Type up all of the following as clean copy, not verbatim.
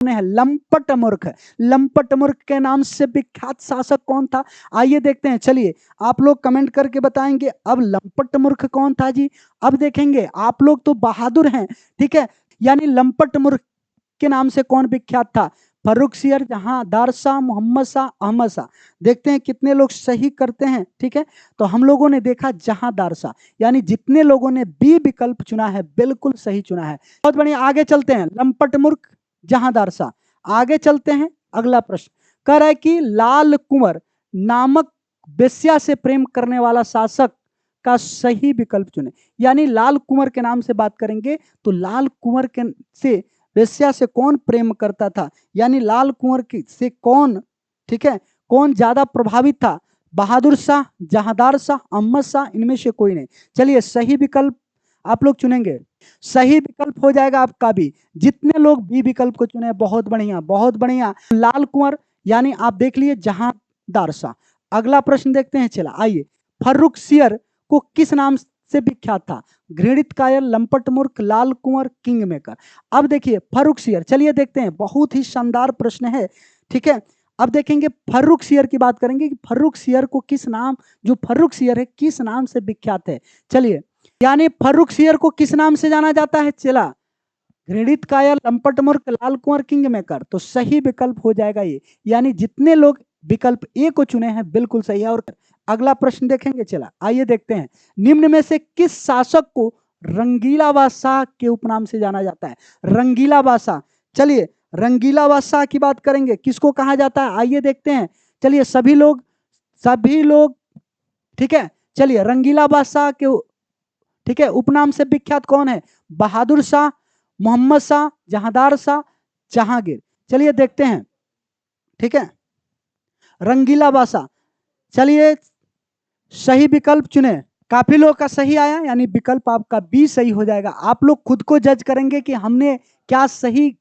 है लंपट मूर्ख। लंपट मूर्ख के नाम से विख्यात शासक कौन था? आइए देखते हैं। चलिए आप लोग कमेंट करके बताएंगे अब लंपट मूर्ख कौन था जी। अब देखेंगे आप लोग तो बहादुर हैं, ठीक है, यानी लंपट मूर्ख के नाम से कौन विख्यात था? फर्रुखसियर, जहांदार शाह, मोहम्मद शाह, अहमद शाह। देखते हैं कितने लोग सही करते हैं, ठीक है। तो हम लोगों ने देखा जहांदार शाह, यानी जितने लोगों ने बी विकल्प चुना है बिल्कुल सही चुना है। बहुत बढ़िया, आगे चलते हैं। लंपट मूर्ख जहांदार शाह। आगे चलते हैं, अगला प्रश्न कह रहा है कि लाल कुंवर नामक वेश्या से प्रेम करने वाला शासक का सही विकल्प चुने। यानी लाल कुंवर के नाम से बात करेंगे तो लाल कुंवर के से वेश्या से कौन प्रेम करता था, यानी लाल कुंवर से कौन, ठीक है, कौन ज्यादा प्रभावित था? बहादुर शाह, जहांदार शाह, अहमद शाह, इनमें से कोई नहीं। चलिए सही विकल्प आप लोग चुनेंगे। सही विकल्प हो जाएगा आपका भी। जितने लोग बी विकल्प को चुने बहुत बढ़िया, बहुत बढ़िया। लाल कुंवर यानी आप देख लिए जहांदार शाह। अगला प्रश्न देखते हैं, चला आइए। फर्रुखसियर को किस नाम से विख्यात था? घृणित कायर, लंपट मूर्ख, लाल कुंवर, किंग मेकर। अब देखिए फर्रुखसियर, चलिए देखते हैं, बहुत ही शानदार प्रश्न है, ठीक है। अब देखेंगे फर्रुखसियर की बात करेंगे कि फर्रुखसियर को किस नाम, जो फर्रुखसियर है किस नाम से विख्यात है। चलिए, यानी फर्रुखसियर को किस नाम से जाना जाता है? चला, घृणित कायर, लंपट मूर्ख, लाल कुंवर, किंग मेकर। तो सही विकल्प हो जाएगा ये, यानी जितने लोग विकल्प ए को चुने हैं बिल्कुल सही है। और अगला प्रश्न देखेंगे, चला आइए देखते हैं। निम्न में से किस शासक को रंगीला बादशाह के उपनाम से जाना जाता है? रंगीला बादशाह, चलिए रंगीला बादशाह की बात करेंगे, किसको कहा जाता है? आइए देखते हैं। चलिए सभी लोग, ठीक है, चलिए रंगीला बादशाह के, ठीक है, उपनाम से विख्यात कौन है? बहादुर शाह, मोहम्मद शाह, जहांदार शाह, जहांगीर। चलिए देखते हैं, ठीक है, रंगीला बादशाह। चलिए सही विकल्प चुने, काफी लोग का सही आया, यानी विकल्प आपका बी सही हो जाएगा। आप लोग खुद को जज करेंगे कि हमने क्या सही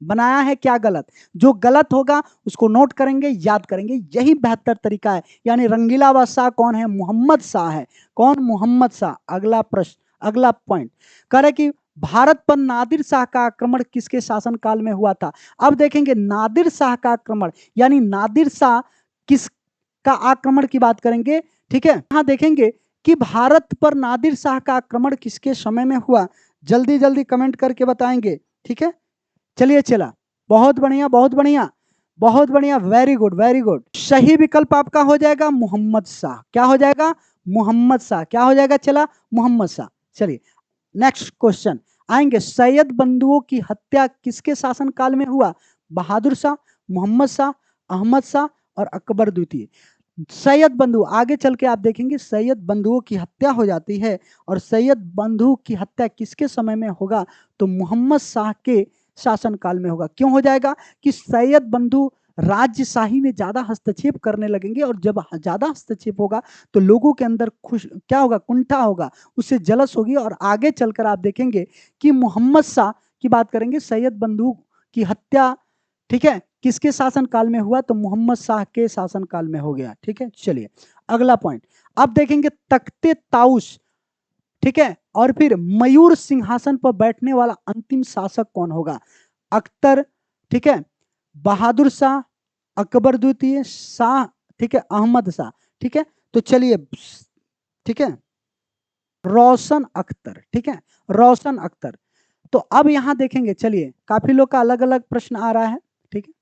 बनाया है क्या गलत। जो गलत होगा उसको नोट करेंगे, याद करेंगे, यही बेहतर तरीका है। यानी रंगीला बादशाह कौन है? मोहम्मद शाह है। कौन? मोहम्मद शाह। अगला प्रश्न, अगला पॉइंट कह रहे कि भारत पर नादिर शाह का आक्रमण किसके शासनकाल में हुआ था? अब देखेंगे नादिर शाह का आक्रमण, यानी नादिर शाह किस का आक्रमण की बात करेंगे, ठीक है। यहां देखेंगे कि भारत पर नादिर शाह का आक्रमण किसके समय में हुआ? जल्दी जल्दी कमेंट करके बताएंगे, ठीक है। चलिए चला, बहुत बढ़िया, बहुत बढ़िया, बहुत बढ़िया, वेरी गुड, वेरी गुड। सही विकल्प आपका हो जाएगा मोहम्मद शाह। क्या हो जाएगा? मोहम्मद शाह। क्या हो जाएगा? चला, मोहम्मद शाह। चलिए नेक्स्ट क्वेश्चन आएंगे। सैयद बंधुओं की हत्या किसके शासनकाल में हुआ? बहादुर शाह, मोहम्मद शाह, अहमद शाह और अकबर द्वितीय। सैयद बंधु, आगे चल के आप देखेंगे सैयद बंधुओं की हत्या हो जाती है। और सैयद बंधु की हत्या किसके समय में होगा? तो मोहम्मद शाह के शासनकाल में होगा। क्यों हो जाएगा? कि सैयद बंधु राजशाही में ज्यादा हस्तक्षेप करने लगेंगे, और जब ज्यादा हस्तक्षेप होगा तो लोगों के अंदर खुश क्या होगा? कुंठा होगा, उससे जलस होगी। और आगे चलकर आप देखेंगे कि मोहम्मद शाह की बात करेंगे, सैयद बंधु की हत्या, ठीक है, किसके शासनकाल में हुआ? तो मोहम्मद शाह के शासनकाल में हो गया, ठीक है। चलिए अगला पॉइंट अब देखेंगे, तख्ते ताउस, ठीक है, और फिर मयूर सिंहासन पर बैठने वाला अंतिम शासक कौन होगा? अख्तर, ठीक है, बहादुर शाह, अकबर द्वितीय, शाह, ठीक है, अहमद शाह, ठीक है। तो चलिए, ठीक है, रोशन अख्तर, ठीक है, रोशन अख्तर। तो अब यहां देखेंगे, चलिए काफी लोग का अलग अलग प्रश्न आ रहा है, ठीक है,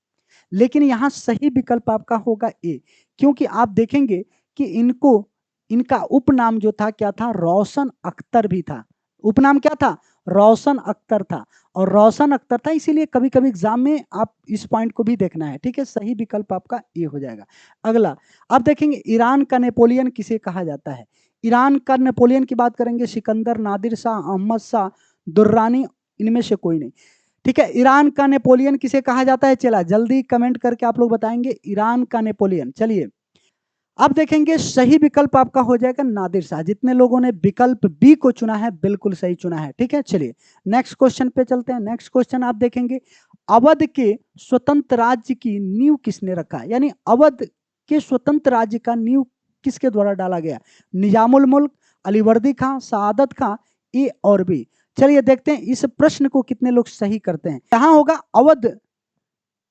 लेकिन यहां सही विकल्प आपका होगा ए। क्योंकि आप देखेंगे कि इनका उपनाम जो था क्या था? रोशन अख्तर भी था। उपनाम क्या था? रोशन अख्तर था। और रोशन अख्तर था, इसीलिए कभी कभी एग्जाम में आप इस पॉइंट को भी देखना है, ठीक है। सही विकल्प आपका ए हो जाएगा। अगला, अब देखेंगे ईरान का नेपोलियन किसे कहा जाता है? ईरान का नेपोलियन की बात करेंगे, सिकंदर, नादिर शाह, अहमद शाह, दुर्रानी, इनमें से कोई नहीं, ठीक है। ईरान का नेपोलियन किसे कहा जाता है? चला जल्दी कमेंट करके आप लोग बताएंगे ईरान का नेपोलियन। चलिए अब देखेंगे, सही विकल्प आपका हो जाएगा नादिर शाह। जितने लोगों ने विकल्प बी को चुना है बिल्कुल सही चुना है, ठीक है। चलिए नेक्स्ट क्वेश्चन पे चलते हैं। नेक्स्ट क्वेश्चन आप देखेंगे, अवध के स्वतंत्र राज्य की नींव किसने रखा? यानी अवध के स्वतंत्र राज्य का नींव किसके द्वारा डाला गया? निजामुल मुल्क, अलीवर्दी खां, सआदत खां, ए और बी। चलिए देखते हैं इस प्रश्न को कितने लोग सही करते हैं। यहां होगा अवध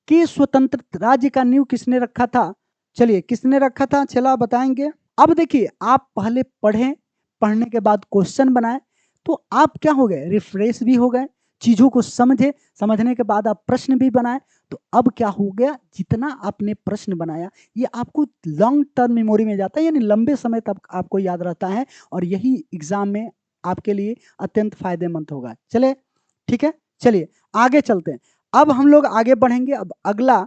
कि स्वतंत्र राज्य का नींव किसने रखा था? चलिए किसने रखा था, चला बताएंगे। अब देखिए आप पहले पढ़ें, पढ़ने के बाद क्वेश्चन बनाए, तो आप क्या हो गए, रिफ्रेश भी हो गए, चीजों को समझे, समझने के बाद आप प्रश्न भी बनाए। तो अब क्या हो गया, जितना आपने प्रश्न बनाया ये आपको लॉन्ग टर्म मेमोरी में जाता है, यानी लंबे समय तक आपको याद रहता है, और यही एग्जाम में आपके लिए अत्यंत फायदेमंद होगा। चले ठीक है, चलिए आगे चलते हैं। अब हम लोग आगे बढ़ेंगे। अब अगला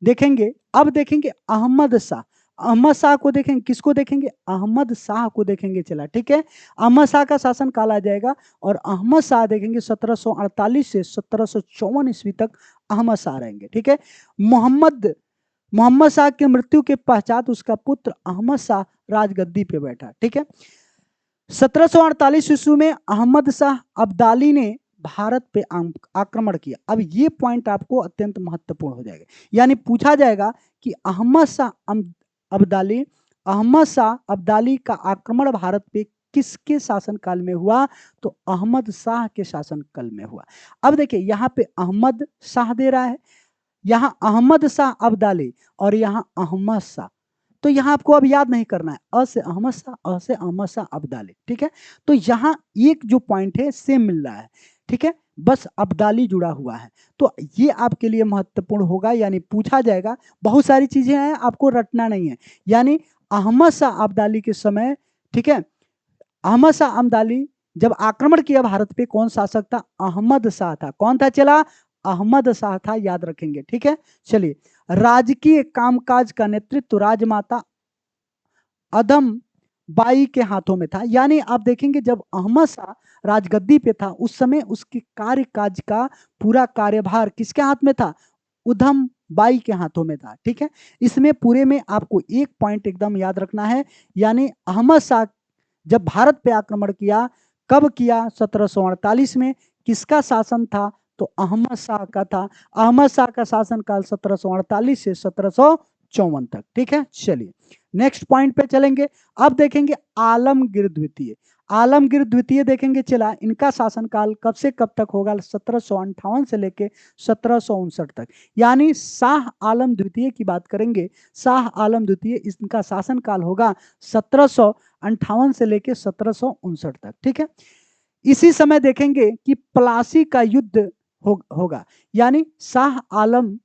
देखेंगे, अब देखेंगे अहमद शाह। अहमद शाह को देखेंगे, किसको देखेंगे, अहमद शाह को देखेंगे। चला ठीक है, अहमद शाह का शासन काल आ जाएगा, और अहमद शाह देखेंगे 1748 से 1754 ईस्वी तक अहमद शाह रहेंगे। ठीक है, मोहम्मद मोहम्मद शाह की मृत्यु के पश्चात उसका पुत्र अहमद शाह राजगद्दी पे बैठा। ठीक है, 1748 ईस्वी में अहमद शाह अब्दाली ने भारत पे आक्रमण किया। अब ये पॉइंट आपको अत्यंत महत्वपूर्ण हो जाएगा, यानी पूछा जाएगा कि अहमद शाह अब्दाली का आक्रमण भारत पे किसके शासनकाल में हुआ? तो अहमद शाह के शासनकाल में हुआ। अब देखिए यहाँ पे अहमद शाह दे रहा है, यहाँ अहमद शाह अब्दाली, और यहाँ अहमद शाह। तो यहाँ आपको अब याद नहीं करना है, अ से अहमद शाह, अ से अहमद शाह अब्दाली। ठीक है, तो यहाँ एक जो पॉइंट है सेम मिल रहा है। ठीक है, बस अब्दाली जुड़ा हुआ है, तो ये आपके लिए महत्वपूर्ण होगा, यानी पूछा जाएगा। बहुत सारी चीजें हैं, आपको रटना नहीं है। यानी अहमद शाह अब्दाली के समय, ठीक है, अहमद शाह अब्दाली जब आक्रमण किया भारत पे, कौन शासक था? अहमद शाह था। कौन था? चला अहमद शाह था, याद रखेंगे। ठीक है, चलिए राजकीय कामकाज का नेतृत्व राजमाता अदम बाई के हाथों में था। यानी आप देखेंगे जब अहमद शाह राजगद्दी पे था, उस समय उसके कार्यकाज का पूरा कार्यभार किसके हाथ में था? उधम बाई के हाथों में था। ठीक है, इसमें पूरे में आपको एक पॉइंट एकदम याद रखना है, यानी अहमद शाह जब भारत पे आक्रमण किया, कब किया? 1748 में। किसका शासन था? तो अहमद शाह का था। अहमद शाह का शासनकाल 1748 से 1754 तक। ठीक है, चलिए नेक्स्ट पॉइंट पे चलेंगे। अब देखेंगे आलमगीर द्वितीय। आलमगीर द्वितीय देखेंगे, चला इनका शासनकाल कब से कब तक होगा? 1758 से लेके 1759 तक। यानी शाह आलम द्वितीय की बात करेंगे, शाह आलम द्वितीय, इनका शासनकाल होगा 1758 से लेके 1759 तक। ठीक है, इसी समय देखेंगे कि प्लासी का युद्ध होगा, यानी शाह आलम,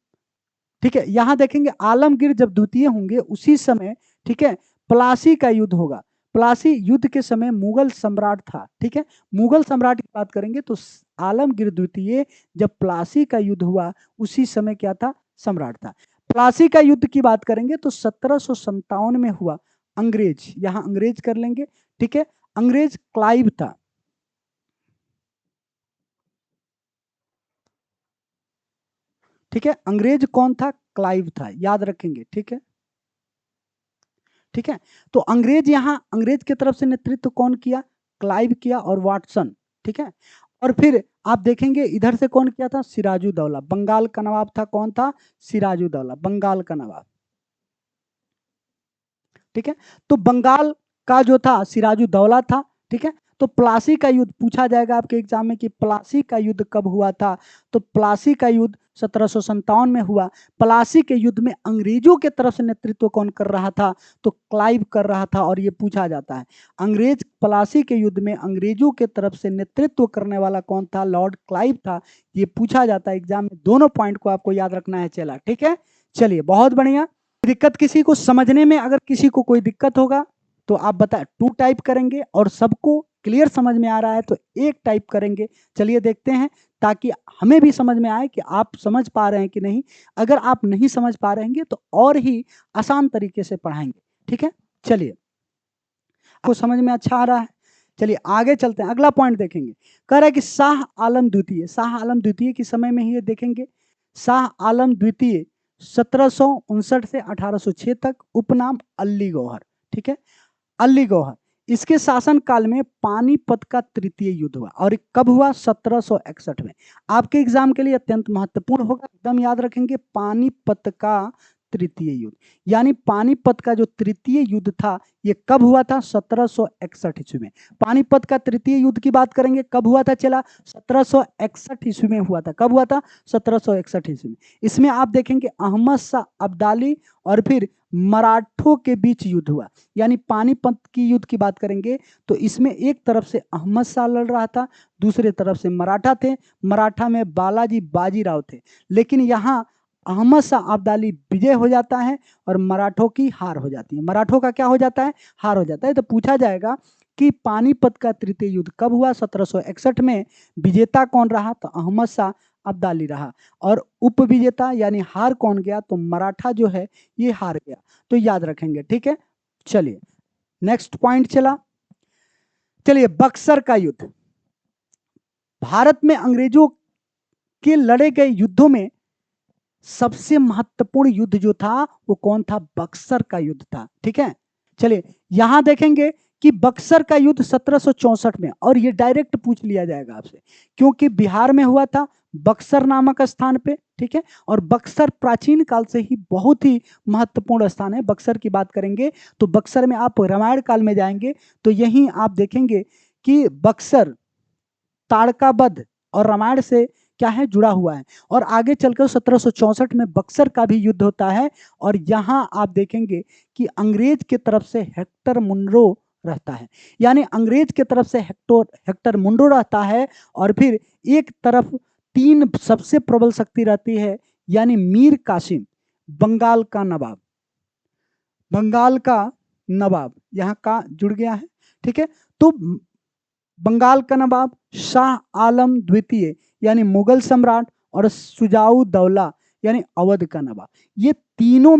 ठीक है, यहां देखेंगे आलमगीर जब द्वितीय होंगे उसी समय, ठीक है, प्लासी का युद्ध होगा। प्लासी युद्ध के समय मुगल सम्राट था। ठीक है, मुगल सम्राट की बात करेंगे तो आलमगीर द्वितीय जब प्लासी का युद्ध हुआ उसी समय क्या था? सम्राट था। प्लासी का युद्ध की बात करेंगे तो 1757 में हुआ। अंग्रेज, यहां अंग्रेज कर लेंगे। ठीक है, अंग्रेज क्लाइव था। ठीक है, अंग्रेज कौन था? क्लाइव था, याद रखेंगे। ठीक है, ठीक है, तो अंग्रेज, यहां अंग्रेज की तरफ से नेतृत्व कौन किया? क्लाइव किया और वाटसन। ठीक है, और फिर आप देखेंगे इधर से कौन किया था? सिराजुद्दौला, बंगाल का नवाब था। कौन था? सिराजुद्दौला, बंगाल का नवाब। ठीक है, तो बंगाल का जो था सिराजुद्दौला था। ठीक है, तो प्लासी का युद्ध पूछा जाएगा आपके एग्जाम में कि प्लासी का युद्ध कब हुआ था? तो प्लासी का युद्ध 1757 में हुआ। प्लासी के युद्ध में अंग्रेजों के तरफ से नेतृत्व कौन कर रहा था? तो क्लाइव कर रहा था, और ये पूछा जाता है अंग्रेज प्लासी के युद्ध में अंग्रेजों के तरफ से नेतृत्व करने वाला कौन था? लॉर्ड क्लाइव था। ये पूछा जाता है एग्जाम में, दोनों पॉइंट को आपको याद रखना है। चला ठीक है, चलिए बहुत बढ़िया। दिक्कत किसी को समझने में, अगर किसी को कोई दिक्कत होगा तो आप बता 2 टाइप करेंगे, और सबको क्लियर समझ में आ रहा है तो 1 टाइप करेंगे। चलिए देखते हैं, ताकि हमें भी समझ में आए कि आप समझ पा रहे हैं कि नहीं। अगर आप नहीं समझ पा रहे हैं तो और ही आसान तरीके से पढ़ाएंगे। ठीक है, चलिए आपको समझ में अच्छा आ रहा है। चलिए आगे चलते हैं, अगला पॉइंट देखेंगे। कह रहा है कि शाह आलम द्वितीय, शाह आलम द्वितीय के समय में ही ये देखेंगे। शाह आलम द्वितीय 1759 से 1806 तक, उपनाम अली गौहर। ठीक है, अली गौहर, इसके शासन काल में पानीपत का तृतीय युद्ध हुआ, और कब हुआ? 1761 में। आपके एग्जाम के लिए अत्यंत महत्वपूर्ण होगा, एकदम याद रखेंगे। पानीपत का तृतीय युद्ध, यानी पानीपत का जो तृतीय युद्ध था ये कब हुआ था? 1761 ईस्वी में। पानीपत का तृतीय युद्ध की बात करेंगे कब हुआ था? चला 1761 ईस्वी में हुआ था। कब हुआ था? 1761 ईस्वी में। इसमें आप देखेंगे अहमद शाह अब्दाली और फिर मराठों के बीच युद्ध हुआ। यानी पानीपत की युद्ध की बात करेंगे तो इसमें एक तरफ से अहमद शाह लड़ रहा था, दूसरे तरफ से मराठा थे। मराठा में बालाजी बाजीराव थे, लेकिन यहाँ अहमद शाह अब्दाली विजय हो जाता है और मराठों की हार हो जाती है। मराठों का क्या हो जाता है? हार हो जाता है। तो पूछा जाएगा कि पानीपत का तृतीय युद्ध कब हुआ? 1761 में। विजेता कौन रहा? तो अहमद शाह अब्दाली रहा। और उपविजेता यानी हार कौन गया? तो मराठा जो है ये हार गया। तो याद रखेंगे, ठीक है। चलिए नेक्स्ट पॉइंट चला। चलिए बक्सर का युद्ध। भारत में अंग्रेजों के लड़े गए युद्धों में सबसे महत्वपूर्ण युद्ध जो था वो कौन था? बक्सर का युद्ध था, ठीक है। चलिए यहां देखेंगे कि बक्सर का युद्ध 1764 में, और ये डायरेक्ट पूछ लिया जाएगा आपसे क्योंकि बिहार में हुआ था बक्सर नामक स्थान पे, ठीक है। और बक्सर प्राचीन काल से ही बहुत ही महत्वपूर्ण स्थान है। बक्सर की बात करेंगे तो बक्सर में आप रामायण काल में जाएंगे तो यहीं आप देखेंगे कि बक्सर ताड़का वध और रामायण से क्या है? जुड़ा हुआ है। और आगे चलकर 1764 में बक्सर का भी युद्ध होता है और यहां आप देखेंगे कि अंग्रेज की तरफ से हेक्टर मुनरो रहता है। यानी अंग्रेज की तरफ से हेक्टर मुनरो रहता है और फिर एक तरफ तीन सबसे प्रबल शक्ति रहती है, यानी मीर कासिम, बंगाल का नवाब। बंगाल का नवाब यहाँ का जुड़ गया है, ठीक है। तो बंगाल का नवाब, शाह आलम द्वितीय यानी मुगल सम्राट, और सुजाऊ दौला यानी अवध का नवाब, ये तीनों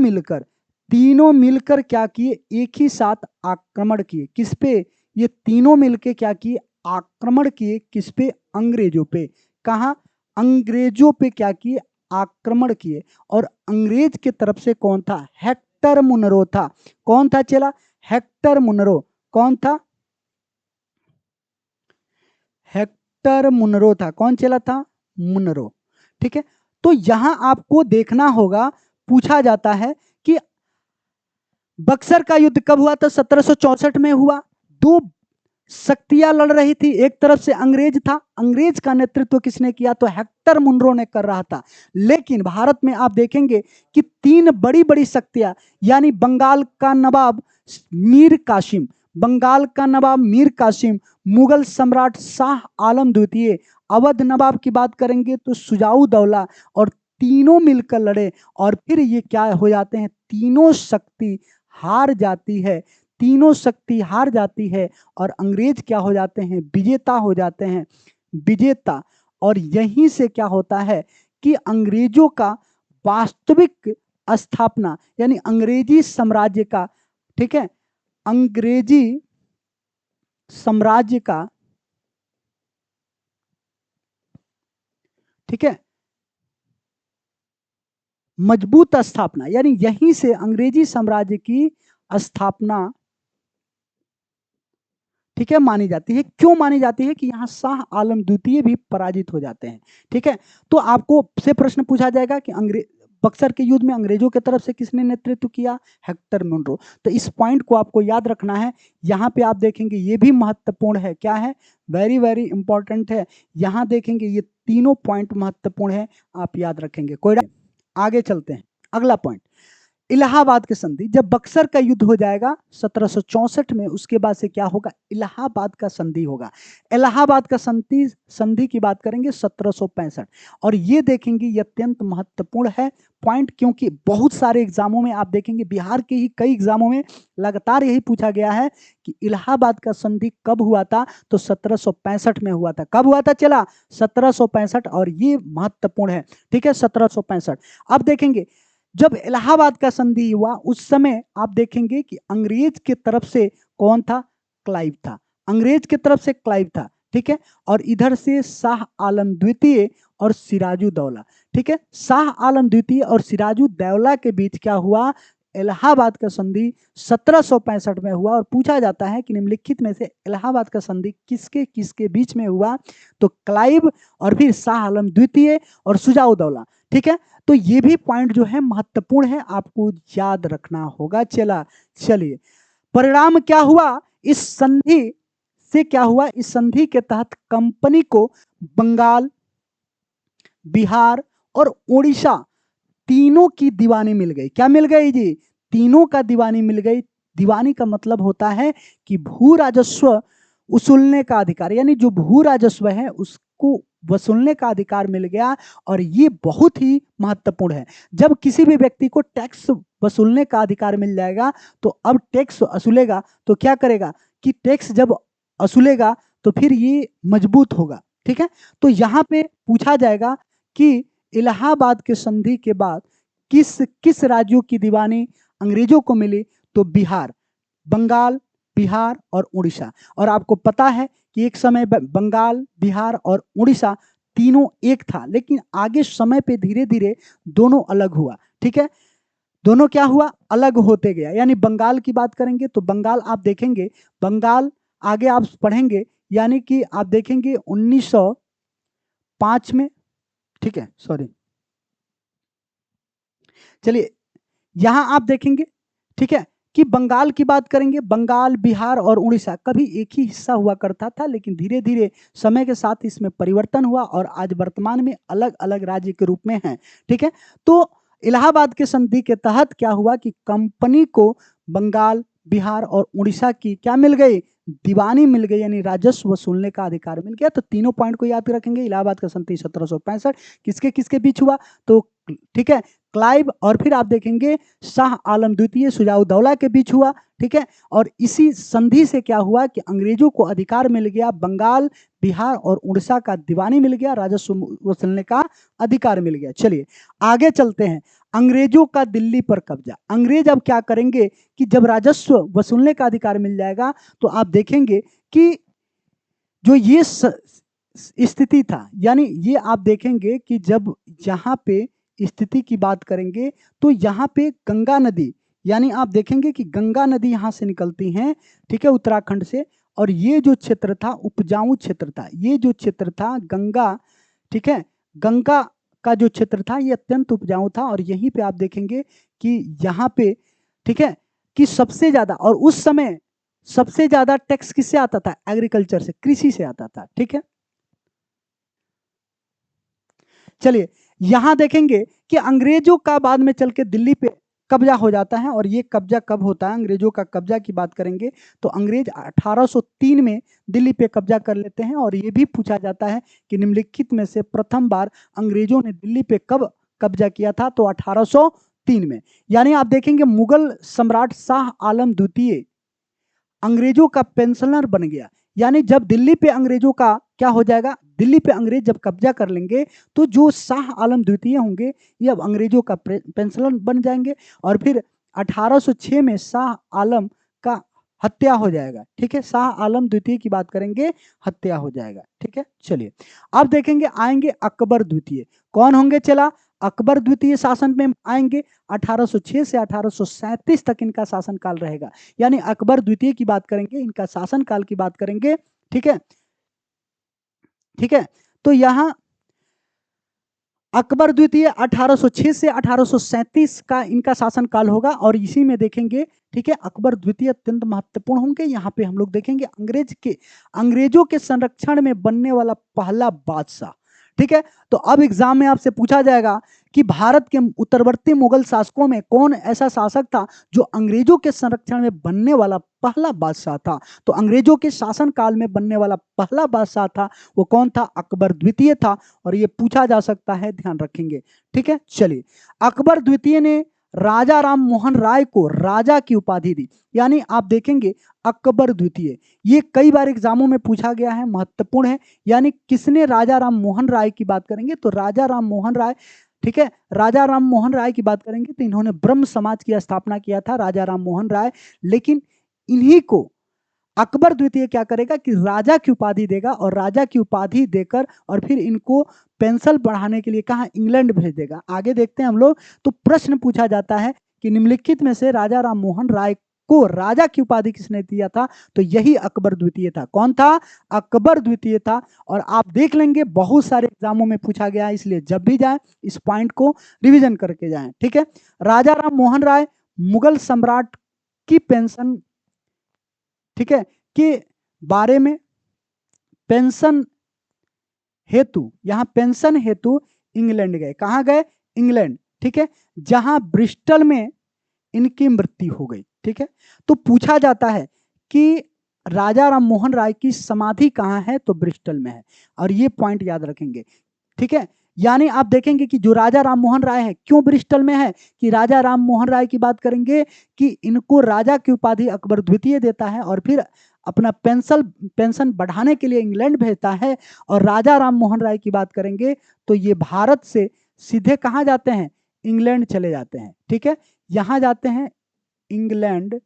मिलकर क्या किए? एक ही साथ आक्रमण किए। किस पे? ये तीनों मिलकर क्या किए? आक्रमण किए। किस पे? अंग्रेजों पे। कहा? अंग्रेजों पे क्या किए? आक्रमण किए। और अंग्रेज की तरफ से कौन था? हेक्टर मुनरो था। कौन था चला? Hector Munro. कौन था? हेक्टर मुनरो था। कौन चला था? मुनरो, ठीक है। तो यहां आपको देखना होगा, पूछा जाता है कि बक्सर का युद्ध कब हुआ था? 1764 में हुआ। दो शक्तियां लड़ रही थी, एक तरफ से अंग्रेज था। अंग्रेज का नेतृत्व किसने किया? तो हेक्टर मुनरो ने कर रहा था। लेकिन भारत में आप देखेंगे कि तीन बड़ी बड़ी शक्तियां, यानी बंगाल का नवाब मीर कासिम, मुगल सम्राट शाह आलम द्वितीय, अवध नवाब की बात करेंगे तो सुजाऊ दौला, और तीनों मिलकर लड़े और फिर ये क्या हो जाते हैं? तीनों शक्ति हार जाती है और अंग्रेज क्या हो जाते हैं? विजेता हो जाते हैं। विजेता। और यहीं से क्या होता है कि अंग्रेजों का वास्तविक स्थापना, यानी अंग्रेजी साम्राज्य का, ठीक है, अंग्रेजी साम्राज्य का, ठीक है, मजबूत स्थापना, यानी यहीं से अंग्रेजी साम्राज्य की स्थापना, ठीक है, मानी जाती है। क्यों मानी जाती है? कि यहाँ शाह आलम द्वितीय भी पराजित हो जाते हैं, ठीक है। तो आपको से प्रश्न पूछा जाएगा कि बक्सर के युद्ध में अंग्रेजों की तरफ से किसने नेतृत्व किया? Hector Munro. तो इस पॉइंट को आपको याद रखना है। यहाँ पे आप देखेंगे ये भी महत्वपूर्ण है। क्या है? वेरी वेरी इंपॉर्टेंट है। यहाँ देखेंगे ये तीनों पॉइंट महत्वपूर्ण है, आप याद रखेंगे। कोई आगे चलते हैं। अगला पॉइंट, इलाहाबाद की संधि। जब बक्सर का युद्ध हो जाएगा 1764 में, उसके बाद से क्या होगा? इलाहाबाद का संधि होगा। इलाहाबाद का संधि की बात करेंगे 1765, और ये देखेंगे ये अत्यंत महत्वपूर्ण है पॉइंट, क्योंकि बहुत सारे एग्जामों में आप देखेंगे, बिहार के ही कई एग्जामों में लगातार यही पूछा गया है कि इलाहाबाद का संधि कब हुआ था? तो 1765 में हुआ था। कब हुआ था? चला 1765, और ये महत्वपूर्ण है, ठीक है, 1765। अब देखेंगे जब इलाहाबाद का संधि हुआ उस समय आप देखेंगे कि अंग्रेज की तरफ से कौन था? क्लाइव था। अंग्रेज की तरफ से क्लाइव था, ठीक है। और इधर से शाह आलम द्वितीय और सिराजू दौला, ठीक है। शाह आलम द्वितीय और सिराजू दौला के बीच क्या हुआ? इलाहाबाद का संधि 1765 में हुआ। और पूछा जाता है कि निम्नलिखित में से इलाहाबाद का संधि किसके किसके बीच में हुआ? तो क्लाइव और फिर शाह आलम द्वितीय और सुजाऊ दौला, ठीक है, तो ये भी पॉइंट जो है महत्वपूर्ण है, आपको याद रखना होगा। चलिए परिणाम क्या हुआ इस संधि से, क्या हुआ इस संधि के तहत कंपनी को बंगाल, बिहार और उड़ीसा तीनों की दीवानी मिल गई। क्या मिल गई जी? तीनों का दीवानी मिल गई। दीवानी का मतलब होता है कि भू राजस्व वसूलने का अधिकार, यानी जो भू राजस्व है उसको वसूलने का अधिकार मिल गया। और ये बहुत ही महत्वपूर्ण है। जब किसी भी व्यक्ति को टैक्स वसूलने का अधिकार मिल जाएगा तो अब टैक्स वसूलेगा तो क्या करेगा कि टैक्स जब वसूलेगा तो फिर ये मजबूत होगा। ठीक है, तो यहाँ पे पूछा जाएगा कि इलाहाबाद के संधि के बाद किस किस राज्यों की दीवानी अंग्रेजों को मिली? तो बिहार, बंगाल, बिहार और उड़ीसा। और आपको पता है कि एक समय बंगाल, बिहार और उड़ीसा तीनों एक था, लेकिन आगे समय पे धीरे धीरे दोनों अलग हुआ। ठीक है, दोनों क्या हुआ? अलग होते गया। यानी बंगाल की बात करेंगे तो बंगाल आप देखेंगे, बंगाल आगे आप पढ़ेंगे, यानी कि आप देखेंगे 1905 में। ठीक है, सॉरी, चलिए यहां आप देखेंगे, ठीक है, कि बंगाल की बात करेंगे, बंगाल, बिहार और उड़ीसा कभी एक ही हिस्सा हुआ करता था, लेकिन धीरे धीरे समय के साथ इसमें परिवर्तन हुआ और आज वर्तमान में अलग अलग राज्य के रूप में है। ठीक है, तो इलाहाबाद के संधि के तहत क्या हुआ कि कंपनी को बंगाल, बिहार और उड़ीसा की क्या मिल गई? दीवानी मिल गई, यानी राजस्व वसूलने का अधिकार मिल गया। तो तीनों पॉइंट को याद रखेंगे। इलाहाबाद का संधि 1765 किसके किसके बीच हुआ? तो ठीक है, क्लाइव और फिर आप देखेंगे शाह आलम द्वितीय, शुजाउद्दौला के बीच हुआ। ठीक है, और इसी संधि से क्या हुआ कि अंग्रेजों को अधिकार मिल गया, बंगाल, बिहार और उड़ीसा का दीवानी मिल गया, राजस्व वसूलने का अधिकार मिल गया। चलिए आगे चलते हैं। अंग्रेजों का दिल्ली पर कब्जा। अंग्रेज अब क्या करेंगे कि जब राजस्व वसूलने का अधिकार मिल जाएगा तो आप देखेंगे कि जो ये स्थिति था, यानी ये आप देखेंगे कि जब यहाँ पे स्थिति की बात करेंगे तो यहाँ पे गंगा नदी, यानी आप देखेंगे कि गंगा नदी यहाँ से निकलती हैं, ठीक है, उत्तराखंड से। और ये जो क्षेत्र था उपजाऊ क्षेत्र था, ये जो क्षेत्र था गंगा, ठीक है, गंगा का जो क्षेत्र था ये अत्यंत उपजाऊ था। और यहीं पे आप देखेंगे कि यहाँ पे, ठीक है, कि सबसे ज्यादा, और उस समय सबसे ज्यादा टैक्स किससे आता था? एग्रीकल्चर से, कृषि से आता था। ठीक है, चलिए यहां देखेंगे कि अंग्रेजों का बाद में चल के दिल्ली पे कब्जा हो जाता है। और ये कब्जा कब होता है? अंग्रेजों का कब्जा की बात करेंगे तो अंग्रेज 1803 में दिल्ली पे कब्जा कर लेते हैं। और ये भी पूछा जाता है कि निम्नलिखित में से प्रथम बार अंग्रेजों ने दिल्ली पे कब कब्जा किया था? तो 1803 में। यानी आप देखेंगे मुगल सम्राट शाह आलम द्वितीय अंग्रेजों का पेंशनर बन गया। यानी जब दिल्ली पे अंग्रेजों का क्या हो जाएगा, दिल्ली पे अंग्रेज जब कब्जा कर लेंगे तो जो शाह आलम द्वितीय होंगे ये अब अंग्रेजों का पेंशनर बन जाएंगे। और फिर 1806 में शाह आलम का हत्या हो जाएगा। ठीक है, शाह आलम द्वितीय की बात करेंगे, हत्या हो जाएगा। ठीक है, चलिए अब देखेंगे, आएंगे अकबर द्वितीय। कौन होंगे चला? अकबर द्वितीय शासन में आएंगे। 1806 से 1837 तक इनका शासनकाल रहेगा। यानी अकबर द्वितीय की बात करेंगे, इनका शासनकाल की बात करेंगे। ठीक है, ठीक है, तो यहां अकबर द्वितीय 1806 से 1837 का इनका शासनकाल होगा। और इसी में देखेंगे, ठीक है, अकबर द्वितीय अत्यंत महत्वपूर्ण होंगे। यहाँ पे हम लोग देखेंगे अंग्रेजों के संरक्षण में बनने वाला पहला बादशाह। ठीक है, तो अब एग्जाम में आपसे पूछा जाएगा कि भारत के उत्तरवर्ती मुगल शासकों में कौन ऐसा शासक था जो अंग्रेजों के संरक्षण में बनने वाला पहला बादशाह था? तो अंग्रेजों के शासनकाल में बनने वाला पहला बादशाह था, वो कौन था? अकबर द्वितीय था। और ये पूछा जा सकता है, ध्यान रखेंगे। ठीक है, चलिए अकबर द्वितीय ने राजा राम मोहन राय को राजा की उपाधि दी। यानी आप देखेंगे अकबर द्वितीय, ये कई बार एग्जामों में पूछा गया है, महत्वपूर्ण है। यानी किसने राजा राम मोहन राय की बात करेंगे तो राजा राम मोहन राय, ठीक है, राजा राम मोहन राय की बात करेंगे तो इन्होंने ब्रह्म समाज की स्थापना किया था, राजा राम मोहन राय। लेकिन इन्हीं को अकबर द्वितीय क्या करेगा कि राजा की उपाधि देगा। और राजा की उपाधि देकर और फिर इनको पेंशन बढ़ाने के लिए कहा, इंग्लैंड भेज देगा। आगे देखते हैं हम लोग। तो प्रश्न पूछा जाता है कि निम्नलिखित में से राजा राम मोहन राय को राजा की उपाधि किसने दिया था? तो यही अकबर द्वितीय था। कौन था? अकबर द्वितीय था। और आप देख लेंगे बहुत सारे एग्जामों में पूछा गया है, इसलिए जब भी जाएं इस पॉइंट को रिवीजन करके जाएं। ठीक है, राजा राम मोहन राय मुगल सम्राट की पेंशन, ठीक है, के बारे में पेंशन हेतु, यहां पेंशन हेतु इंग्लैंड गए। कहां गए? इंग्लैंड। ठीक है, जहां ब्रिस्टल में इनकी मृत्यु हो गई। ठीक है, तो पूछा जाता है कि राजा राम मोहन राय की समाधि कहां है? तो ब्रिस्टल में है, और ये पॉइंट याद रखेंगे। ठीक है, यानी आप देखेंगे कि जो राजा राम मोहन राय है, क्यों ब्रिस्टल में है? कि राजा राम मोहन राय की बात करेंगे कि इनको राजा की उपाधि अकबर द्वितीय देता है और फिर अपना पेंशन बढ़ाने के लिए इंग्लैंड भेजता है। और राजा राम मोहन राय की बात करेंगे तो ये भारत से सीधे कहाँ जाते हैं? इंग्लैंड चले जाते हैं। ठीक है, यहाँ जाते हैं इंग्लैंड,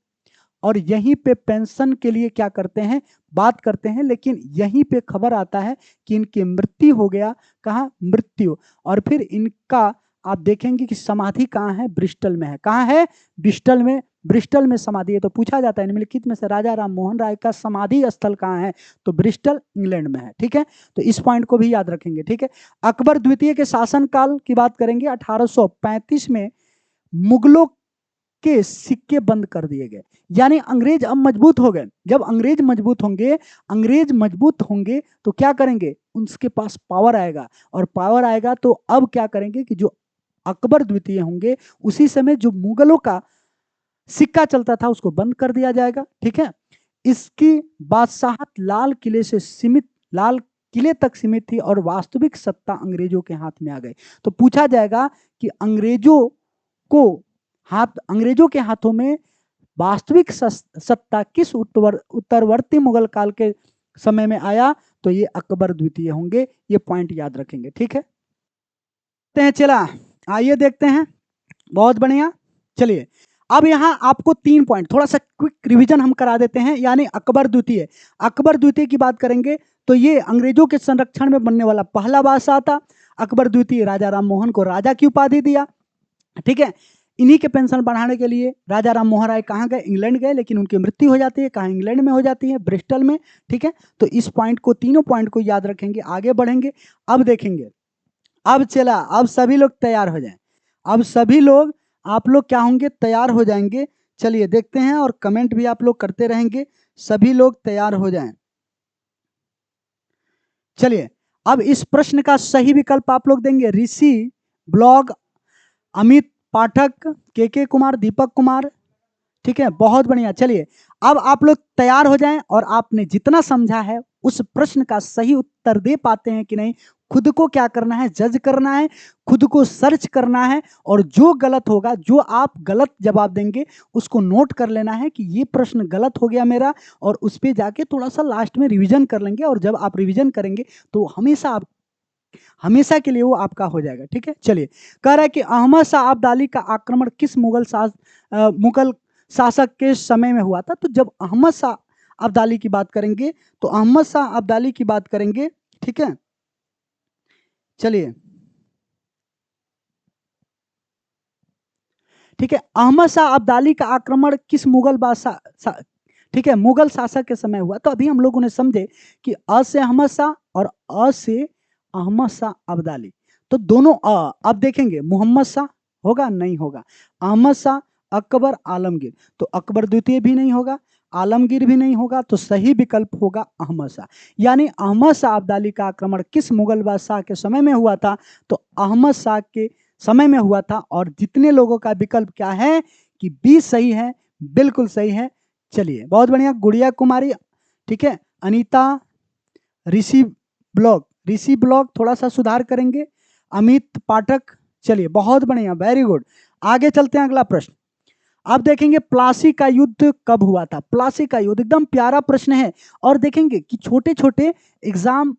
और यहीं पे पेंशन के लिए क्या करते हैं? बात करते हैं। लेकिन यहीं पे खबर आता है कि इनकी मृत्यु हो गया। कहाँ? मृत्यु। और फिर इनका आप देखेंगे कि समाधि कहाँ है? ब्रिस्टल में है। कहाँ है? ब्रिस्टल में। ब्रिस्टल में समाधि है। तो पूछा जाता है निम्नलिखित में से राजा राम मोहन राय का समाधि स्थल कहाँ है? तो ब्रिस्टल इंग्लैंड में है। ठीक है, तो इस पॉइंट को भी याद रखेंगे। ठीक है, अकबर द्वितीय के शासनकाल की बात करेंगे। 1835 में मुगलों के सिक्के बंद कर दिए गए, यानी अंग्रेज अब मजबूत हो गए। जब अंग्रेज मजबूत होंगे तो क्या करेंगे? उनके पास पावर आएगा, और पावर आएगा तो अब क्या करेंगे कि जो अकबर द्वितीय होंगे उसी समय जो मुगलों का सिक्का चलता था उसको बंद कर दिया जाएगा। ठीक है, इसकी बादशाहत लाल किले तक सीमित थी और वास्तविक सत्ता अंग्रेजों के हाथ में आ गई। तो पूछा जाएगा कि अंग्रेजों के हाथों में वास्तविक सत्ता किस उत्तरवर्ती मुगल काल के समय में आया? तो ये अकबर द्वितीय होंगे। ये पॉइंट याद रखेंगे। ठीक है, चला आइए देखते हैं। बहुत बढ़िया। चलिए, अब यहां आपको 3 पॉइंट थोड़ा सा क्विक रिवीजन हम करा देते हैं। यानी अकबर द्वितीय की बात करेंगे तो ये अंग्रेजों के संरक्षण में बनने वाला पहला बादशाह था। अकबर द्वितीय राजा राम मोहन को राजा की उपाधि दिया। ठीक है, इन्हीं के पेंशन बढ़ाने के लिए राजा राम मोहन राय कहाँ गए? इंग्लैंड गए, लेकिन उनकी मृत्यु हो जाती है। कहाँ? इंग्लैंड में हो जाती है, ब्रिस्टल में। ठीक है, तो इस पॉइंट को, तीनों पॉइंट को याद रखेंगे, आगे बढ़ेंगे। अब देखेंगे, अब सभी लोग तैयार हो जाएं। अब सभी लोग, आप लोग क्या होंगे? तैयार हो जाएंगे। चलिए देखते हैं, और कमेंट भी आप लोग करते रहेंगे। सभी लोग तैयार हो जाएं। चलिए, अब इस प्रश्न का सही विकल्प आप लोग देंगे। ऋषि ब्लॉग, अमित पाठक, के कुमार, दीपक कुमार। ठीक है, बहुत बढ़िया। चलिए, अब आप लोग तैयार हो जाएं, और आपने जितना समझा है उस प्रश्न का सही उत्तर दे पाते हैं कि नहीं, खुद को क्या करना है? जज करना है, खुद को सर्च करना है। और जो गलत होगा, जो आप गलत जवाब देंगे, उसको नोट कर लेना है कि ये प्रश्न गलत हो गया मेरा, और उस पर जाके थोड़ा सा लास्ट में रिवीजन कर लेंगे। और जब आप रिवीजन करेंगे तो हमेशा के लिए वो आपका हो जाएगा। ठीक है, चलिए, कह रहा है कि अहमद शाह अब्दाली का आक्रमण किस मुगल शासक के समय में हुआ था? तो जब अहमद शाह अब्दाली की बात करेंगे तो अहमद शाह अब्दाली की बात करेंगे। ठीक है, चलिए, ठीक है, अहमद शाह अब्दाली का आक्रमण किस मुगल बादशाह, ठीक है, मुगल शासक के समय हुआ? तो अभी हम लोगों ने समझे कि अ से अहमद शाह और अ से अहमद शाह अब्दाली, तो दोनों अब देखेंगे मोहम्मद शाह होगा? नहीं होगा। अहमद शाह, अकबर, आलमगीर, तो अकबर द्वितीय भी नहीं होगा, आलमगीर भी नहीं होगा, तो सही विकल्प होगा अहमद शाह। यानी अहमद शाह अब्दाली का आक्रमण किस मुगल बादशाह के समय में हुआ था? तो अहमद शाह के समय में हुआ था। और जितने लोगों का विकल्प क्या है कि बी सही है, बिल्कुल सही है। चलिए, बहुत बढ़िया। गुड़िया कुमारी, ठीक है, अनीता, ऋषि ब्लॉग थोड़ा सा सुधार करेंगे, अमित पाठक। चलिए, बहुत बढ़िया, वेरी गुड। आगे चलते हैं, अगला प्रश्न। आप देखेंगे प्लासी का युद्ध कब हुआ था? प्लासी का युद्ध एकदम प्यारा प्रश्न है। और देखेंगे कि छोटे छोटे एग्जाम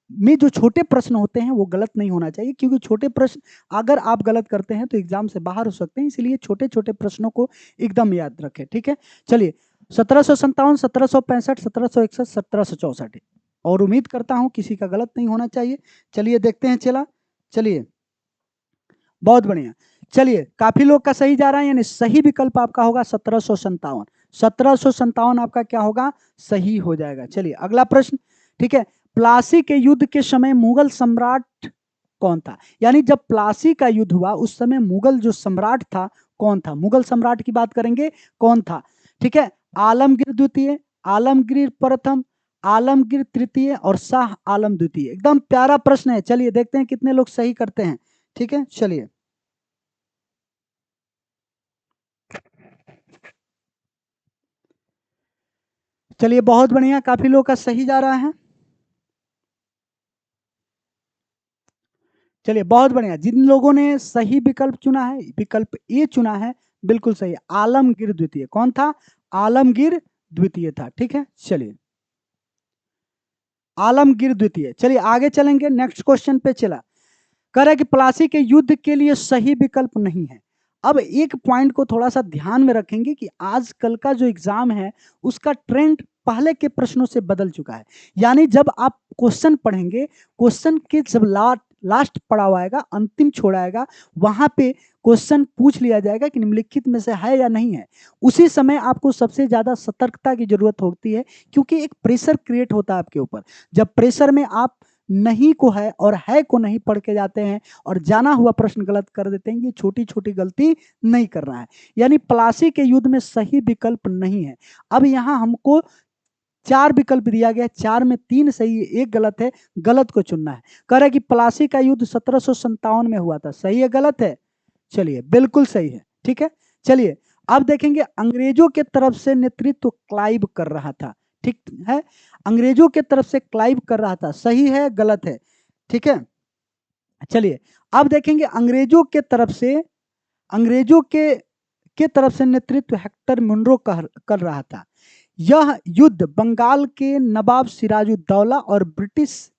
में जो छोटे प्रश्न होते हैं वो गलत नहीं होना चाहिए, क्योंकि छोटे प्रश्न अगर आप गलत करते हैं तो एग्जाम से बाहर हो सकते हैं। इसलिए छोटे छोटे प्रश्नों को एकदम याद रखें। ठीक है, चलिए, 1757, 1765, 1761, 1764, और उम्मीद करता हूं किसी का गलत नहीं होना चाहिए। चलिए देखते हैं। चलिए, बहुत बढ़िया। चलिए, काफी लोग का सही जा रहा है, यानी सही विकल्प आपका होगा 1757। 1757 आपका क्या होगा, सही हो जाएगा। चलिए अगला प्रश्न, ठीक है। प्लासी के युद्ध के समय मुगल सम्राट कौन था? यानी जब प्लासी का युद्ध हुआ उस समय मुगल जो सम्राट था कौन था? मुगल सम्राट की बात करेंगे, कौन था? ठीक है, आलमगीर द्वितीय, आलमगीर प्रथम, आलमगीर तृतीय और शाह आलम द्वितीय। एकदम प्यारा प्रश्न है, चलिए देखते हैं कितने लोग सही करते हैं। ठीक है, चलिए चलिए बहुत बढ़िया, काफी लोग का सही जा रहा है। चलिए बहुत बढ़िया, जिन लोगों ने सही विकल्प चुना है, विकल्प ए चुना है, बिल्कुल सही, आलमगीर द्वितीय। कौन था? आलमगीर द्वितीय था। ठीक है, चलिए आलमगीर द्वितीय। चलिए आगे चलेंगे, नेक्स्ट क्वेश्चन पे चला। कह रहा है कि प्लासी के युद्ध के लिए सही विकल्प नहीं है। अब एक पॉइंट को थोड़ा सा ध्यान में रखेंगे कि आजकल का जो एग्जाम है उसका ट्रेंड पहले के प्रश्नों से बदल चुका है। यानी जब आप क्वेश्चन पढ़ेंगे, क्वेश्चन के जब लास्ट पढ़ाव आएगा, अंतिम छोड़ा आएगा, वहां पे क्वेश्चन पूछ लिया जाएगा कि निम्नलिखित में से है या नहीं है। उसी समय आपको सबसे ज्यादा सतर्कता की जरूरत होती है, क्योंकि एक प्रेशर क्रिएट होता है आपके ऊपर। जब प्रेशर में आप नहीं को है और है को नहीं पढ़ के जाते हैं और जाना हुआ प्रश्न गलत कर देते हैं, ये छोटी छोटी गलती नहीं करना है। यानी प्लासी के युद्ध में सही विकल्प नहीं है। अब यहां हमको 4 विकल्प दिया गया, 4 में 3 सही है, 1 गलत है, गलत को चुनना है। कह रहा है कि प्लासी का युद्ध 1757 में हुआ था, सही है गलत है? चलिए बिल्कुल सही है। ठीक है, चलिए अब देखेंगे, अंग्रेजों के तरफ से नेतृत्व क्लाइव कर रहा था। ठीक है, अंग्रेजों के तरफ से क्लाइव कर रहा था, सही है गलत है? ठीक है, चलिए अब देखेंगे, अंग्रेजों के तरफ से नेतृत्व हेक्टर मुनरो कर रहा था। यह युद्ध बंगाल के नवाब सिराजुद्दौला और ब्रिटिश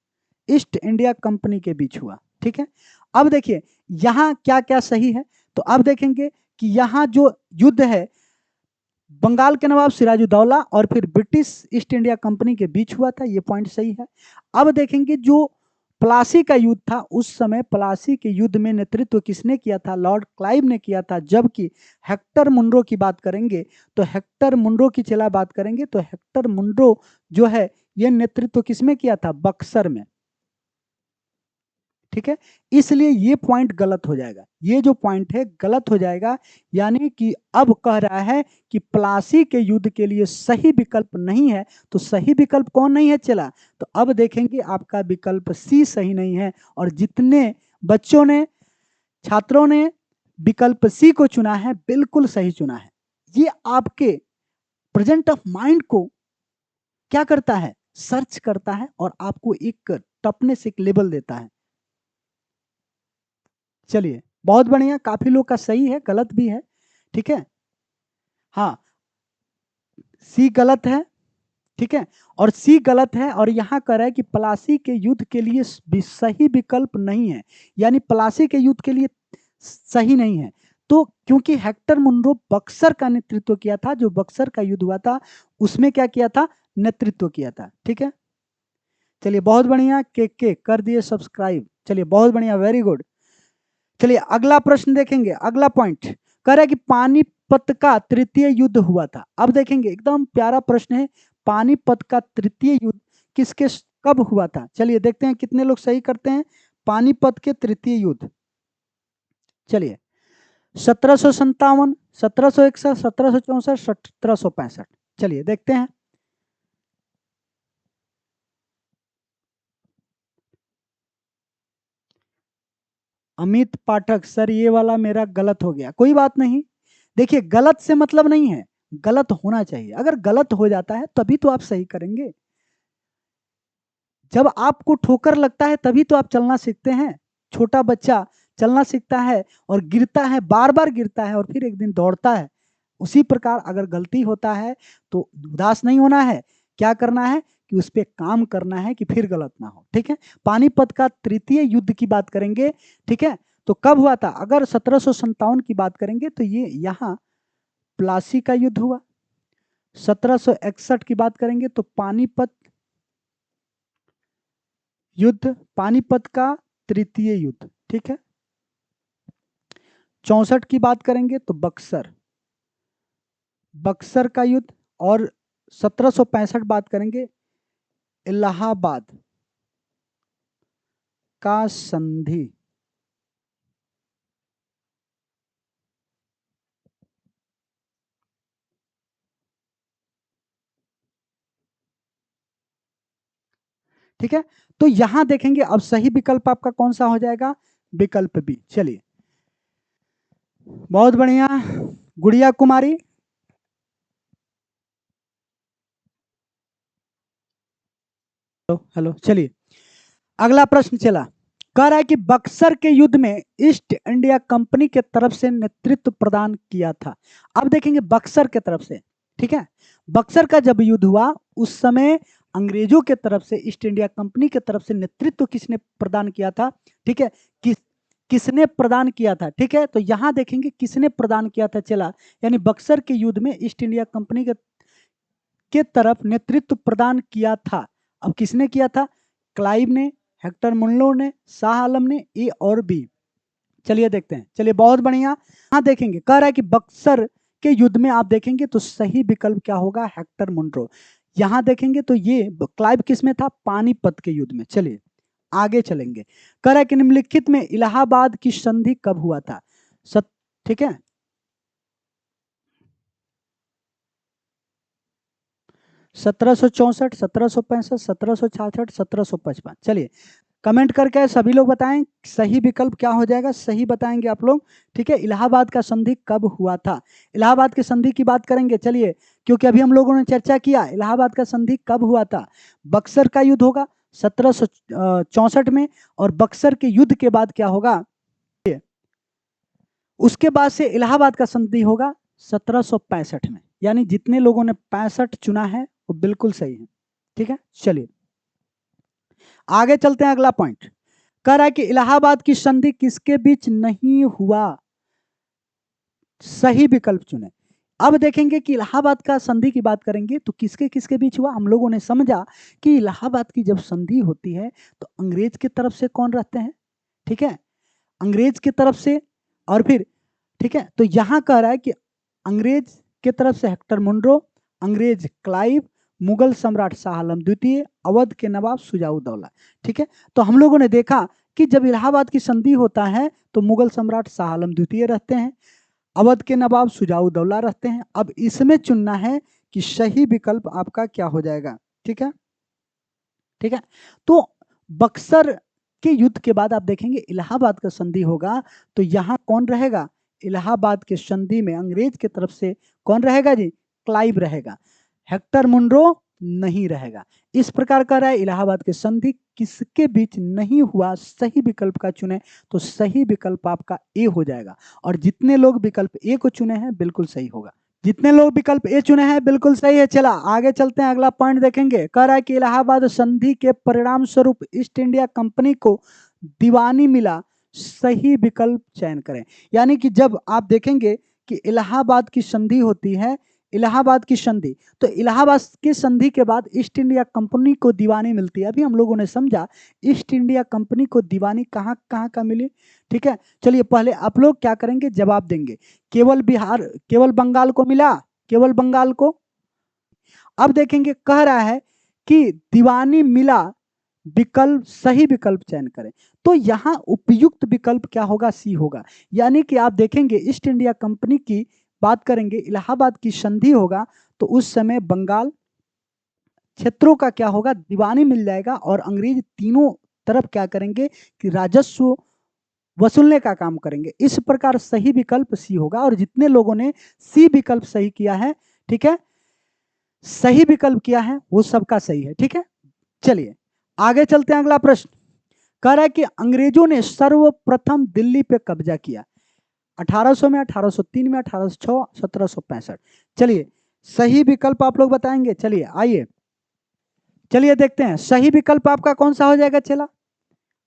ईस्ट इंडिया कंपनी के बीच हुआ। ठीक है, अब देखिए यहां क्या क्या सही है। तो अब देखेंगे कि यहां जो युद्ध है बंगाल के नवाब सिराजुद्दौला और फिर ब्रिटिश ईस्ट इंडिया कंपनी के बीच हुआ था, ये पॉइंट सही है। अब देखेंगे जो प्लासी का युद्ध था, उस समय प्लासी के युद्ध में नेतृत्व किसने किया था? लॉर्ड क्लाइव ने किया था। जबकि हेक्टर मुनरो की बात करेंगे तो हेक्टर मुनरो की चला बात करेंगे तो हेक्टर मुनरो जो है ये नेतृत्व किसमें किया था? बक्सर में। ठीक है, इसलिए ये पॉइंट गलत हो जाएगा, ये जो पॉइंट है गलत हो जाएगा। यानी कि अब कह रहा है कि प्लासी के युद्ध के लिए सही विकल्प नहीं है। तो सही विकल्प कौन नहीं है चला? तो अब देखेंगे आपका विकल्प सी सही नहीं है। और जितने बच्चों ने, छात्रों ने विकल्प सी को चुना है, बिल्कुल सही चुना है। ये आपके प्रेजेंट ऑफ माइंड को क्या करता है? सर्च करता है और आपको एक टफनेस, एक लेवल देता है। चलिए बहुत बढ़िया, काफी लोग का सही है, गलत भी है। ठीक है, हाँ सी गलत है। ठीक है, और सी गलत है, और यहां कह रहा है कि प्लासी के युद्ध के लिए सही विकल्प नहीं है। यानी प्लासी के युद्ध के लिए सही नहीं है। तो क्योंकि हेक्टर मुनरो बक्सर का नेतृत्व किया था, जो बक्सर का युद्ध हुआ था उसमें क्या किया था? नेतृत्व किया था। ठीक है, चलिए बहुत बढ़िया, के कर दिए सब्सक्राइब। चलिए बहुत बढ़िया, वेरी गुड। चलिए अगला प्रश्न देखेंगे, अगला पॉइंट कह रहा है कि पानीपत का तृतीय युद्ध हुआ था। अब देखेंगे, एकदम प्यारा प्रश्न है, पानीपत का तृतीय युद्ध किसके कब हुआ था? चलिए देखते हैं कितने लोग सही करते हैं। पानीपत के तृतीय युद्ध, चलिए 1757, 1761, 1764, 1765। चलिए देखते हैं। अमित पाठक सर, ये वाला मेरा गलत हो गया, कोई बात नहीं। देखिए गलत से मतलब नहीं है, गलत होना चाहिए। अगर गलत हो जाता है तभी तो आप सही करेंगे। जब आपको ठोकर लगता है तभी तो आप चलना सीखते हैं। छोटा बच्चा चलना सीखता है और गिरता है, बार बार गिरता है और फिर एक दिन दौड़ता है। उसी प्रकार अगर गलती होता है तो उदास नहीं होना है, क्या करना है कि उस पर काम करना है कि फिर गलत ना हो। ठीक है, पानीपत का तृतीय युद्ध की बात करेंगे। ठीक है, तो कब हुआ था? अगर 1757 की बात करेंगे तो ये यहाँ प्लासी का युद्ध हुआ। 1761 की बात करेंगे तो पानीपत युद्ध, पानीपत का तृतीय युद्ध। ठीक है, 64 की बात करेंगे तो बक्सर, बक्सर का युद्ध, और 1765 बात करेंगे इलाहाबाद का संधि। ठीक है, तो यहां देखेंगे अब सही विकल्प आपका कौन सा हो जाएगा, विकल्प बी। चलिए, बहुत बढ़िया गुड़िया कुमारी। हेलो हेलो, चलिए अगला प्रश्न चला, कह रहा है कि बक्सर के युद्ध में ईस्ट इंडिया कंपनी के तरफ से नेतृत्व प्रदान किया था। अब देखेंगे बक्सर के तरफ से, ठीक है, बक्सर का जब युद्ध हुआ उस समय अंग्रेजों के तरफ से, ईस्ट इंडिया कंपनी के तरफ से नेतृत्व किसने प्रदान किया था, ठीक है, किसने प्रदान किया था, ठीक है, तो यहां देखेंगे किसने प्रदान किया था, चला, यानी बक्सर के युद्ध में ईस्ट इंडिया कंपनी के तरफ नेतृत्व प्रदान किया था। अब किसने किया था, क्लाइव ने, हेक्टर मुनरो ने, शाह आलम ने, ए और बी। चलिए देखते हैं, चलिए बहुत बढ़िया। हाँ देखेंगे, कह रहा है कि बक्सर के युद्ध में आप देखेंगे तो सही विकल्प क्या होगा, हेक्टर मुनरो। यहां देखेंगे तो ये क्लाइव किस में था, पानीपत के युद्ध में। चलिए आगे चलेंगे, कह रहा है कि निम्नलिखित में इलाहाबाद की संधि कब हुआ था, ठीक है, 1764, 1765, 1766, 1755। चलिए कमेंट करके सभी लोग बताएं सही विकल्प क्या हो जाएगा, सही बताएंगे आप लोग, ठीक है। इलाहाबाद का संधि कब हुआ था, इलाहाबाद की संधि की बात करेंगे, चलिए, क्योंकि अभी हम लोगों ने चर्चा किया इलाहाबाद का संधि कब हुआ था, बक्सर का युद्ध होगा 1764 में, और बक्सर के युद्ध के बाद क्या होगा, उसके बाद से इलाहाबाद का संधि होगा 1765 में। यानी जितने लोगों ने 65 चुना है वो बिल्कुल सही है, ठीक है। चलिए आगे चलते हैं, अगला पॉइंट कह रहा है कि इलाहाबाद की संधि किसके बीच नहीं हुआ, सही विकल्प चुने। अब देखेंगे कि इलाहाबाद का संधि की बात करेंगे तो किसके किसके बीच हुआ, हम लोगों ने समझा कि इलाहाबाद की जब संधि होती है तो अंग्रेज की तरफ से कौन रहते हैं, ठीक है, अंग्रेज की तरफ से, और फिर ठीक है, तो यहां कह रहा है कि अंग्रेज की तरफ से हेक्टर मुनरो, अंग्रेज क्लाइव, मुगल सम्राट शाह आलम द्वितीय, अवध के नवाब शुजाउद्दौला। ठीक है, तो हम लोगों ने देखा कि जब इलाहाबाद की संधि होता है तो मुगल सम्राट शाह आलम द्वितीय रहते हैं, अवध के नवाब शुजाउद्दौला रहते हैं। अब इसमें चुनना है कि सही विकल्प आपका क्या हो जाएगा, ठीक है, ठीक है। तो बक्सर के युद्ध के बाद आप देखेंगे इलाहाबाद का संधि होगा, तो यहां कौन रहेगा, इलाहाबाद के संधि में अंग्रेज की तरफ से कौन रहेगा जी, क्लाइव रहेगा, हेक्टर मुनरो नहीं रहेगा। इस प्रकार का रहा है इलाहाबाद के संधि किसके बीच नहीं हुआ, सही विकल्प का चुने तो सही विकल्प आपका ए हो जाएगा। और जितने लोग विकल्प ए को चुने हैं बिल्कुल सही होगा, जितने लोग विकल्प ए चुने हैं बिल्कुल सही है। चला आगे चलते हैं, अगला पॉइंट देखेंगे, कह रहा है कि इलाहाबाद संधि के परिणाम स्वरूप ईस्ट इंडिया कंपनी को दीवानी मिला, सही विकल्प चयन करें। यानी कि जब आप देखेंगे कि इलाहाबाद की संधि होती है, इलाहाबाद की संधि, तो इलाहाबाद की संधि के बाद ईस्ट इंडिया कंपनी को दीवानी मिलती है। अभी हम लोगों ने समझा ईस्ट इंडिया कंपनी को दीवानी कहाँ कहाँ का मिली, ठीक है। चलिए पहले आप लोग क्या करेंगे, जवाब देंगे, केवल बिहार, केवल बंगाल को मिला, केवल बंगाल को। अब देखेंगे कह रहा है कि दीवानी मिला, विकल्प सही विकल्प चयन करें, तो यहां उपयुक्त विकल्प क्या होगा, सी होगा। यानी कि आप देखेंगे ईस्ट इंडिया कंपनी की बात करेंगे, इलाहाबाद की संधि होगा तो उस समय बंगाल क्षेत्रों का क्या होगा, दीवानी मिल जाएगा, और अंग्रेज तीनों तरफ क्या करेंगे कि राजस्व वसूलने का काम करेंगे। इस प्रकार सही विकल्प सी होगा, और जितने लोगों ने सी विकल्प सही किया है, ठीक है, सही विकल्प किया है वो सबका सही है, ठीक है। चलिए आगे चलते हैं, अगला प्रश्न कह रहा है कि अंग्रेजों ने सर्वप्रथम दिल्ली पे कब्जा किया, 1800 में, 1803 में, 1806, 1765। चलिए सही विकल्प आप लोग बताएंगे, चलिए आइए, चलिए देखते हैं सही विकल्प आपका कौन सा हो जाएगा। चला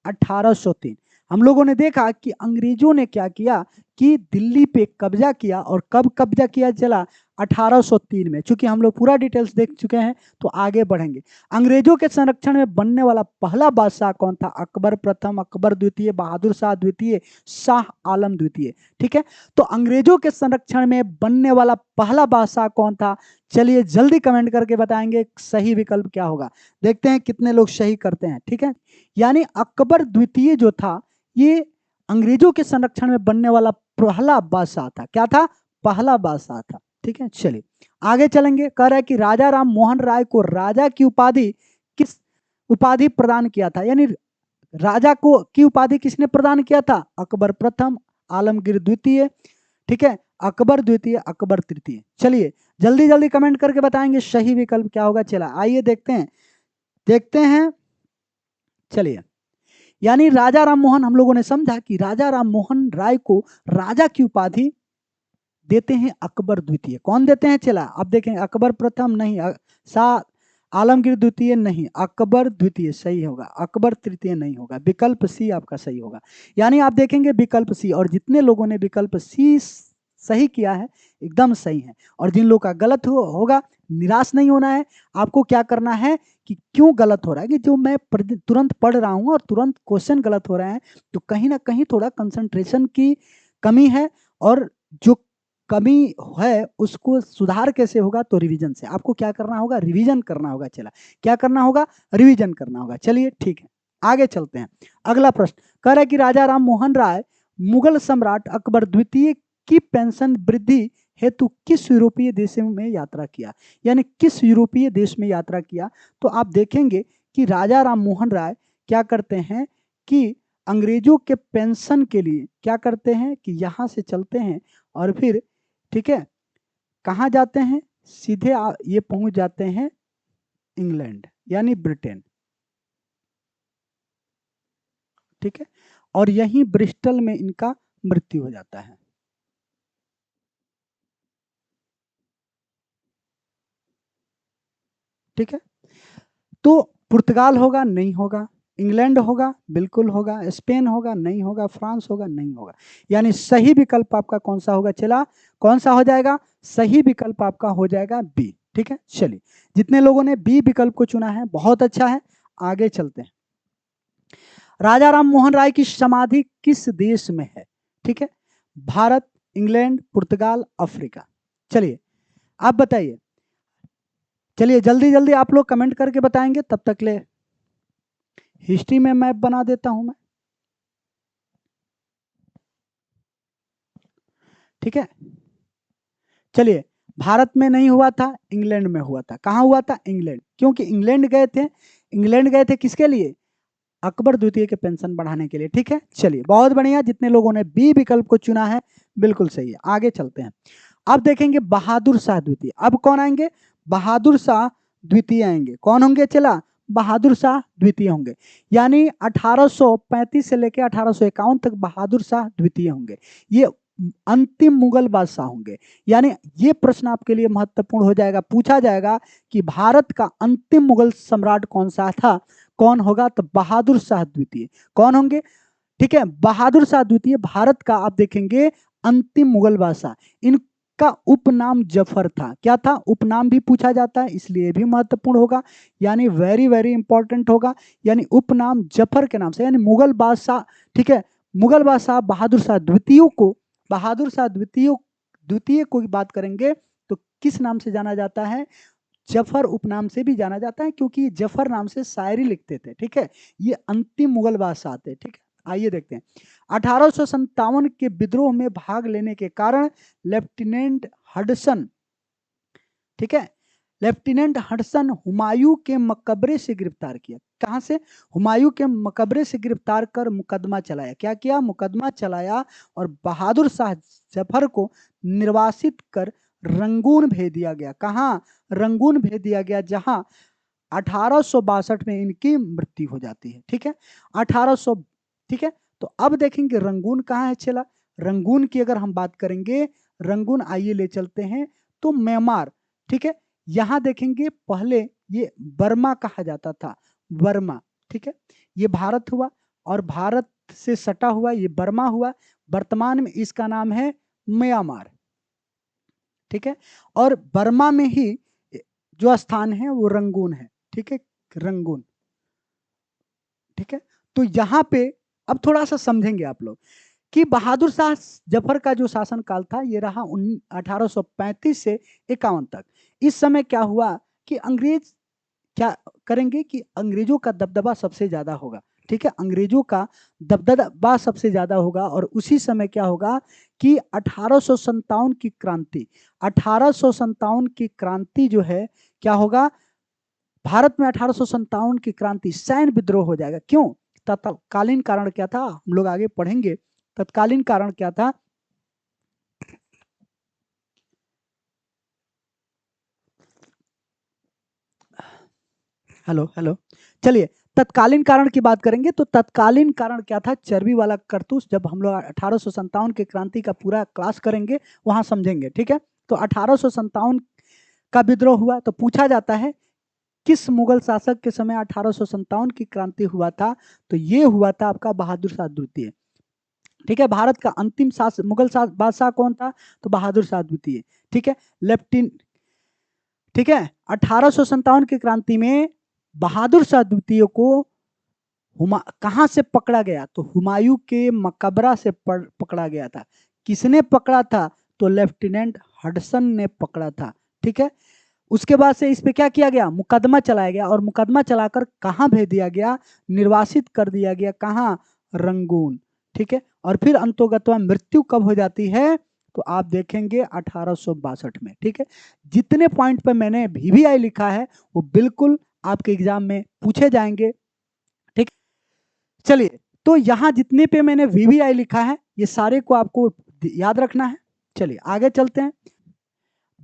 1803। हम लोगों ने देखा कि अंग्रेजों ने क्या किया कि दिल्ली पे कब्जा किया, और कब कब्जा किया, चला 1803 में। चूंकि हम लोग पूरा डिटेल्स देख चुके हैं तो आगे बढ़ेंगे। अंग्रेजों के संरक्षण में बनने वाला पहला बादशाह कौन था? अकबर प्रथम, अकबर द्वितीय, बहादुर शाह द्वितीय, शाह आलम द्वितीय। ठीक है, तो अंग्रेजों के संरक्षण में बनने वाला पहला बादशाह कौन था? चलिए जल्दी कमेंट करके बताएंगे सही विकल्प क्या होगा। देखते हैं कितने लोग सही करते हैं। ठीक है, यानी अकबर द्वितीय जो था ये अंग्रेजों के संरक्षण में बनने वाला पहला बादशाह था। क्या था? पहला बादशाह था। ठीक है, चलिए आगे चलेंगे। कह रहा है कि राजा राम मोहन राय को राजा की उपाधि किस उपाधि प्रदान किया था? यानी राजा को की उपाधि किसने प्रदान किया था? अकबर प्रथम, आलमगीर द्वितीय, ठीक है, अकबर द्वितीय, अकबर तृतीय। चलिए जल्दी जल्दी कमेंट करके बताएंगे सही विकल्प क्या होगा। चला आइए देखते हैं। चलिए, यानी राजा राम मोहन, हम लोगों ने समझा कि राजा राम मोहन राय को राजा की उपाधि देते हैं अकबर द्वितीय। कौन देते हैं? चला अब देखें, अकबर प्रथम नहीं, शाह आलमगीर द्वितीय नहीं, अकबर द्वितीय सही होगा, अकबर तृतीय नहीं होगा, विकल्प सी आपका सही होगा। यानी आप देखेंगे विकल्प सी, और जितने लोगों ने विकल्प सी सही किया है एकदम सही है, और जिन लोगों का गलत होगा निराश नहीं होना है। आपको क्या करना है कि क्यों गलत हो रहा है, कि जो मैं तुरंत पढ़ रहा हूं और तुरंत क्वेश्चन गलत हो रहे हैं, तो कहीं ना कहीं थोड़ा कंसंट्रेशन की कमी है, और जो कमी है उसको सुधार कैसे होगा? तो रिवीजन से। आपको क्या करना होगा? रिवीजन करना होगा। चला क्या करना होगा? रिवीजन करना होगा। चलिए ठीक है, आगे चलते हैं। अगला प्रश्न कह रहा है कि राजा राम मोहन राय मुगल सम्राट अकबर द्वितीय की पेंशन वृद्धि हेतु किस यूरोपीय देश में यात्रा किया? यानी किस यूरोपीय देश में यात्रा किया? तो आप देखेंगे कि राजा राम मोहन राय क्या करते हैं कि अंग्रेजों के पेंशन के लिए क्या करते हैं कि यहां से चलते हैं और फिर, ठीक है, कहाँ जाते हैं? सीधे ये पहुंच जाते हैं इंग्लैंड यानी ब्रिटेन। ठीक है, और यहीं ब्रिस्टल में इनका मृत्यु हो जाता है। ठीक है, तो पुर्तगाल होगा? नहीं होगा। इंग्लैंड होगा? बिल्कुल होगा। स्पेन होगा? नहीं होगा। फ्रांस होगा? नहीं होगा। यानी सही विकल्प आपका कौन सा होगा? चला कौन सा हो जाएगा? सही विकल्प आपका हो जाएगा बी। ठीक है, चलिए जितने लोगों ने बी विकल्प को चुना है बहुत अच्छा है। आगे चलते हैं। राजा राम मोहन राय की समाधि किस देश में है? ठीक है, भारत, इंग्लैंड, पुर्तगाल, अफ्रीका। चलिए आप बताइए। चलिए जल्दी जल्दी आप लोग कमेंट करके बताएंगे, तब तक ले हिस्ट्री में मैप बना देता हूं मैं। ठीक है, चलिए भारत में नहीं हुआ था, इंग्लैंड में हुआ था। कहां हुआ था? इंग्लैंड। क्योंकि इंग्लैंड गए थे। इंग्लैंड गए थे किसके लिए? अकबर द्वितीय के पेंशन बढ़ाने के लिए। ठीक है, चलिए बहुत बढ़िया, जितने लोगों ने बी विकल्प को चुना है बिल्कुल सही है। आगे चलते हैं। अब देखेंगे बहादुर शाह द्वितीय। अब कौन आएंगे? बहादुर शाह द्वितीय आएंगे। कौन होंगे? चला बहादुर शाह द्वितीय होंगे। यानी 1835 से लेकर 1851 तक बहादुर शाह द्वितीय होंगे। ये अंतिम मुगल बादशाह होंगे। यानी ये प्रश्न आपके लिए महत्वपूर्ण हो जाएगा, पूछा जाएगा कि भारत का अंतिम मुगल सम्राट कौन सा था? कौन होगा? तो बहादुर शाह द्वितीय। कौन होंगे? ठीक है, बहादुर शाह द्वितीय भारत का आप देखेंगे अंतिम मुगल बादशाह। इनका उपनाम जफर था। क्या था? उपनाम भी पूछा जाता है, इसलिए भी महत्वपूर्ण होगा, यानी वेरी वेरी इंपॉर्टेंट होगा। यानी उपनाम जफर के नाम से, यानी मुगल बादशाह। ठीक है, मुगल बादशाह बहादुर शाह द्वितीय को बात करेंगे तो किस नाम से जाना जाता है? जफर उपनाम से भी जाना जाता है, क्योंकि जफर नाम से शायरी लिखते थे। ठीक है, ये अंतिम मुगल बादशाह थे। ठीक है, आइए देखते हैं। 1857 के विद्रोह में भाग लेने के कारण लेफ्टिनेंट हडसन, ठीक है, लेफ्टिनेंट हडसन हुमायूं के मकबरे से गिरफ्तार किया। कहां से? हुमायूं के मकबरे से गिरफ्तार कर मुकदमा चलाया। क्या किया? मुकदमा चलाया, और बहादुर शाह जफर को निर्वासित कर रंगून भेज दिया गया। कहां? रंगून भेज दिया गया, जहां 1862 में इनकी मृत्यु हो जाती है। ठीक है, 1800। ठीक है, तो अब देखेंगे रंगून कहाँ है। चला रंगून की अगर हम बात करेंगे, रंगून आइए ले चलते हैं तो म्यांमार। ठीक है, यहां देखेंगे पहले ये बर्मा कहा जाता था, बर्मा। ठीक है, ये भारत हुआ, और भारत से सटा हुआ ये बर्मा हुआ। वर्तमान में इसका नाम है म्यांमार। ठीक है। और बर्मा में ही जो स्थान है वो रंगून है, ठीक है, रंगून, ठीक है। तो यहाँ पे अब थोड़ा सा समझेंगे आप लोग कि बहादुर शाह जफर का जो शासन काल था ये रहा 1835 से 51 तक। इस समय क्या हुआ कि अंग्रेज क्या करेंगे कि अंग्रेजों का दबदबा सबसे ज्यादा होगा, ठीक है, अंग्रेजों का दबदबा सबसे ज्यादा होगा। और उसी समय क्या होगा कि 1857 की क्रांति, 1857 की क्रांति जो है क्या होगा, भारत में 1857 की क्रांति सैन्य विद्रोह हो जाएगा। क्यों? तत्कालीन कारण क्या था, हम लोग आगे पढ़ेंगे। तत्कालीन कारण क्या था, हेलो हेलो, चलिए तत्कालीन कारण की बात करेंगे। तो तत्कालीन कारण क्या था, चर्बी वाला करतूस। जब हम लोग 1857 की क्रांति का पूरा क्लास करेंगे वहां समझेंगे, ठीक है। तो 1857 का विद्रोह हुआ, तो पूछा जाता है किस मुगल शासक के समय 1857 की क्रांति हुआ था, तो ये हुआ था आपका बहादुर शाह द्वितीय, ठीक है। भारत का अंतिम शासक मुगल बादशाह कौन था, तो बहादुर शाह द्वितीय, ठीक है, लेफ्टिनेंट, ठीक है। 1857 की क्रांति में बहादुर शाह द्वितीय को कहां से पकड़ा गया, तो हुमायूं के मकबरा से पकड़ा गया था। किसने पकड़ा था, तो लेफ्टिनेंट हडसन ने पकड़ा था, ठीक है। उसके बाद से इस पे क्या किया गया, मुकदमा चलाया गया, और मुकदमा चलाकर कहां भेज दिया गया, निर्वासित कर दिया गया, कहां, रंगून, ठीक है। और फिर अंतोगत्वा मृत्यु कब हो जाती है, तो आप देखेंगे 1862 में, ठीक है। जितने पॉइंट पे मैंने वीवीआई लिखा है वो बिल्कुल आपके एग्जाम में पूछे जाएंगे, ठीक। चलिए, तो यहां जितने पे मैंने वीवीआई लिखा है ये सारे को आपको याद रखना है। चलिए आगे चलते हैं।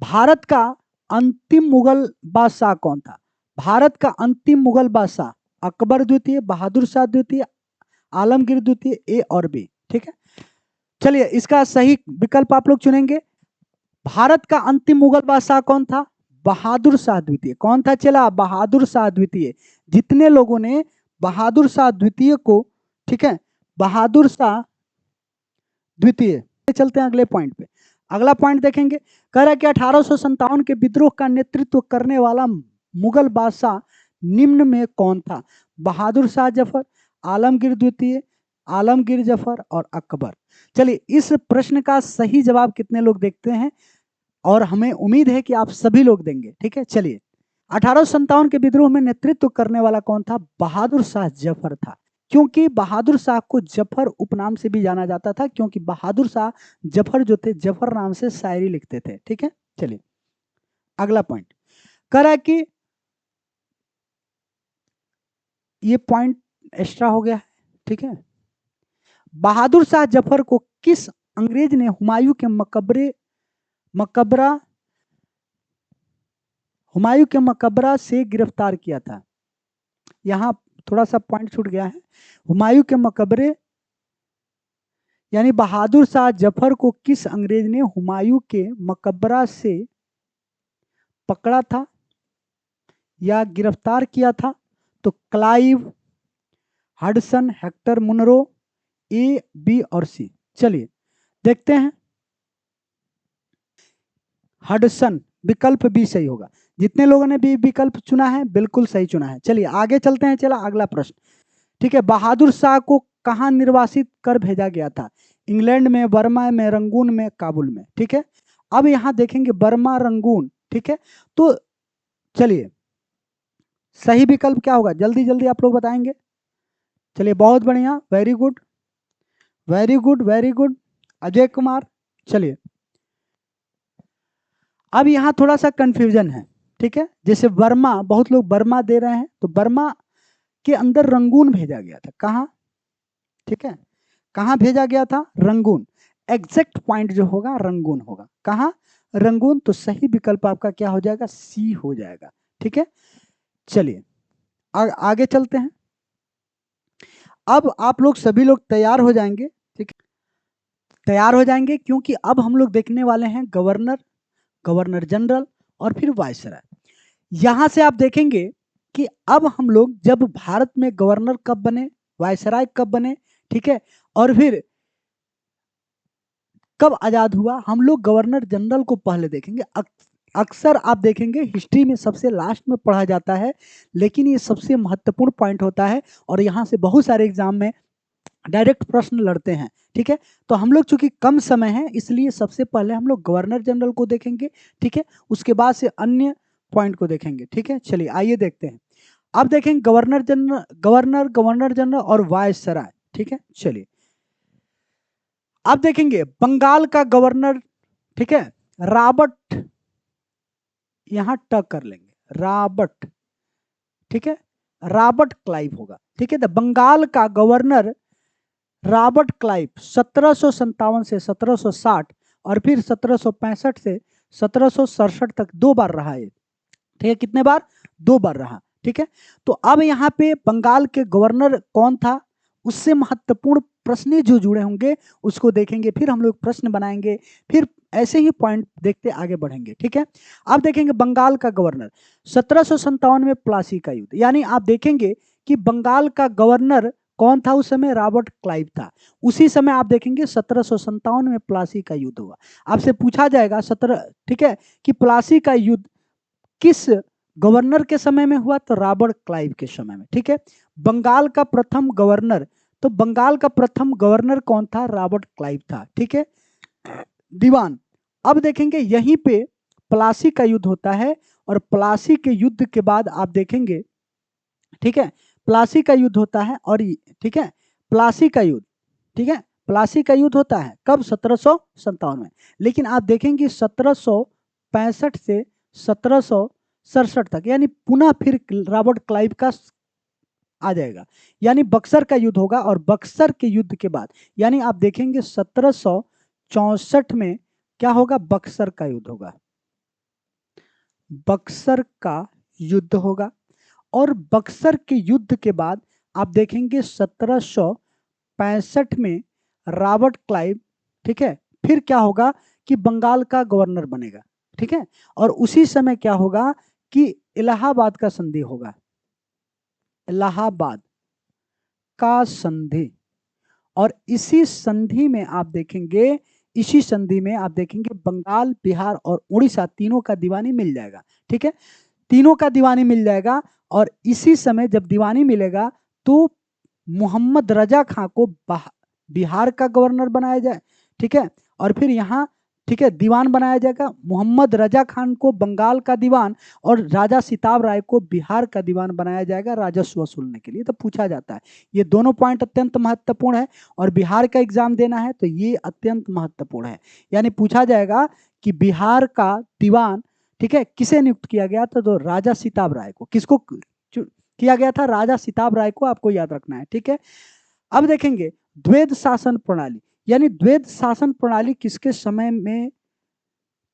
भारत का अंतिम मुगल बादशाह कौन था, भारत का अंतिम मुगल बादशाह अकबर द्वितीय, बहादुर शाह द्वितीय, आलमगीर द्वितीय, ए और बी, ठीक है। चलिए इसका सही विकल्प आप लोग चुनेंगे। भारत का अंतिम मुगल बादशाह कौन था, बहादुर शाह द्वितीय। कौन था चला, बहादुर शाह द्वितीय। जितने लोगों ने बहादुर शाह द्वितीय को, ठीक है, बहादुर शाह द्वितीय, चलते हैं अगले पॉइंट पे। अगला पॉइंट देखेंगे, कह रहा है कि 1857 के विद्रोह का नेतृत्व करने वाला मुगल बादशाह निम्न में कौन था, बहादुर शाह जफर, आलमगीर द्वितीय, आलमगीर जफर और अकबर। चलिए इस प्रश्न का सही जवाब कितने लोग देखते हैं, और हमें उम्मीद है कि आप सभी लोग देंगे, ठीक है। चलिए 1857 के विद्रोह में नेतृत्व करने वाला कौन था, बहादुर शाह जफर था। क्योंकि बहादुर शाह को जफर उपनाम से भी जाना जाता था, क्योंकि बहादुर शाह जफर जो थे जफर नाम से शायरी लिखते थे, ठीक है। चलिए अगला पॉइंट कह रहा है कि ये पॉइंट एक्स्ट्रा हो गया है, ठीक है। बहादुर शाह जफर को किस अंग्रेज ने हुमायूं के मकबरा हुमायूं के मकबरा से गिरफ्तार किया था। यहां थोड़ा सा पॉइंट छूट गया है। हुमायूं के मकबरे यानी बहादुर शाह जफर को किस अंग्रेज ने हुमायूं के मकबरा से पकड़ा था या गिरफ्तार किया था, तो क्लाइव, हडसन, हेक्टर मुनरो, ए, बी और सी। चलिए देखते हैं। हडसन, विकल्प बी सही होगा। जितने लोगों ने बी विकल्प चुना है बिल्कुल सही चुना है। चलिए आगे चलते हैं। चला अगला प्रश्न, ठीक है। बहादुर शाह को कहां निर्वासित कर भेजा गया था, इंग्लैंड में, बर्मा में, रंगून में, काबुल में, ठीक है। अब यहां देखेंगे बर्मा, रंगून, ठीक है। तो चलिए सही विकल्प क्या होगा, जल्दी जल्दी आप लोग बताएंगे। चलिए बहुत बढ़िया, very good very good very good, Ajay Kumar. चलिए अब यहां थोड़ा सा कंफ्यूजन है, ठीक है। जैसे बर्मा, बहुत लोग बर्मा दे रहे हैं, तो बर्मा के अंदर रंगून भेजा गया था, कहां, ठीक है, कहां भेजा गया था, रंगून। एग्जैक्ट पॉइंट जो होगा रंगून होगा, कहां, रंगून। तो सही विकल्प आपका क्या हो जाएगा, सी हो जाएगा, ठीक है। चलिए आगे चलते हैं। अब आप लोग सभी लोग तैयार हो जाएंगे, ठीक है, तैयार हो जाएंगे, क्योंकि अब हम लोग देखने वाले हैं गवर्नर, गवर्नर जनरल और फिर वायसराय। यहां से आप देखेंगे कि अब हम लोग जब भारत में गवर्नर कब बने, वायसराय कब बने, ठीक है, और फिर कब आजाद हुआ, हम लोग गवर्नर जनरल को पहले देखेंगे। अक्सर आप देखेंगे हिस्ट्री में सबसे लास्ट में पढ़ा जाता है, लेकिन ये सबसे महत्वपूर्ण पॉइंट होता है और यहाँ से बहुत सारे एग्जाम में डायरेक्ट प्रश्न लड़ते हैं। ठीक है, तो हम लोग चूंकि कम समय है इसलिए सबसे पहले हम लोग गवर्नर जनरल को देखेंगे। ठीक है, उसके बाद से अन्य पॉइंट को देखेंगे। ठीक है, चलिए आइए देखते हैं। अब देखेंगे गवर्नर जनरल और वायसराय। ठीक है, चलिए अब देखेंगे बंगाल का गवर्नर। ठीक है, रॉबर्ट, यहां टक कर लेंगे रॉबर्ट। ठीक है, रॉबर्ट क्लाइव होगा। ठीक है, तो बंगाल का गवर्नर रॉबर्ट क्लाइव 1757 से 1760 और फिर 1765 से 1767 तक 2 बार रहा है। ठीक है, कितने बार? 2 बार रहा। ठीक है, तो अब यहाँ पे बंगाल के गवर्नर कौन था, उससे महत्वपूर्ण प्रश्न जो जुड़े होंगे उसको देखेंगे, फिर हम लोग प्रश्न बनाएंगे, फिर ऐसे ही पॉइंट देखते आगे बढ़ेंगे। ठीक है, अब देखेंगे बंगाल का गवर्नर 1757 में प्लासी का युद्ध, यानी आप देखेंगे कि बंगाल का गवर्नर कौन था उस समय? रॉबर्ट क्लाइव था। उसी समय आप देखेंगे 1757 में प्लासी का युद्ध हुआ। आपसे पूछा जाएगा ठीक है, कि प्लासी का युद्ध किस गवर्नर के समय में हुआ? तो रॉबर्ट क्लाइव के समय में। ठीक है, बंगाल का प्रथम गवर्नर, तो बंगाल का प्रथम गवर्नर कौन था? रॉबर्ट क्लाइव था। ठीक है, दीवान, अब देखेंगे यहीं पे प्लासी का युद्ध होता है और प्लासी के युद्ध के बाद आप देखेंगे, ठीक है, प्लासी का युद्ध होता है और ठीक है, प्लासी का युद्ध, ठीक है, प्लासी का युद्ध होता है कब? 1757 में। लेकिन आप देखेंगे 1765 से 1767 तक, यानी पुनः फिर रॉबर्ट क्लाइव का आ जाएगा, यानी बक्सर का युद्ध होगा। और बक्सर के युद्ध के बाद यानी आप देखेंगे 1764 में क्या होगा? बक्सर का युद्ध होगा। बक्सर का युद्ध होगा और बक्सर के युद्ध के बाद आप देखेंगे 1765 में रॉबर्ट क्लाइव, ठीक है, फिर क्या होगा कि बंगाल का गवर्नर बनेगा। ठीक है, और उसी समय क्या होगा कि इलाहाबाद का संधि होगा। इलाहाबाद का संधि, और इसी संधि में आप देखेंगे, इसी संधि में आप देखेंगे बंगाल, बिहार और उड़ीसा तीनों का दीवानी मिल जाएगा। ठीक है, तीनों का दीवानी मिल जाएगा और इसी समय जब दीवानी मिलेगा तो मोहम्मद रजा खां को बिहार का गवर्नर बनाया जाए। ठीक है, और फिर यहाँ, ठीक है, दीवान बनाया जाएगा। मोहम्मद रजा खान को बंगाल का दीवान और राजा सिताब राय को बिहार का दीवान बनाया जाएगा राजस्व वसूलने के लिए। तो पूछा जाता है, ये दोनों पॉइंट अत्यंत महत्वपूर्ण है और बिहार का एग्जाम देना है तो ये अत्यंत महत्वपूर्ण है। यानी पूछा जाएगा कि बिहार का दीवान, ठीक है, किसे नियुक्त किया गया था? तो राजा सिताब राय को। किसको किया गया था? राजा सिताब राय को, आपको याद रखना है। ठीक है, अब देखेंगे द्वैध शासन प्रणाली, यानी द्वैध शासन प्रणाली किसके समय में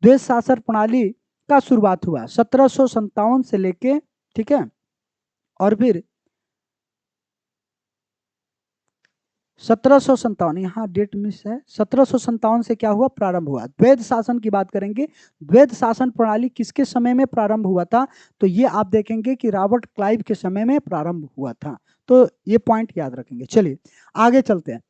द्वैध शासन प्रणाली का शुरुआत हुआ? 1757 से लेके, ठीक है, और फिर 1757, यहाँ डेट मिस है, 1757 से क्या हुआ? प्रारंभ हुआ। द्वैध शासन की बात करेंगे, द्वैध शासन प्रणाली किसके समय में प्रारंभ हुआ था? तो ये आप देखेंगे कि रॉबर्ट क्लाइव के समय में प्रारंभ हुआ था। तो ये पॉइंट याद रखेंगे। चलिए आगे चलते हैं।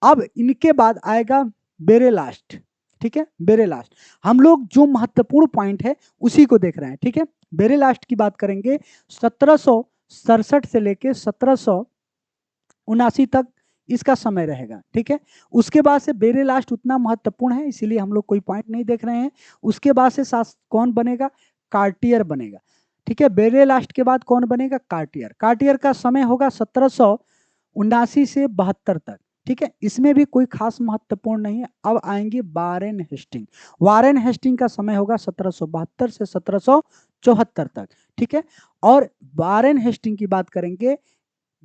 अब इनके बाद आएगा बेरेलास्ट। ठीक है, बेरेलास्ट, हम लोग जो महत्वपूर्ण पॉइंट है उसी को देख रहे हैं। ठीक है, बेरेलास्ट की बात करेंगे 1767 से लेके 1779 तक इसका समय रहेगा। ठीक है, उसके बाद से बेरेलास्ट उतना महत्वपूर्ण है इसीलिए हम लोग कोई पॉइंट नहीं देख रहे हैं। उसके बाद से कौन बनेगा? कार्टियर बनेगा। ठीक है, बेरेलास्ट के बाद कौन बनेगा? कार्टियर। कार्टियर का समय होगा 1779 से 72 तक। ठीक है, इसमें भी कोई खास महत्वपूर्ण नहीं है। अब आएंगे वारेन हेस्टिंग। वारेन हेस्टिंग का समय होगा 1772 से 1774 तक। ठीक है, और वारेन हेस्टिंग की बात करेंगे,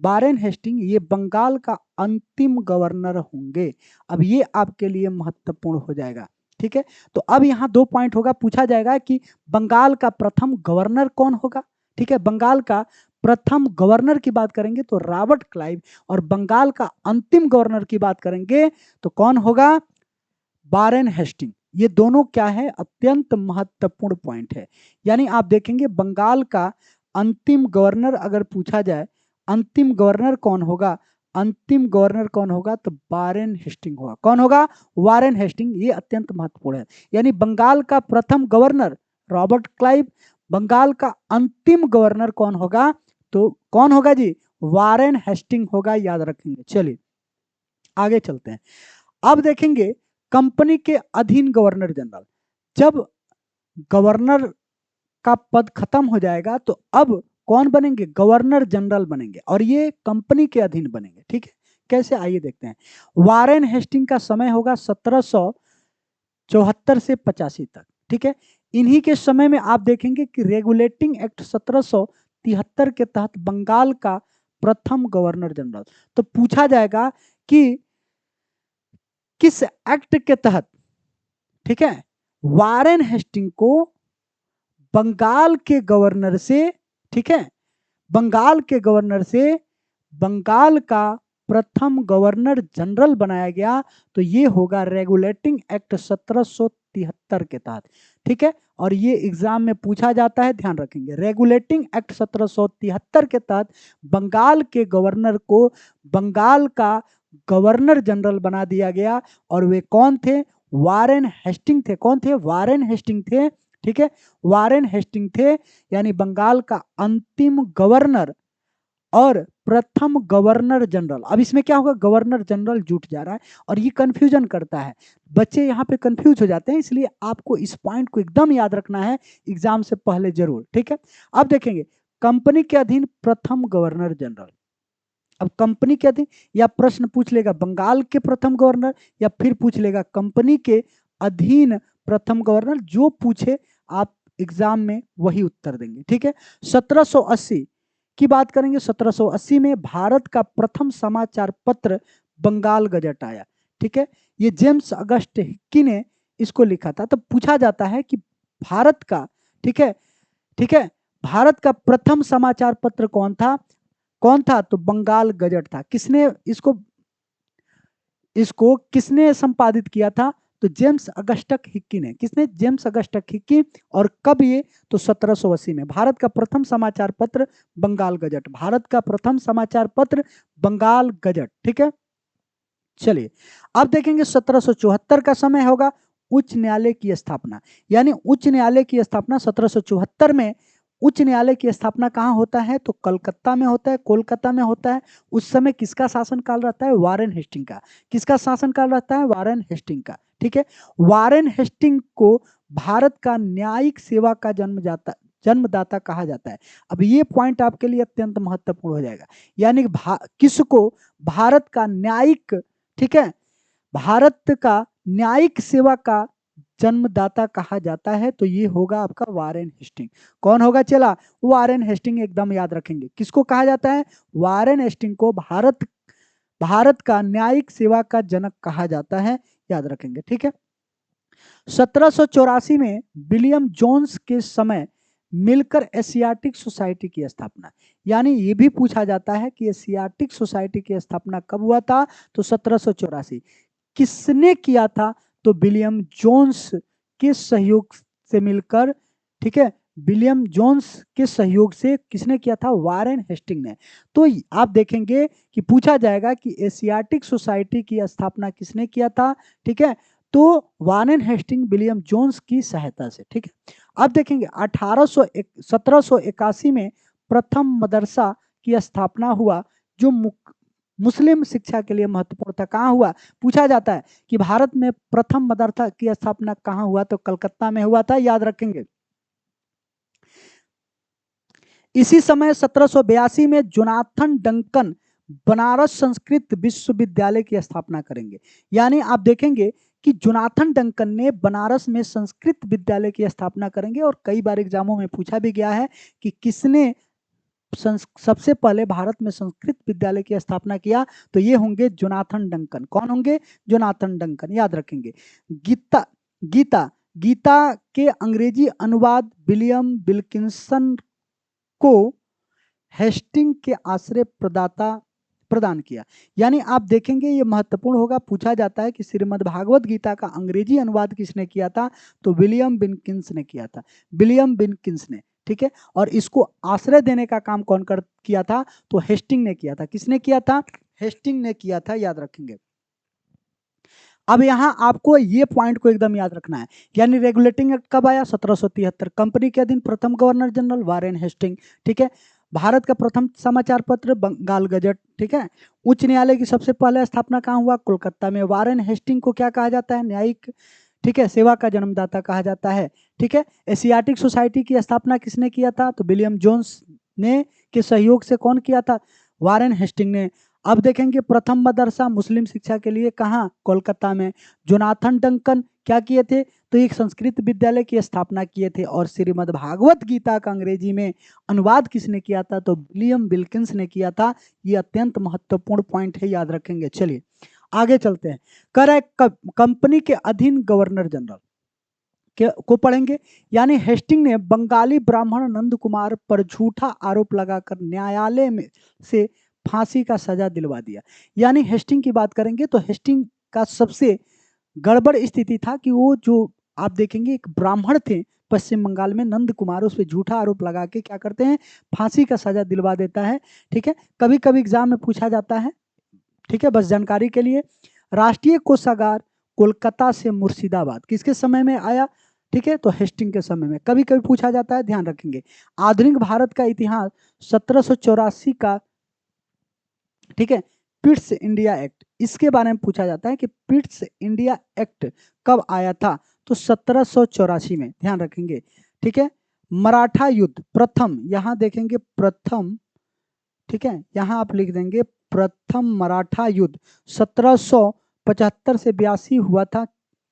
वारेन हेस्टिंग ये बंगाल का अंतिम गवर्नर होंगे। अब ये आपके लिए महत्वपूर्ण हो जाएगा। ठीक है, तो अब यहाँ 2 पॉइंट होगा, पूछा जाएगा कि बंगाल का प्रथम गवर्नर कौन होगा। ठीक है, बंगाल का प्रथम गवर्नर की बात करेंगे तो रॉबर्ट क्लाइव, और बंगाल का अंतिम गवर्नर की बात करेंगे तो कौन होगा? Warren Hasting. ये दोनों क्या है? अत्यंत महत्वपूर्ण पॉइंट है। यानी आप देखेंगे बंगाल का अंतिम गवर्नर अगर पूछा जाए, अंतिम गवर्नर कौन होगा? अंतिम गवर्नर कौन होगा? तो वारेन हेस्टिंग होगा। कौन होगा? Warren Hasting. ये अत्यंत महत्वपूर्ण है। यानी बंगाल का प्रथम गवर्नर रॉबर्ट क्लाइव, बंगाल का अंतिम गवर्नर कौन होगा? तो कौन होगा जी? वारेन हेस्टिंग होगा, याद रखेंगे। चलिए आगे चलते हैं। अब देखेंगे कंपनी के अधीन गवर्नर जनरल। जब गवर्नर का पद खत्म हो जाएगा तो अब कौन बनेंगे? गवर्नर जनरल बनेंगे, और ये कंपनी के अधीन बनेंगे। ठीक है, कैसे? आइए देखते हैं। वारेन हेस्टिंग का समय होगा 1774 से 85 तक। ठीक है, इन्हीं के समय में आप देखेंगे कि रेगुलेटिंग एक्ट 1773 के तहत बंगाल का प्रथम गवर्नर जनरल। तो पूछा जाएगा कि किस एक्ट के तहत, ठीक है, वारेन हेस्टिंग को बंगाल के गवर्नर से, ठीक है, बंगाल के गवर्नर से बंगाल का प्रथम गवर्नर जनरल बनाया गया? तो ये होगा रेगुलेटिंग एक्ट 1773 के तहत। ठीक है, और ये एग्जाम में पूछा जाता है, ध्यान रखेंगे। रेगुलेटिंग एक्ट 1773 के तहत बंगाल के गवर्नर को बंगाल का गवर्नर जनरल बना दिया गया, और वे कौन थे? वारेन हेस्टिंग थे। कौन थे? वारेन हेस्टिंग थे। ठीक है, वारेन हेस्टिंग थे, यानी बंगाल का अंतिम गवर्नर और प्रथम गवर्नर जनरल। अब इसमें क्या होगा? गवर्नर जनरल जुट जा रहा है, और ये कंफ्यूजन करता है, बच्चे यहाँ पे कंफ्यूज हो जाते हैं, इसलिए आपको इस पॉइंट को एकदम याद रखना है एग्जाम से पहले जरूर। ठीक है, अब देखेंगे कंपनी के अधीन प्रथम गवर्नर जनरल। अब कंपनी के अधीन, या प्रश्न पूछ लेगा बंगाल के प्रथम गवर्नर, या फिर पूछ लेगा कंपनी के अधीन प्रथम गवर्नर। जो पूछे आप एग्जाम में वही उत्तर देंगे। ठीक है, 1780 की बात करेंगे। 1780 में भारत का प्रथम समाचार पत्र बंगाल गजट आया। ठीक है, ये जेम्स अगस्ट हिक्की ने इसको लिखा था। तो पूछा जाता है कि भारत का, ठीक है, ठीक है, भारत का प्रथम समाचार पत्र कौन था? कौन था? तो बंगाल गजट था। किसने इसको इसको किसने संपादित किया था? तो जेम्स अगस्टक हिक्की ने। किसने? James Augustus Hicky. और कब ये? तो 1780 में। भारत का प्रथम समाचार पत्र बंगाल गजट। भारत का प्रथम समाचार पत्र बंगाल गजट। ठीक है, चलिए अब देखेंगे 1774 का समय होगा उच्च न्यायालय की स्थापना। यानी उच्च न्यायालय की स्थापना 1774 में। उच्च न्यायालय की स्थापना कहाँ होता है? तो कलकत्ता में होता है, कोलकाता में होता है। उस समय किसका शासनकाल रहता है? वारेन हेस्टिंग का। किसका शासनकाल रहता है? वारेन हेस्टिंग का। ठीक है, वारेन हेस्टिंग को भारत का न्यायिक सेवा का जन्मदाता कहा जाता है। अब ये पॉइंट आपके लिए अत्यंत महत्वपूर्ण हो जाएगा। यानी किसको भारत का न्यायिक, ठीक है, भारत का न्यायिक सेवा का जन्मदाता कहा जाता है? तो ये होगा आपका वारेन हेस्टिंग। कौन होगा चला? वारेन हेस्टिंग, एकदम याद रखेंगे। किसको कहा जाता है? वारेन हेस्टिंग को भारत का न्यायिक सेवा का जनक कहा जाता है, याद रखेंगे। ठीक है, 1784 में विलियम जोन्स के समय मिलकर एशियाटिक सोसाइटी की स्थापना। यानी ये भी पूछा जाता है कि एशियाटिक सोसाइटी की स्थापना कब हुआ था? तो 1784। किसने किया था? तो विलियम जोन्स के सहयोग से मिलकर, ठीक है, विलियम जोन्स के सहयोग से किसने किया था? वारेन हेस्टिंग ने। तो आप देखेंगे कि पूछा जाएगा कि एशियाटिक सोसाइटी की स्थापना किसने किया था? ठीक है, तो वारेन हेस्टिंग विलियम जोन्स की सहायता से। ठीक है, अब देखेंगे 1781 में प्रथम मदरसा की स्थापना हुआ, जो मुस्लिम शिक्षा के लिए महत्वपूर्ण था। कहाँ हुआ? पूछा जाता है कि भारत में प्रथम मदरसा की स्थापना कहाँ हुआ? तो कलकत्ता में हुआ था, याद रखेंगे। इसी समय 1782 में जोनाथन डंकन बनारस संस्कृत विश्वविद्यालय की स्थापना करेंगे। यानी आप देखेंगे कि जोनाथन डंकन ने बनारस में संस्कृत विद्यालय की स्थापना करेंगे, और कई बार एग्जामों में पूछा भी गया है कि किसने सबसे पहले भारत में संस्कृत विद्यालय की स्थापना किया? तो ये होंगे जोनाथन डंकन। कौन होंगे? जोनाथन डंकन, याद रखेंगे। गीता गीता गीता के अंग्रेजी अनुवाद विलियम विल्किंसन को हेस्टिंग के आश्रय प्रदान किया। यानी आप देखेंगे ये महत्वपूर्ण होगा, पूछा जाता है कि श्रीमद् भागवत गीता का अंग्रेजी अनुवाद किसने किया था? तो विलियम विल्किंस ने किया था। विलियम विल्किंस ने। ठीक है, और इसको आश्रय देने का काम कौन किया था? तो हेस्टिंग ने किया था। किसने किया था? हेस्टिंग ने किया था, याद रखेंगे। अब यहाँ आपको ये पॉइंट को एकदम याद रखना है, यानी रेगुलेटिंग एक्ट कब आया? 1773। कंपनी के अधीन प्रथम गवर्नर जनरल वारेन हेस्टिंग, ठीक है। भारत का प्रथम समाचार पत्र बंगाल गजट, ठीक है। उच्च न्यायालय की सबसे पहले स्थापना कहाँ हुआ? कोलकाता में। वारेन हेस्टिंग को क्या कहा जाता है? न्यायिक, ठीक है, सेवा का जन्मदाता कहा जाता है, ठीक है। एशियाटिक सोसाइटी की स्थापना किसने किया था? तो विलियम जोन्स ने के सहयोग से कौन किया था? वारेन हेस्टिंग ने। अब देखेंगे प्रथम मदरसा मुस्लिम शिक्षा के लिए कहाँ? कोलकाता में। जोनाथन डंकन क्या किए थे? तो एक संस्कृत विद्यालय की स्थापना किए थे। और श्रीमद् भागवत गीता का अंग्रेजी में अनुवाद किसने किया था? तो विलियम विल्किंस ने किया था। ये अत्यंत महत्वपूर्ण पॉइंट है, याद रखेंगे। चलिए आगे चलते हैं। कर है कंपनी के अधीन गवर्नर जनरल को पढ़ेंगे। यानी हेस्टिंग ने बंगाली ब्राह्मण नंद कुमार पर झूठा आरोप लगाकर न्यायालय में से फांसी का सजा दिलवा दिया। यानी हेस्टिंग की बात करेंगे तो हेस्टिंग का सबसे गड़बड़ स्थिति था कि वो जो आप देखेंगे एक ब्राह्मण थे पश्चिम बंगाल में, नंद कुमार, उस पर झूठा आरोप लगा के क्या करते हैं? फांसी का सजा दिलवा देता है, ठीक है। कभी कभी एग्जाम में पूछा जाता है, ठीक है, बस जानकारी के लिए। राष्ट्रीय कोषागार कोलकाता से मुर्शिदाबाद किसके समय में आया? ठीक है, तो हेस्टिंग के समय में। कभी कभी पूछा जाता है, ध्यान रखेंगे। आधुनिक भारत का इतिहास 1784 का, ठीक है, पिट्स इंडिया एक्ट, इसके बारे में पूछा जाता है कि पिट्स इंडिया एक्ट कब आया था? तो 1784 में, ध्यान रखेंगे, ठीक है। मराठा युद्ध प्रथम, यहां देखेंगे प्रथम, ठीक है, यहां आप लिख देंगे प्रथम मराठा युद्ध 1775 से 82 हुआ था,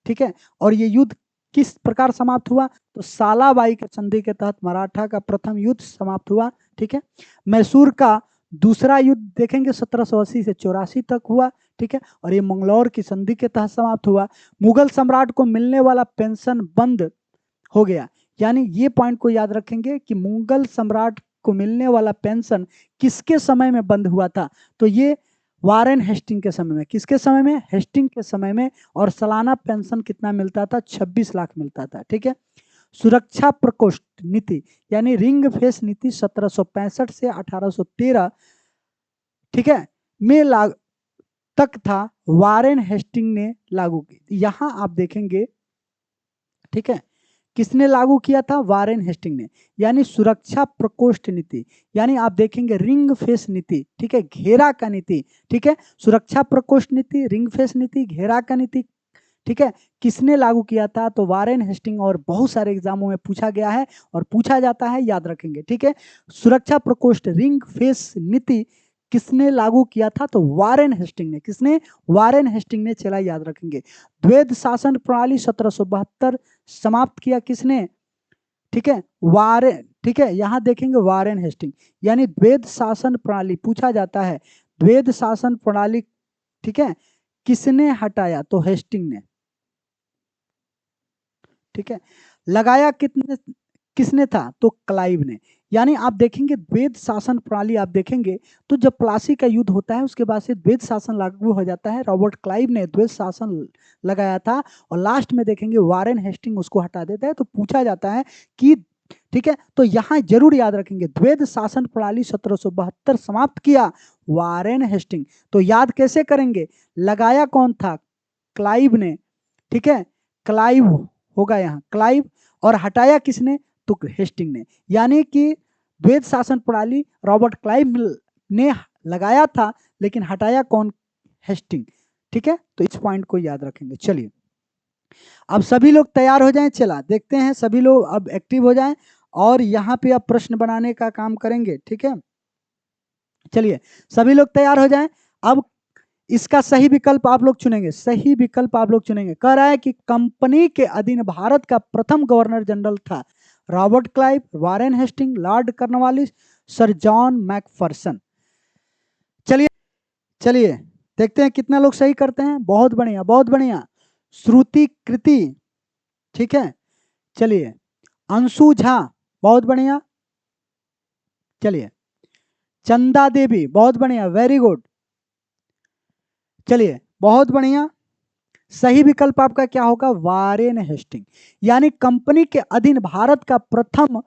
ठीक है। और ये युद्ध किस प्रकार समाप्त हुआ? तो सालाबाई के संधि के तहत मराठा का प्रथम युद्ध समाप्त हुआ, ठीक है। मैसूर का दूसरा युद्ध देखेंगे 1780 से 84 तक हुआ, ठीक है। और ये मंगलौर की संधि के तहत समाप्त हुआ। मुगल सम्राट को मिलने वाला पेंशन बंद हो गया। यानी ये पॉइंट को याद रखेंगे कि मुगल सम्राट को मिलने वाला पेंशन किसके समय में बंद हुआ था? तो ये वारेन हेस्टिंग के समय में। किसके समय में? हेस्टिंग के समय में। और सालाना पेंशन कितना मिलता था? 26 लाख मिलता था, ठीक है। सुरक्षा प्रकोष्ठ नीति यानी रिंग फेस नीति 1765 से 1813, ठीक है, में तक था, वारेन हेस्टिंग ने लागू की। यहां आप देखेंगे, ठीक है, किसने लागू किया था? वारेन हेस्टिंग ने। यानी सुरक्षा प्रकोष्ठ नीति, यानी आप देखेंगे रिंग फेस नीति, ठीक है, घेरा का नीति, ठीक है। सुरक्षा प्रकोष्ठ नीति, रिंग फेस नीति, घेरा का नीति, ठीक है, किसने लागू किया था? तो वारेन हेस्टिंग। और बहुत सारे एग्जामों में पूछा गया है और पूछा जाता है, याद रखेंगे, ठीक है। सुरक्षा प्रकोष्ठ रिंग फेस नीति किसने लागू किया था? तो वारेन हेस्टिंग ने। किसने? वारेन हेस्टिंग ने। चला, याद रखेंगे। द्वैध शासन प्रणाली 1772 समाप्त किया किसने? ठीक है, वारेन, ठीक है, यहां देखेंगे वारेन हेस्टिंग। यानी द्वैध शासन प्रणाली पूछा जाता है, द्वैध शासन प्रणाली, ठीक है, किसने हटाया? तो हेस्टिंग ने, ठीक है। लगाया किसने था? तो क्लाइव ने। यानी आप देखेंगे द्वैध शासन प्रणाली, आप देखेंगे तो जब प्लासी का युद्ध होता है उसके बाद से द्वैध शासन लागू हो जाता है। रॉबर्ट क्लाइव ने द्वैध शासन लगाया था और लास्ट में देखेंगे वारेन हेस्टिंग उसको हटा देता है। तो पूछा जाता है कि, ठीक है, तो यहां जरूर याद रखेंगे द्वैध शासन प्रणाली 1772 समाप्त किया वारेन हेस्टिंग। तो याद कैसे करेंगे? लगाया कौन था? क्लाइव ने, ठीक है, क्लाइव होगा यहाँ, क्लाइव। और हटाया किसने? तो हेस्टिंग ने। यानी कि द्वैध शासन प्रणाली रॉबर्ट क्लाइव ने लगाया था, लेकिन हटाया कौन? हेस्टिंग, ठीक है। तो इस पॉइंट को याद रखेंगे। चलिए अब सभी लोग तैयार हो जाएं, चला देखते हैं, सभी लोग अब एक्टिव हो जाएं और यहाँ पे अब प्रश्न बनाने का काम करेंगे, ठीक है। चलिए सभी लोग तैयार हो जाएं। अब इसका सही विकल्प आप लोग चुनेंगे, सही विकल्प आप लोग चुनेंगे। कह रहा है कि कंपनी के अधीन भारत का प्रथम गवर्नर जनरल था Robert Clive, Warren Hasting, Lord Cornwallis, Sir John Macpherson. चलिए चलिए देखते हैं कितना लोग सही करते हैं। बहुत बढ़िया, बहुत बढ़िया। श्रुति कृति, ठीक है। चलिए अंशु झा, बहुत बढ़िया। चलिए चंदा देवी, बहुत बढ़िया, वेरी गुड। चलिए बहुत बढ़िया। सही विकल्प आपका क्या होगा? Warren Hasting. यानी कंपनी के अधीन भारत का प्रथम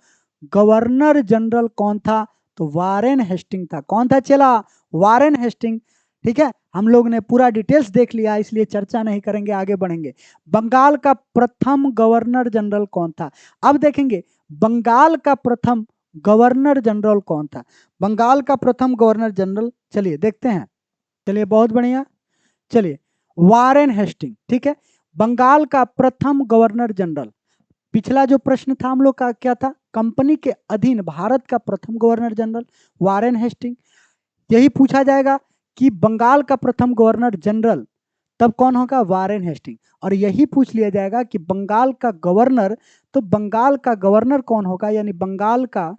गवर्नर जनरल कौन था? तो वारेन हेस्टिंग था। कौन था चला? Warren Hasting. ठीक है, हम लोग ने पूरा डिटेल्स देख लिया, इसलिए चर्चा नहीं करेंगे, आगे बढ़ेंगे। बंगाल का प्रथम गवर्नर जनरल कौन था? अब देखेंगे बंगाल का प्रथम गवर्नर जनरल कौन था। बंगाल का प्रथम गवर्नर जनरल, चलिए देखते हैं। चलिए बहुत बढ़िया, चलिए वारेन हेस्टिंग, ठीक है। बंगाल का प्रथम गवर्नर जनरल, पिछला जो प्रश्न था हम लोग का क्या था, कंपनी के अधीन भारत का प्रथम गवर्नर जनरल वारेन हेस्टिंग। यही पूछा जाएगा कि बंगाल का प्रथम गवर्नर जनरल तब कौन होगा, वारेन हेस्टिंग। और यही पूछ लिया जाएगा कि बंगाल का गवर्नर, तो बंगाल का गवर्नर कौन होगा, यानी बंगाल का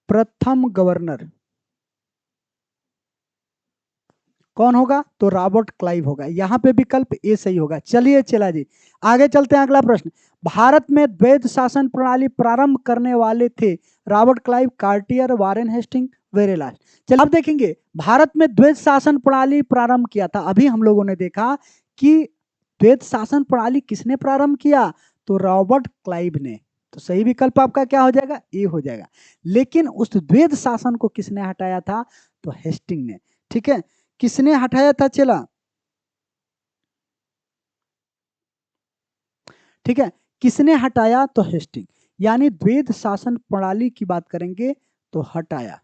प्रथम गवर्नर कौन होगा, तो रॉबर्ट क्लाइव होगा। यहाँ पे विकल्प ए सही होगा। चलिए चला जी, आगे चलते हैं। अगला प्रश्न, भारत में द्वैध शासन प्रणाली प्रारंभ करने वाले थे Robert Clive, Cartier, Warren Hasting, Verelst. चलिए अब देखेंगे भारत में द्वैध शासन प्रणाली प्रारंभ किया था। अभी हम लोगों ने देखा कि द्वैध शासन प्रणाली किसने प्रारंभ किया, तो रॉबर्ट क्लाइव ने। तो सही विकल्प आपका क्या हो जाएगा, ए हो जाएगा। लेकिन उस द्वैध शासन को किसने हटाया था, तो हेस्टिंग ने। ठीक है, किसने हटाया था, चला, ठीक है, किसने हटाया, तो हेस्टिंग। यानी द्वैध शासन प्रणाली की बात करेंगे तो हटाया।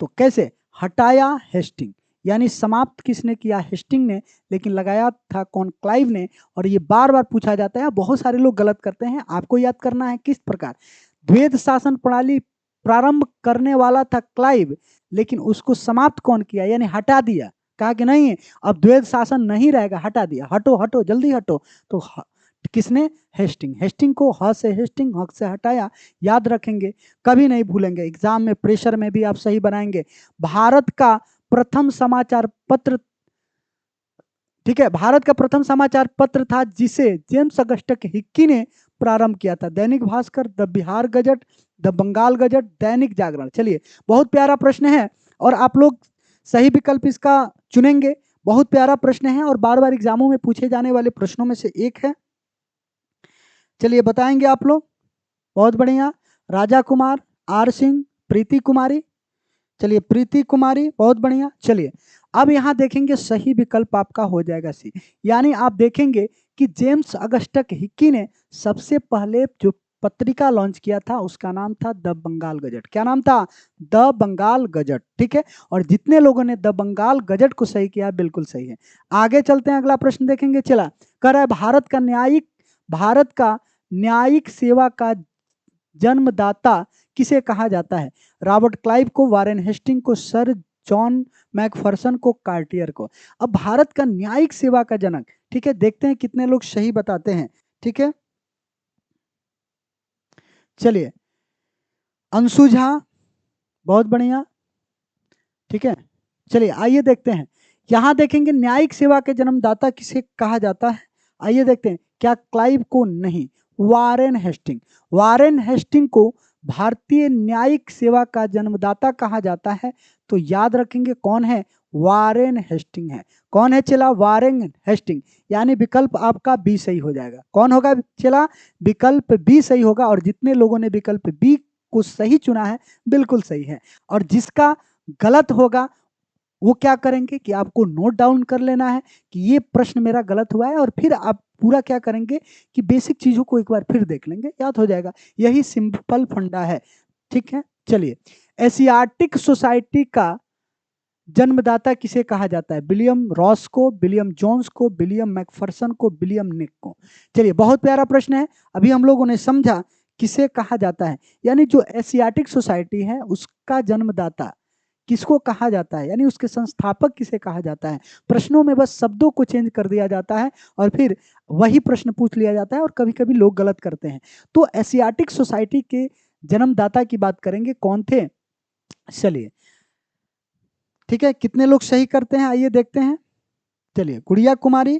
तो कैसे हटाया, हेस्टिंग। यानी समाप्त किसने किया, हेस्टिंग ने, लेकिन लगाया था कौन, क्लाइव ने। और ये बार बार पूछा जाता है, बहुत सारे लोग गलत करते हैं, आपको याद करना है किस प्रकार। द्वैध शासन प्रणाली प्रारंभ करने वाला था क्लाइव, लेकिन उसको समाप्त कौन किया, यानी हटा दिया। कहा कि नहीं अब द्वैध शासन नहीं रहेगा, हटा दिया, हटो हटो जल्दी हटो। तो किसने, हेस्टिंग। हेस्टिंग को ह से हेस्टिंग, हक से हटाया। याद रखेंगे, कभी नहीं भूलेंगे, एग्जाम में प्रेशर में भी आप सही बनाएंगे। भारत का प्रथम समाचार पत्र, ठीक है, भारत का प्रथम समाचार पत्र था जिसे जेम्स अगस्टस हिक्की ने प्रारंभ किया था, Dainik Bhaskar, the Bihar gazette, the Bengal gazette, Dainik Jagran. चलिए बहुत प्यारा प्रश्न है और आप लोग सही विकल्प इसका चुनेंगे। बहुत प्यारा प्रश्न है और बार बार एग्जामों में पूछे जाने वाले प्रश्नों में से एक है। चलिए बताएंगे आप लोग, बहुत बढ़िया। राजा कुमार, आर सिंह, प्रीति कुमारी। चलिए प्रीति कुमारी, बहुत बढ़िया। चलिए अब यहाँ देखेंगे सही विकल्प आपका हो जाएगा सी। यानी आप देखेंगे कि जेम्स अगस्टस हिक्की ने सबसे पहले जो पत्रिका लॉन्च किया था उसका नाम था द बंगाल गजट। क्या नाम था, द बंगाल गजट। ठीक है, और जितने लोगों ने द बंगाल गजट को सही किया बिल्कुल सही है। आगे चलते हैं, अगला प्रश्न देखेंगे। चला, कह रहा है भारत का न्यायिक सेवा का जन्मदाता किसे कहा जाता है, रॉबर्ट क्लाइव को, वारेन हेस्टिंग को, सर जॉन मैकफरसन को, कार्टियर को। अब भारत का न्यायिक सेवा का जनक, ठीक है, देखते हैं कितने लोग सही बताते हैं। ठीक है, चलिए अंशु झा, बहुत बढ़िया। ठीक है, चलिए आइए देखते हैं। यहां देखेंगे न्यायिक सेवा के जन्मदाता किसे कहा जाता है। आइए देखते हैं, क्या क्लाइव को, नहीं, वारेन हेस्टिंग। वारेन हेस्टिंग को भारतीय न्यायिक सेवा का जन्मदाता कहा जाता है। तो याद रखेंगे कौन है, वारेन हेस्टिंग है। कौन है चला, वारेन हेस्टिंग। यानी विकल्प आपका बी सही हो जाएगा। कौन होगा चला, विकल्प बी सही होगा। और जितने लोगों ने विकल्प बी को सही चुना है बिल्कुल सही है। और जिसका गलत होगा वो क्या करेंगे कि आपको नोट डाउन कर लेना है कि ये प्रश्न मेरा गलत हुआ है, और फिर आप पूरा क्या करेंगे कि बेसिक चीजों को एक बार फिर देख लेंगे, याद हो जाएगा। यही सिंपल फंडा है। ठीक है, चलिए एशियाटिक सोसाइटी का जन्मदाता किसे कहा जाता है, विलियम रॉस को, विलियम जोन्स को, विलियम मैकफरसन को, विलियम निक को। चलिए बहुत प्यारा प्रश्न है। अभी हम लोगों ने समझा किसे कहा जाता है, यानी जो एशियाटिक सोसाइटी है उसका जन्मदाता किसको कहा जाता है, यानी उसके संस्थापक किसे कहा जाता है। प्रश्नों में बस शब्दों को चेंज कर दिया जाता है और फिर वही प्रश्न पूछ लिया जाता है, और कभी कभी लोग गलत करते हैं। तो एशियाटिक सोसाइटी के जन्मदाता की बात करेंगे, कौन थे। चलिए ठीक है, कितने लोग सही करते हैं आइए देखते हैं। चलिए गुड़िया कुमारी,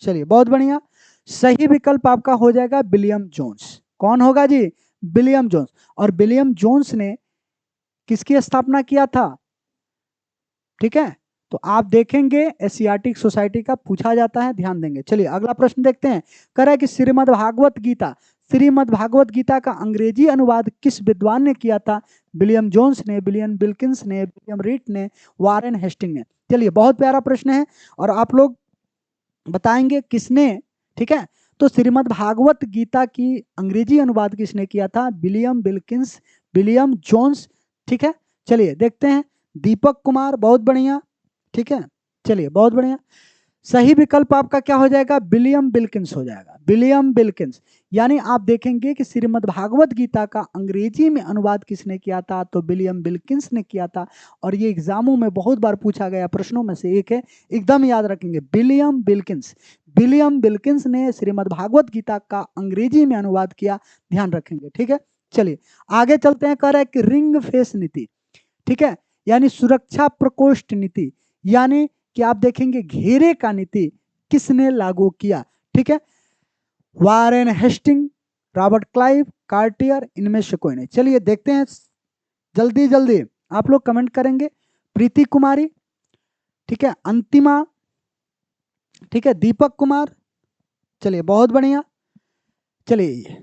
चलिए बहुत बढ़िया। सही विकल्प आपका हो जाएगा विलियम जोन्स। कौन होगा जी, विलियम जोन्स। और विलियम जोन्स ने किसकी स्थापना किया था, ठीक है। तो आप देखेंगे एशियाटिक सोसाइटी का पूछा जाता है, ध्यान देंगे। चलिए अगला प्रश्न देखते हैं। कह रहा है कि श्रीमद् भागवत गीता श्रीमद् भागवत गीता का अंग्रेजी अनुवाद किस विद्वान ने किया था? विलियम जोन्स ने, विलियम विल्किंस ने, विलियम रीड ने, वारेन हेस्टिंग ने। चलिए, बहुत प्यारा प्रश्न है और आप लोग बताएंगे किसने, ठीक है। तो श्रीमद् भागवत गीता की अंग्रेजी अनुवाद किसने किया था? विलियम विल्किंस, विलियम जोन्स, ठीक है। चलिए देखते हैं, दीपक कुमार, बहुत बढ़िया, ठीक है। चलिए, बहुत बढ़िया, सही विकल्प आपका क्या हो जाएगा? विलियम विल्किंस हो जाएगा, विलियम विल्किंस। यानी आप देखेंगे कि श्रीमद् भागवत गीता का अंग्रेजी में अनुवाद किसने किया था? तो विलियम विल्किंस ने किया था। और ये एग्जामों में बहुत बार पूछा गया प्रश्नों में से एक है, एकदम याद रखेंगे, विलियम विल्किंस। विलियम विल्किंस ने श्रीमद् भागवत गीता का अंग्रेजी में अनुवाद किया, ध्यान रखेंगे, ठीक है। चलिए आगे चलते हैं। कह रहा है कि रिंग फेस नीति, ठीक है, यानी सुरक्षा प्रकोष्ठ नीति, यानी कि आप देखेंगे घेरे का नीति किसने लागू किया? ठीक है, Warren Hasting, Robert Clive, Cartier, इनमें से कोई नहीं। चलिए देखते हैं, जल्दी जल्दी आप लोग कमेंट करेंगे। प्रीति कुमारी, ठीक है, अंतिमा, ठीक है, दीपक कुमार, चलिए बहुत बढ़िया। चलिए,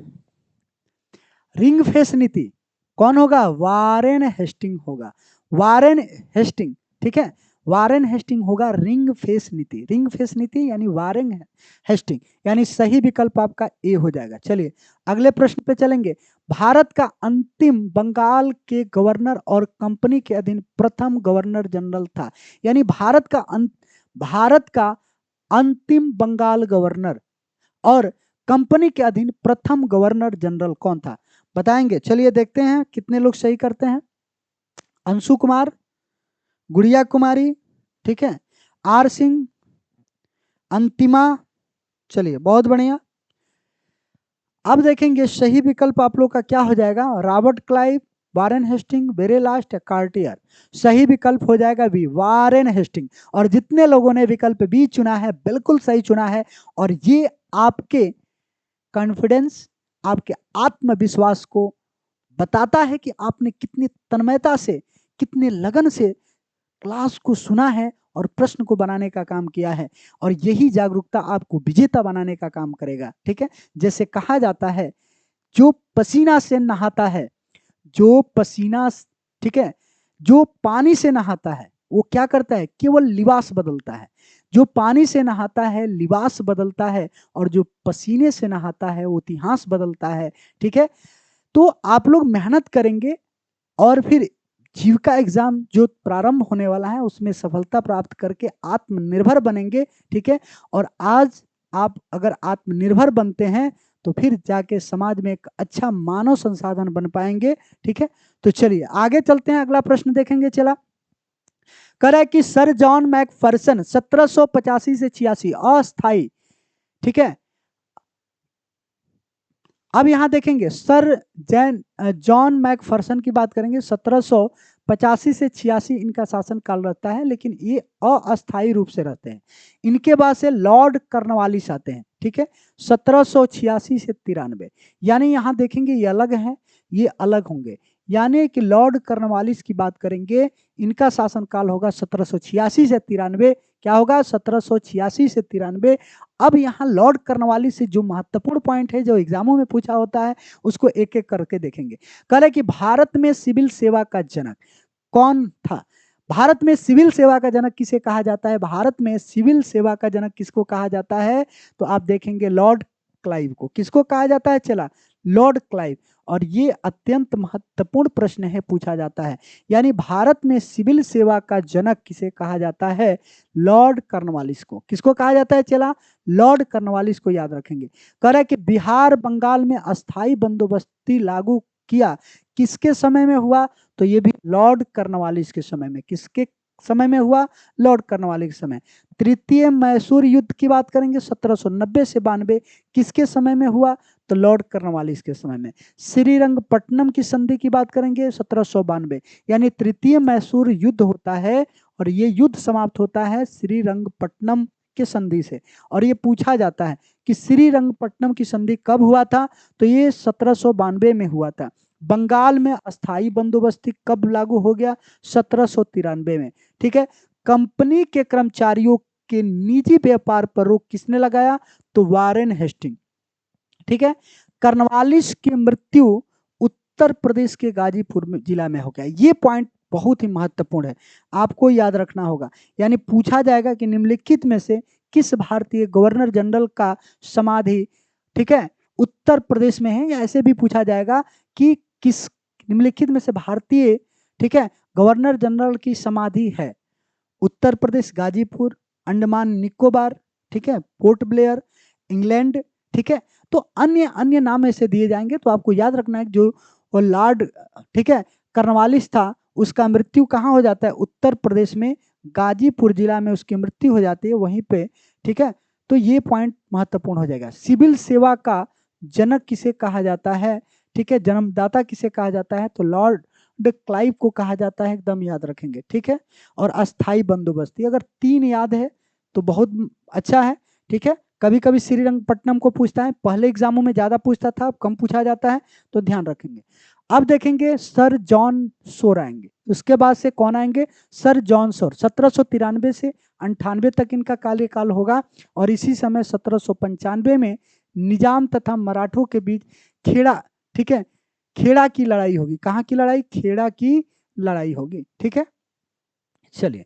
रिंग फेस नीति कौन होगा? वारेन हेस्टिंग होगा, वारेन हेस्टिंग, ठीक है, वारेन हेस्टिंग होगा रिंग फेस नीति। रिंग फेस नीति यानी वारेन हेस्टिंग, यानी सही विकल्प आपका ए हो जाएगा। चलिए अगले प्रश्न पे चलेंगे। भारत का अंतिम बंगाल के गवर्नर और कंपनी के अधीन प्रथम गवर्नर जनरल था। यानी भारत का अंतिम बंगाल गवर्नर और कंपनी के अधीन प्रथम गवर्नर जनरल कौन था? बताएंगे। चलिए देखते हैं कितने लोग सही करते हैं। अंशु कुमार, गुड़िया कुमारी, ठीक है, आर सिंह, अंतिमा, चलिए बहुत बढ़िया। अब देखेंगे सही विकल्प आप लोग का क्या हो जाएगा? रॉबर्ट क्लाइव, वारेन हेस्टिंग, वेरे लास्ट या कार्टियर। सही विकल्प हो जाएगा बी, वारेन हेस्टिंग। और जितने लोगों ने विकल्प बी चुना है बिल्कुल सही चुना है। और ये आपके कॉन्फिडेंस, आपके आत्मविश्वास को बताता है कि आपने कितनी तन्मयता से, कितने लगन से क्लास को सुना है और प्रश्न को बनाने का काम किया है। और यही जागरूकता आपको विजेता बनाने का काम करेगा, ठीक है। जैसे कहा जाता है, जो पसीना से नहाता है, जो पसीना, ठीक है, जो पानी से नहाता है वो क्या करता है? केवल लिबास बदलता है। जो पानी से नहाता है लिबास बदलता है, और जो पसीने से नहाता है वो इतिहास बदलता है, ठीक है। तो आप लोग मेहनत करेंगे और फिर जीविका एग्जाम जो प्रारंभ होने वाला है उसमें सफलता प्राप्त करके आत्मनिर्भर बनेंगे, ठीक है। और आज आप अगर आत्मनिर्भर बनते हैं तो फिर जाके समाज में एक अच्छा मानव संसाधन बन पाएंगे, ठीक है। तो चलिए आगे चलते हैं, अगला प्रश्न देखेंगे। चला कर है कि सर जॉन मैकफर्सन 1785 से 86 अस्थाई, ठीक है। अब यहां देखेंगे सर जॉन मैकफर्सन की बात करेंगे। 1785 से 86 इनका शासन काल रहता है, लेकिन ये अस्थायी रूप से रहते हैं। इनके बाद से लॉर्ड कर्नवालिस आते हैं, ठीक है, 1786 से 93। यानी यहां देखेंगे ये अलग है, ये अलग होंगे। यानी कि लॉर्ड कर्नवालिस की बात करेंगे, इनका शासनकाल होगा 1786 से 93। क्या होगा? 1786 से 93। अब यहाँ लॉर्ड कर्नवालिस से जो महत्वपूर्ण पॉइंट है जो एग्जामों में पूछा होता है उसको एक एक करके देखेंगे। कह रहे कि भारत में सिविल सेवा का जनक कौन था? भारत में सिविल सेवा का जनक किसे कहा जाता है? भारत में सिविल सेवा का जनक किसको कहा जाता है? तो आप देखेंगे लॉर्ड क्लाइव को। किसको कहा जाता है? चला, लॉर्ड क्लाइव। और ये अत्यंत महत्वपूर्ण प्रश्न है, पूछा जाता है। यानी भारत में सिविल सेवा का जनक किसे कहा जाता है? लॉर्ड कर्नवालिस को। किसको कहा जाता है? चला, लॉर्ड कर्नवालिस को याद रखेंगे। कह रहा है कि बिहार बंगाल में अस्थाई बंदोबस्ती लागू किया किसके समय में हुआ? तो ये भी लॉर्ड कर्नवालिस के समय में। किसके समय में हुआ? लॉर्ड कर्नवालिस के समय। तृतीय मैसूर युद्ध की बात करेंगे 1790 से 92, किसके समय में हुआ? तो लॉर्ड कर्नवालिस के समय में। श्रीरंगपट्टनम की संधि की बात करेंगे 1792। यानी तृतीय मैसूर युद्ध होता है और ये युद्ध समाप्त होता है श्रीरंगपट्टनम के संधि से। और ये पूछा जाता है कि श्रीरंगपट्टनम की संधि कब हुआ था? तो ये 1792 में हुआ था। बंगाल में अस्थाई बंदोबस्ती कब लागू हो गया? 1793 में, ठीक है। कंपनी के कर्मचारियों के निजी व्यापार पर रोक किसने लगाया? तो वारेन हेस्टिंग, ठीक है। कर्नवालिस की मृत्यु उत्तर प्रदेश के गाजीपुर में जिला में हो गया। ये पॉइंट बहुत ही महत्वपूर्ण है, आपको याद रखना होगा। यानी पूछा जाएगा कि निम्नलिखित में से किस भारतीय गवर्नर जनरल का समाधि, ठीक है, उत्तर प्रदेश में है, या ऐसे भी पूछा जाएगा कि किस निम्नलिखित में से भारतीय, ठीक है, गवर्नर जनरल की समाधि है उत्तर प्रदेश, गाजीपुर, अंडमान निकोबार, ठीक है, पोर्ट ब्लेयर, इंग्लैंड, ठीक है। तो अन्य अन्य नाम ऐसे दिए जाएंगे, तो आपको याद रखना है जो लॉर्ड, ठीक है, कर्नवालिस था, उसका मृत्यु कहाँ हो जाता है, उत्तर प्रदेश में गाजीपुर जिला में उसकी मृत्यु हो जाती है वहीं पे, ठीक है। तो ये पॉइंट महत्वपूर्ण हो जाएगा। सिविल सेवा का जनक किसे कहा जाता है, ठीक है, जन्मदाता किसे कहा जाता है, तो लॉर्ड क्लाइव को कहा जाता है, एकदम याद रखेंगे, ठीक है। और अस्थाई बंदोबस्ती, अगर 3 याद है तो बहुत अच्छा है, ठीक है। कभी कभी श्रीरंगपट्टनम को पूछता है, पहले एग्जामों में ज्यादा पूछता था, अब कम पूछा जाता है, तो ध्यान रखेंगे। अब देखेंगे सर जॉन सोर आएंगे, उसके बाद से कौन आएंगे, सर जॉन सोर। 1793 से 98 तक इनका कार्यकाल होगा, और इसी समय 1795 में निजाम तथा मराठों के बीच खेड़ा, ठीक है, खेड़ा की लड़ाई होगी। कहाँ की लड़ाई, खेड़ा की लड़ाई होगी, ठीक है। चलिए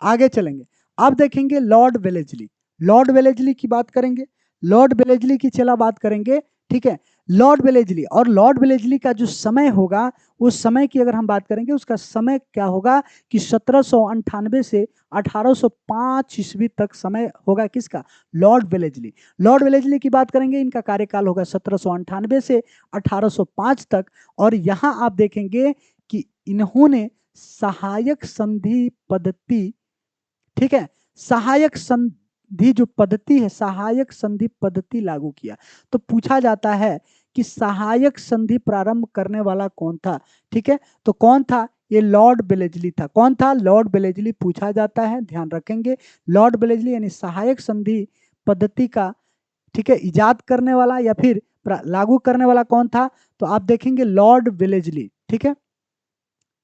आगे चलेंगे। अब देखेंगे लॉर्ड वेलेस्ली। लॉर्ड वेलेस्ली की बात करेंगे, लॉर्ड वेलेस्ली की चला बात करेंगे, ठीक है। लॉर्ड वेलेस्ली, और लॉर्ड वेलेस्ली का जो समय होगा, उस समय की अगर हम बात करेंगे, उसका समय क्या होगा कि 1798 से 1805 ईस्वी तक समय होगा किसका, लॉर्ड वेलेस्ली। लॉर्ड वेलेस्ली की बात करेंगे, इनका कार्यकाल होगा 1798 से 1805 तक। और यहाँ आप देखेंगे कि इन्होंने सहायक संधि पद्धति, ठीक है, सहायक संधि जो पद्धति है, सहायक संधि पद्धति लागू किया। तो पूछा जाता है कि सहायक संधि प्रारंभ करने वाला कौन था, ठीक है। तो कौन था, ये लॉर्ड वेलेस्ली था। कौन था, लॉर्ड वेलेस्ली पूछा जाता है, ध्यान रखेंगे। लॉर्ड वेलेस्ली यानी सहायक संधि पद्धति का, ठीक है, इजाद करने वाला या फिर लागू करने वाला कौन था, तो आप देखेंगे लॉर्ड वेलेस्ली, ठीक है।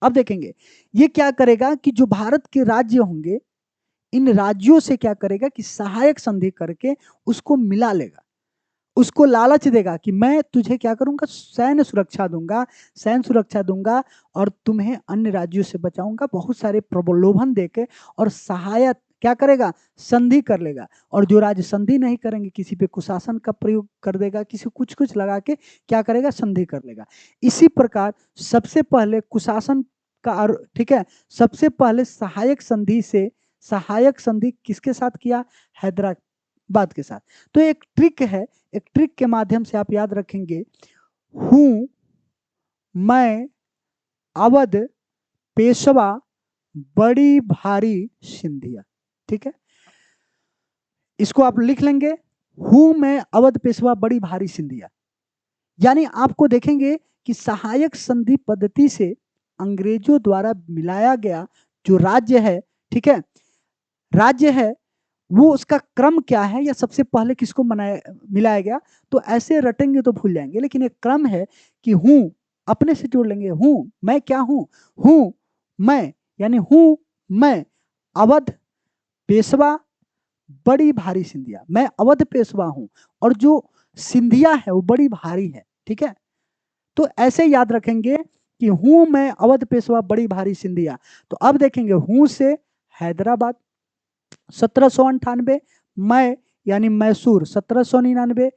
अब देखेंगे ये क्या करेगा कि जो भारत के राज्य होंगे, इन राज्यों से क्या करेगा कि सहायक संधि करके उसको मिला लेगा, उसको लालच देगा कि मैं तुझे क्या करूंगा, सैन्य सुरक्षा दूंगा, सैन्य सुरक्षा दूंगा, और तुम्हें अन्य राज्यों से बचाऊंगा, बहुत सारे प्रलोभन देके, और सहायक क्या करेगा, संधि कर लेगा। और जो राज्य संधि नहीं करेंगे, किसी पे कुशासन का प्रयोग कर देगा, किसी कुछ कुछ लगा के क्या करेगा, संधि कर लेगा। इसी प्रकार सबसे पहले कुशासन का, ठीक है, सबसे पहले सहायक संधि से, सहायक संधि किसके साथ किया, हैदराबाद के साथ। तो एक ट्रिक है, एक ट्रिक के माध्यम से आप याद रखेंगे, हूं मैं अवध पेशवा बड़ी भारी सिंधिया, ठीक है, इसको आप लिख लेंगे, हूं मैं अवध पेशवा बड़ी भारी सिंधिया। यानी आपको देखेंगे कि सहायक संधि पद्धति से अंग्रेजों द्वारा मिलाया गया जो राज्य है, ठीक है, राज्य है, वो उसका क्रम क्या है, या सबसे पहले किसको मिलाया गया, तो ऐसे रटेंगे तो भूल जाएंगे। लेकिन एक क्रम है कि हूं, अपने से जोड़ लेंगे, हूं मैं क्या हूं मैं, यानी हूं मैं अवध पेशवा बड़ी भारी सिंधिया, मैं अवध पेशवा हूं, और जो सिंधिया है वो बड़ी भारी है, ठीक है। तो ऐसे याद रखेंगे कि हूं मैं अवध पेशवा बड़ी भारी सिंधिया। तो अब देखेंगे हूं से हैदराबाद 1798, मैं यानी मैसूर 1799,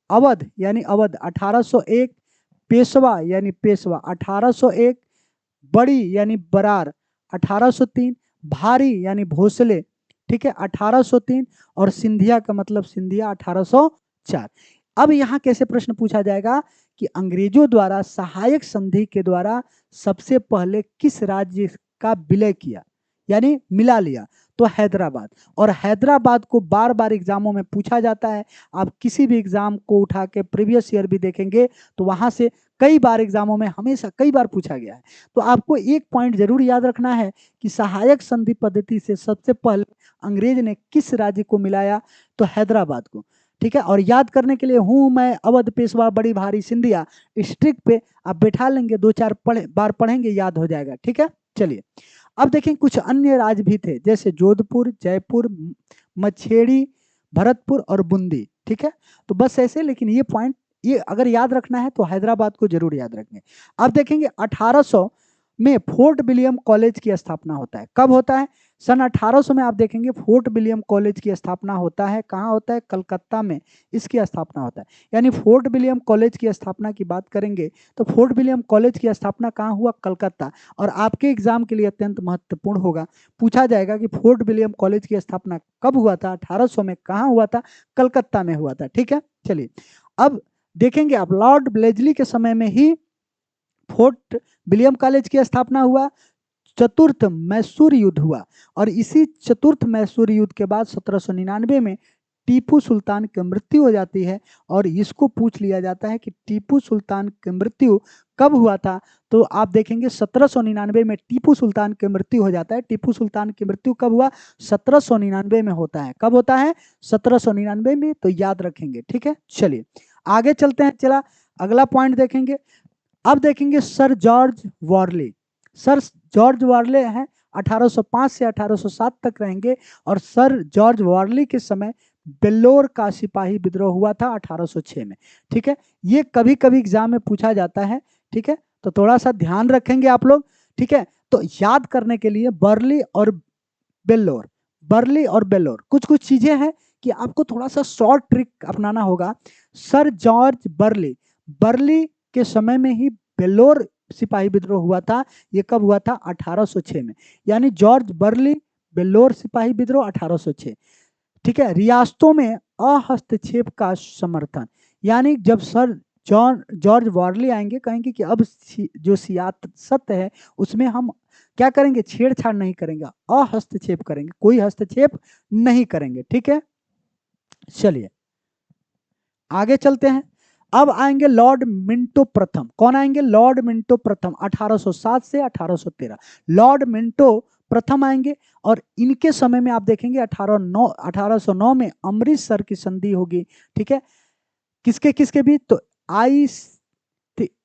अवध यानी अवध 1801, पेशवा यानी पेशवा 1801, बड़ी यानी बरार 1803, भारी यानी भोसले, ठीक है, 1803, और सिंधिया का मतलब सिंधिया 1804। अब यहां कैसे प्रश्न पूछा जाएगा कि अंग्रेजों द्वारा सहायक संधि के द्वारा सबसे पहले किस राज्य का विलय किया, यानी मिला लिया, तो हैदराबाद। और हैदराबाद को बार बार एग्जामों में पूछा जाता है, आप किसी भी एग्जाम को उठा के प्रीवियस ईयर भी देखेंगे तो वहां से कई बार एग्जामों में हमेशा कई बार पूछा गया है। तो आपको एक पॉइंट जरूर याद रखना है कि सहायक संधि पद्धति से सबसे पहले अंग्रेज ने किस राज्य को मिलाया, तो हैदराबाद को, ठीक है। और याद करने के लिए हूं मैं अवध पेशवा बड़ी भारी सिंधिया, इस ट्रिक पे आप बैठा लेंगे, 2-4 बार पढ़ेंगे, याद हो जाएगा, ठीक है। चलिए अब देखें कुछ अन्य राज्य भी थे, जैसे जोधपुर, जयपुर, मछेड़ी, भरतपुर और बूंदी, ठीक है। तो बस ऐसे, लेकिन ये पॉइंट ये अगर याद रखना है तो हैदराबाद को जरूर याद रखेंगे। अब देखेंगे 1800 में फोर्ट विलियम कॉलेज की स्थापना होता है। कब होता है? सन 1800 में आप देखेंगे फोर्ट विलियम कॉलेज की स्थापना होता है। कहाँ होता है? कलकत्ता में इसकी स्थापना होता है। यानी फोर्ट विलियम कॉलेज की स्थापना की बात करेंगे तो फोर्ट विलियम कॉलेज की स्थापना कहाँ हुआ? कलकत्ता। और आपके एग्जाम के लिए अत्यंत महत्वपूर्ण होगा, पूछा जाएगा कि फोर्ट विलियम कॉलेज की स्थापना कब हुआ था? 1800 में। कहाँ हुआ था? कलकत्ता में हुआ था। ठीक है, चलिए अब देखेंगे आप लॉर्ड ब्लेजली के समय में ही फोर्ट विलियम कॉलेज की स्थापना हुआ। चतुर्थ मैसूर युद्ध हुआ और इसी चतुर्थ मैसूर युद्ध के बाद 1799 में टीपू सुल्तान की मृत्यु हो जाती है। और इसको पूछ लिया जाता है कि टीपू सुल्तान की मृत्यु कब हुआ था? तो आप देखेंगे 1799 में टीपू सुल्तान की मृत्यु हो जाता है। टीपू सुल्तान की मृत्यु कब हुआ? 1799 में होता है। कब होता है? 1799 में। तो याद रखेंगे। ठीक है, चलिए आगे चलते हैं। चला अगला पॉइंट देखेंगे। अब देखेंगे sir George Warli. Sir George वॉरले हैं 1805 से 1807 तक रहेंगे। और सर जॉर्ज वॉरली के समय बेल्लोर का सिपाही विद्रोह हुआ था 1806 में। ठीक है, ये कभी कभी एग्जाम में पूछा जाता है। ठीक है, तो थोड़ा सा ध्यान रखेंगे आप लोग। ठीक है, तो याद करने के लिए बर्ली और बेल्लोर, बर्ली और बेल्लोर कुछ कुछ चीजें हैं कि आपको थोड़ा सा शॉर्ट ट्रिक अपनाना होगा। सर जॉर्ज बर्ली, बर्ली के समय में ही बेल्लोर सिपाही विद्रोह हुआ था। ये कब हुआ था? 1806 में। यानी जॉर्ज बर्ली बेल्लोर सिपाही विद्रोह 1806। ठीक है, रियासतों में अहस्तक्षेप का समर्थन, यानी जब सर जॉर्ज वॉरली आएंगे कहेंगे कि अब जो सियासत है उसमें हम क्या करेंगे? छेड़छाड़ नहीं करेंगे, अहस्तक्षेप करेंगे, कोई हस्तक्षेप नहीं करेंगे। ठीक है, चलिए आगे चलते हैं। अब आएंगे लॉर्ड मिंटो प्रथम। कौन आएंगे? लॉर्ड मिंटो प्रथम 1807 से 1813। लॉर्ड मिंटो प्रथम आएंगे और इनके समय में आप देखेंगे 1809 में अमृतसर की संधि होगी। ठीक है, किसके किसके बीच? तो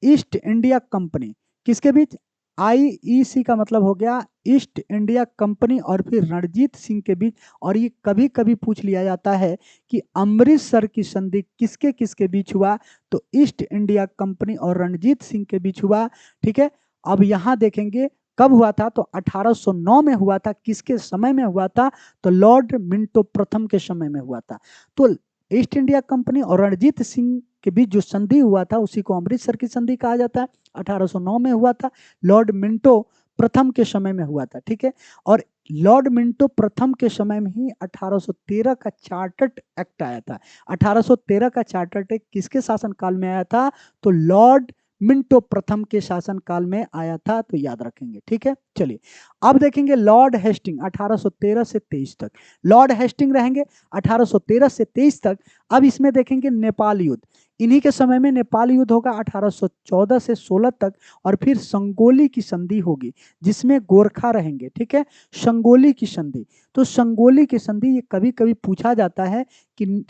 ईस्ट इंडिया कंपनी, किसके बीच? आईईसी का मतलब हो गया ईस्ट इंडिया कंपनी और फिर रणजीत सिंह के बीच। और ये कभी कभी पूछ लिया जाता है कि अमृतसर की संधि किसके किसके बीच हुआ? तो ईस्ट इंडिया कंपनी और रणजीत सिंह के बीच हुआ। ठीक है, अब यहां देखेंगे कब हुआ था? तो 1809 में हुआ था। किसके समय में हुआ था? तो लॉर्ड मिंटो प्रथम के समय में हुआ था। तो ईस्ट इंडिया कंपनी और रणजीत सिंह के बीच जो संधि हुआ था उसी को अमृतसर की संधि कहा जाता है। 1809 में हुआ था, लॉर्ड मिंटो प्रथम के समय में हुआ था। ठीक है, और लॉर्ड मिंटो प्रथम के समय में ही 1813 का चार्टर्ड एक्ट आया था। 1813 का चार्टर्ड एक्ट किसके शासनकाल में आया था? तो लॉर्ड मिंटो प्रथम के शासनकाल में आया था। तो याद रखेंगे। ठीक है, चलिए अब देखेंगे लॉर्ड हेस्टिंग 1813 से 23 तक। लॉर्ड हेस्टिंग रहेंगे 1813 से 23 तक। अब इसमें देखेंगे नेपाल युद्ध, इन्हीं के समय में नेपाल युद्ध होगा 1814 से 16 तक। और फिर संगोली की संधि होगी जिसमें गोरखा रहेंगे। ठीक है, संगोली की संधि। तो संगोली की संधि ये कभी कभी पूछा जाता है कि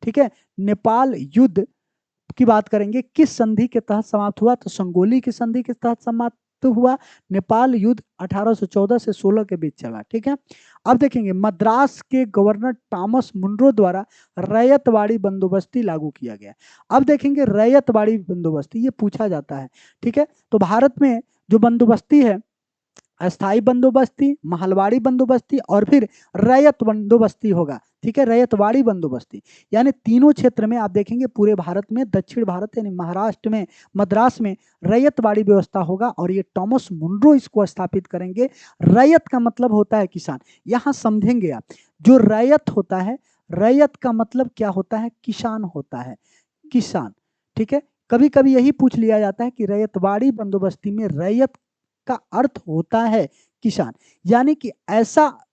ठीक है, नेपाल युद्ध की बात करेंगे किस संधि के तहत समाप्त हुआ? तो संगोली की संधि के तहत समाप्त हुआ। नेपाल युद्ध 1814 से 16 के बीच चला। ठीक है, अब देखेंगे मद्रास के गवर्नर थॉमस मुनरो द्वारा रैयतवाड़ी बंदोबस्ती लागू किया गया। अब देखेंगे रैयतवाड़ी बंदोबस्ती ये पूछा जाता है। ठीक है, तो भारत में जो बंदोबस्ती है, अस्थाई बंदोबस्ती, महलवाड़ी बंदोबस्ती और फिर रैयत बंदोबस्ती होगा। ठीक है, रैयतवाड़ी बंदोबस्ती, यानी तीनों क्षेत्र में आप देखेंगे पूरे भारत में, दक्षिण भारत यानी महाराष्ट्र में, मद्रास में रैयतवाड़ी व्यवस्था होगा और ये थॉमस मुनरो इसको स्थापित करेंगे। रैयत का मतलब होता है किसान। यहाँ समझेंगे आप, जो रैयत होता है, रैयत का मतलब क्या होता है? किसान होता है, किसान। ठीक है, कभी कभी यही पूछ लिया जाता है कि रैयतवाड़ी बंदोबस्ती में रैयत का अर्थ होता है किसान। यानी कि ऐसा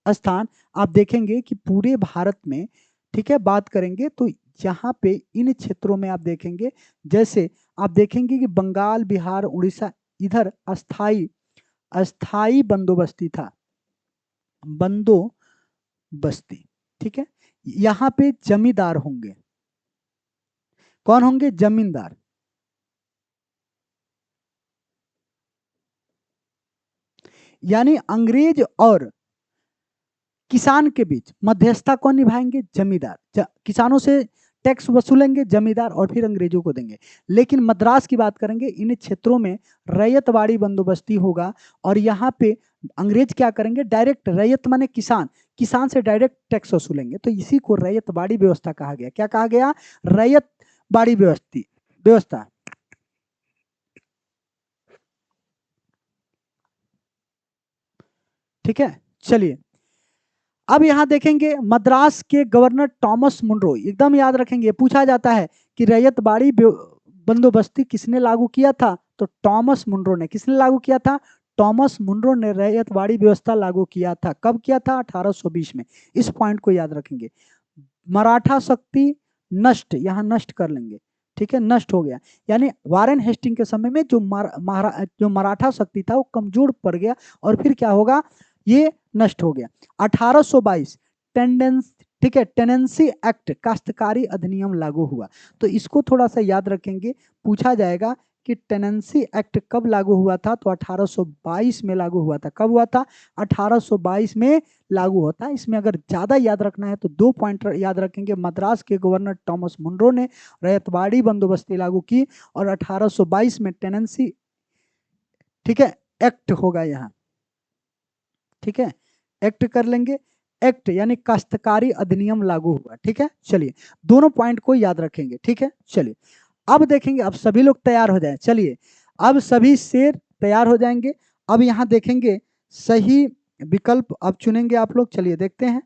स्थान आप देखेंगे कि पूरे भारत में, ठीक है, बात करेंगे तो यहाँ पे इन क्षेत्रों में आप देखेंगे, जैसे आप देखेंगे कि बंगाल, बिहार, उड़ीसा, इधर अस्थाई अस्थाई बंदोबस्ती था, बंदोबस्ती। ठीक है, यहाँ पे जमींदार होंगे। कौन होंगे? जमींदार। यानी अंग्रेज और किसान के बीच मध्यस्थता कौन निभाएंगे? जमींदार। किसानों से टैक्स वसूलेंगे जमींदार और फिर अंग्रेजों को देंगे। लेकिन मद्रास की बात करेंगे, इन क्षेत्रों में रैयतवाड़ी बंदोबस्ती होगा और यहाँ पे अंग्रेज क्या करेंगे, डायरेक्ट, रैयत माने किसान, किसान से डायरेक्ट टैक्स वसूलेंगे। तो इसी को रैयतवाड़ी व्यवस्था कहा गया। क्या कहा गया? रैयतवाड़ी व्यवस्था। ठीक है, चलिए अब यहां देखेंगे मद्रास के गवर्नर टॉमस मुनरो, एकदम याद रखेंगे, पूछा जाता है कि रैयतवाड़ी बंदोबस्ती किसने लागू किया था? तो टॉमस मुनरो ने। किसने लागू किया था? टॉमस मुनरो ने रैयतवाड़ी व्यवस्था लागू किया था। कब किया था? 1820 में। इस पॉइंट को याद रखेंगे। मराठा शक्ति नष्ट, यहां नष्ट कर लेंगे, ठीक है, नष्ट हो गया। यानी वारेन हेस्टिंग के समय में जो मराठा शक्ति था वो कमजोर पड़ गया और फिर क्या होगा, ये नष्ट हो गया। 1822 ठीक है, टेनेंसी एक्ट, काश्तकारी अधिनियम लागू हुआ। तो इसको थोड़ा सा याद रखेंगे, पूछा जाएगा कि टेनेंसी एक्ट कब लागू हुआ था? तो 1822 में लागू हुआ था। कब हुआ था? 1822 में लागू होता है। इसमें अगर ज्यादा याद रखना है तो 2 पॉइंट याद रखेंगे। मद्रास के गवर्नर टॉमस मुनरो ने रैयतवाड़ी बंदोबस्ती लागू की और 1822 में टेनेंसी, ठीक है, एक्ट होगा यहाँ, ठीक है, एक्ट कर लेंगे। एक्ट यानी काश्तकारी अधिनियम लागू हुआ। ठीक है, चलिए दोनों पॉइंट को याद रखेंगे। ठीक है, चलिए अब देखेंगे, अब सभी लोग तैयार हो जाए। चलिए अब सभी शेर तैयार हो जाएंगे। अब यहां देखेंगे सही विकल्प अब चुनेंगे आप लोग। चलिए देखते हैं।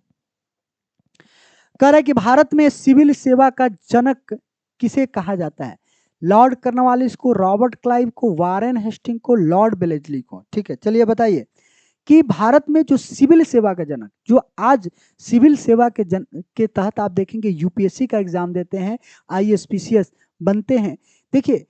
कह रहा है कि भारत में सिविल सेवा का जनक किसे कहा जाता है? लॉर्ड कर्नवालिस को, रॉबर्ट क्लाइव को, वारेन हेस्टिंग को, लॉर्ड वेलेस्ली को। ठीक है, चलिए बताइए कि भारत में जो सिविल सेवा का जनक, जो आज सिविल सेवा के तहत आप देखेंगे यूपीएससी का एग्जाम देते हैं, आईएएस पीसीएस बनते हैं। देखिए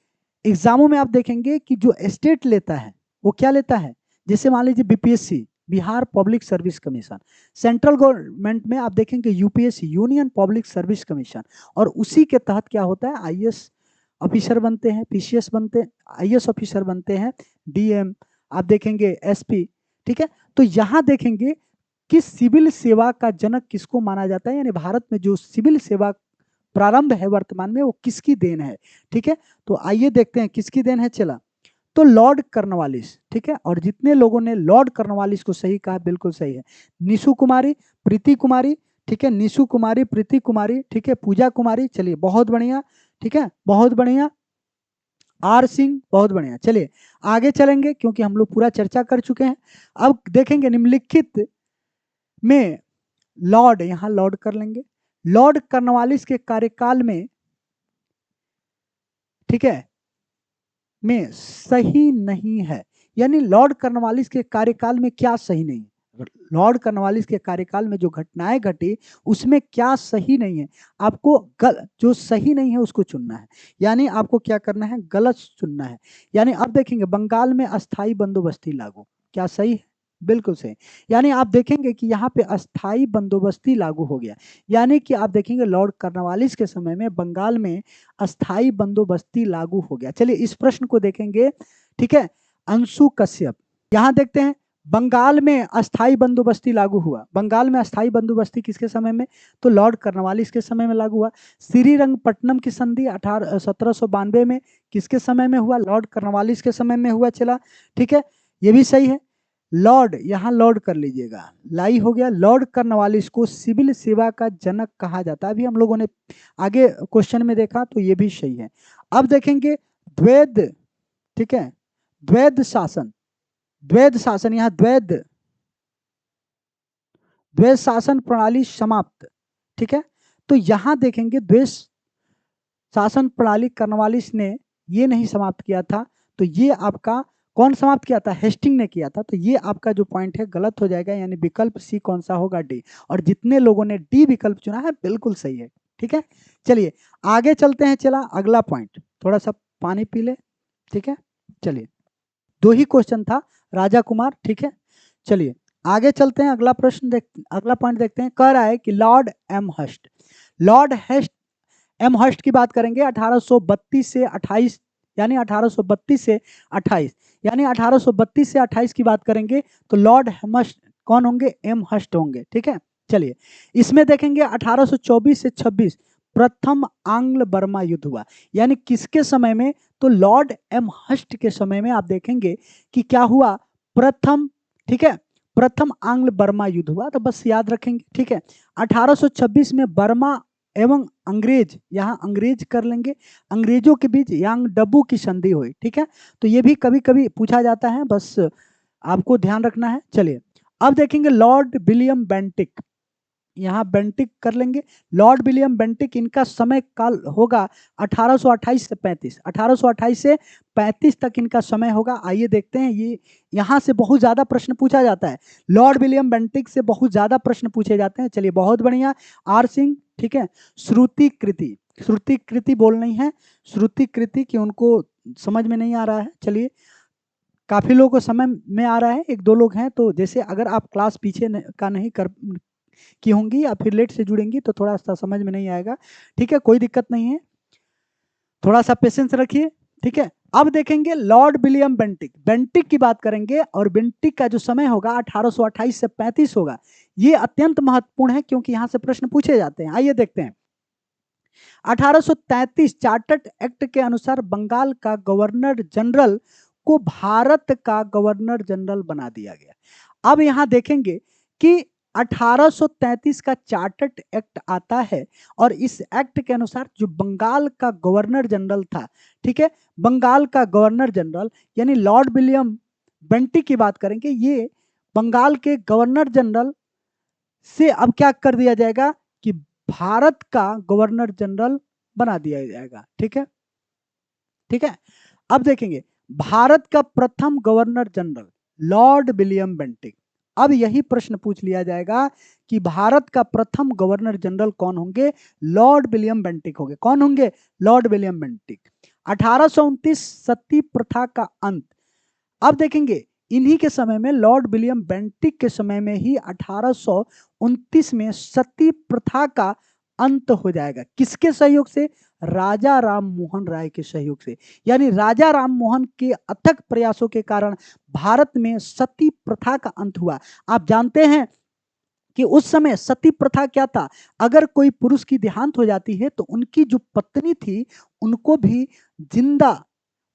एग्जामों में आप देखेंगे कि जो स्टेट लेता है वो क्या लेता है, जैसे मान लीजिए BPSC, Bihar public service commission, central government में आप देखेंगे UPSC, union public service commission, और उसी के तहत क्या होता है, आईएएस ऑफिसर बनते हैं, पीसीएस बनते हैं, आईएएस ऑफिसर बनते हैं, डीएम आप देखेंगे, एसपी। ठीक है, तो यहां देखेंगे कि सिविल सेवा का जनक किसको माना जाता है, यानी भारत में जो सिविल सेवा प्रारंभ है वर्तमान में वो किसकी देन है। ठीक है, तो आइए देखते हैं किसकी देन है। चला तो लॉर्ड कर्नवालिस। ठीक है, और जितने लोगों ने लॉर्ड कर्नवालिस को सही कहा बिल्कुल सही है। निशु कुमारी, प्रीति कुमारी, ठीक है, निशु कुमारी, प्रीति कुमारी, ठीक है, पूजा कुमारी, चलिए बहुत बढ़िया, ठीक है, बहुत बढ़िया। आर सिंह, बहुत बढ़िया। चलिए आगे चलेंगे क्योंकि हम लोग पूरा चर्चा कर चुके हैं। अब देखेंगे निम्नलिखित में लॉर्ड, यहां लॉर्ड कर लेंगे, लॉर्ड कर्नवालिस के कार्यकाल में, ठीक है, में सही नहीं है, यानी लॉर्ड कर्नवालिस के कार्यकाल में क्या सही नहीं है, लॉर्ड कर्नवालिस के कार्यकाल में जो घटनाएं घटी उसमें क्या सही नहीं है, आपको जो सही नहीं है उसको चुनना है, यानी आपको क्या करना है, गलत चुनना है। यानी अब देखेंगे बंगाल में अस्थाई बंदोबस्ती लागू, क्या सही है, बिल्कुल सही। यानी आप देखेंगे कि यहाँ पे अस्थाई बंदोबस्ती लागू हो गया, यानी कि आप देखेंगे लॉर्ड कर्नवालिस के समय में बंगाल में अस्थाई बंदोबस्ती लागू हो गया। चलिए इस प्रश्न को देखेंगे, ठीक है, अंशु कश्यप। यहां देखते हैं बंगाल में अस्थाई बंदोबस्ती लागू हुआ। बंगाल में अस्थाई बंदोबस्ती किसके समय में, तो लॉर्ड कर्नवालिस के समय में लागू हुआ। श्रीरंगपट्टनम की संधि 1792 में किसके समय में हुआ, लॉर्ड कर्नवालिस के समय में हुआ। चला ठीक है, ये भी सही है। लॉर्ड, यहां लॉर्ड कर लीजिएगा, लाई हो गया। लॉर्ड कर्नवालिस को सिविल सेवा का जनक कहा जाता है, अभी हम लोगों ने आगे क्वेश्चन में देखा, तो ये भी सही है। अब देखेंगे द्वैध, ठीक है, द्वैध शासन, द्वैध शासन, यहां द्वैध शासन प्रणाली समाप्त। ठीक है, तो यहां देखेंगे द्वैध शासन प्रणाली कर्नवालिस ने ये नहीं समाप्त किया था, तो ये आपका कौन समाप्त किया था, हेस्टिंग ने किया था। तो ये आपका जो पॉइंट है गलत हो जाएगा, यानी विकल्प सी कौन सा होगा, डी। और जितने लोगों ने डी विकल्प चुना है बिल्कुल सही है। ठीक है, चलिए आगे चलते हैं। चला अगला पॉइंट, थोड़ा सा पानी पी ले। ठीक है, चलिए 2 ही क्वेश्चन था राजा कुमार। ठीक है, चलिए आगे चलते हैं, अगला प्रश्न अगला पॉइंट देखते हैं। कह रहा है कि Lord M हस्ट, Lord haste M हस्ट की बात करेंगे 1832 से 28, यानी 1832 से 28, यानी 1832 से 28 की बात करेंगे तो लॉर्ड हेमस्ट कौन होंगे, एम हस्ट होंगे। ठीक है, चलिए इसमें देखेंगे 1824 से 26 प्रथम आंग्ल बर्मा युद्ध हुआ। यानी किसके समय में? तो लॉर्ड एम हस्ट के समय में आप देखेंगे कि क्या हुआ, प्रथम, ठीक है, प्रथम आंग्ल बर्मा युद्ध हुआ। तो बस याद रखेंगे, ठीक है। 1826 में बर्मा एवं अंग्रेज, यहाँ अंग्रेज कर लेंगे, अंग्रेजों के बीच यांग डब्बू की संधि हुई, ठीक है। तो ये भी कभी कभी पूछा जाता है, बस आपको ध्यान रखना है। चलिए अब देखेंगे लॉर्ड विलियम बेंटिक, यहाँ बेंटिक कर लेंगे। लॉर्ड विलियम बेंटिक, इनका समय काल होगा 1828 से 35, 1828 से 35 तक इनका समय होगा। आइए देखते हैं, ये यहाँ से बहुत ज्यादा प्रश्न पूछा जाता है। लॉर्ड विलियम बेंटिक से बहुत ज्यादा प्रश्न पूछे जाते हैं। चलिए बहुत बढ़िया। आर सिंह, ठीक है। श्रुति कृति, श्रुति कृति बोलनी है, श्रुति कृति की उनको समझ में नहीं आ रहा है। चलिए काफी लोगों को समझ में आ रहा है, एक दो लोग हैं। तो जैसे अगर आप क्लास पीछे का नहीं कर की होंगी या फिर लेट से जुड़ेंगी तो थोड़ा सा समझ में नहीं आएगा, ठीक है, कोई दिक्कत नहीं है, थोड़ा सा पेशेंस रखिए, ठीक है। अब देखेंगे लॉर्ड विलियम बेंटिक, बेंटिक की बात करेंगे और बेंटिक का जो समय होगा 1828 से 35 होगा। ये अत्यंत महत्वपूर्ण है क्योंकि यहां से प्रश्न पूछे जाते हैं। आइए देखते हैं। 1833 चार्टर्ड एक्ट के अनुसार बंगाल का गवर्नर जनरल को भारत का गवर्नर जनरल बना दिया गया। अब यहां देखेंगे कि 1833 का चार्टर्ड एक्ट आता है और इस एक्ट के अनुसार जो बंगाल का गवर्नर जनरल था, ठीक है, बंगाल का गवर्नर जनरल यानी लॉर्ड विलियम बेंटिक की बात करेंगे, ये बंगाल के गवर्नर जनरल से अब क्या कर दिया जाएगा कि भारत का गवर्नर जनरल बना दिया जाएगा, ठीक है, ठीक है। अब देखेंगे भारत का प्रथम governor general Lord William Bentinck. अब यही प्रश्न पूछ लिया जाएगा कि भारत का प्रथम गवर्नर जनरल कौन होंगे? लॉर्ड विलियम बेंटिक होंगे। कौन होंगे? Lord William Bentinck. 1829 सती प्रथा का अंत। अब देखेंगे इन्हीं के समय में, लॉर्ड विलियम बेंटिक के समय में ही 1829 में सती प्रथा का अंत हो जाएगा। किसके सहयोग से? राजा राम मोहन राय के सहयोग से। यानी राजा राम मोहन के अथक प्रयासों के कारण भारत में सती प्रथा का अंत हुआ। आप जानते हैं कि उस समय सती प्रथा क्या था? अगर कोई पुरुष की देहांत हो जाती है तो उनकी जो पत्नी थी उनको भी जिंदा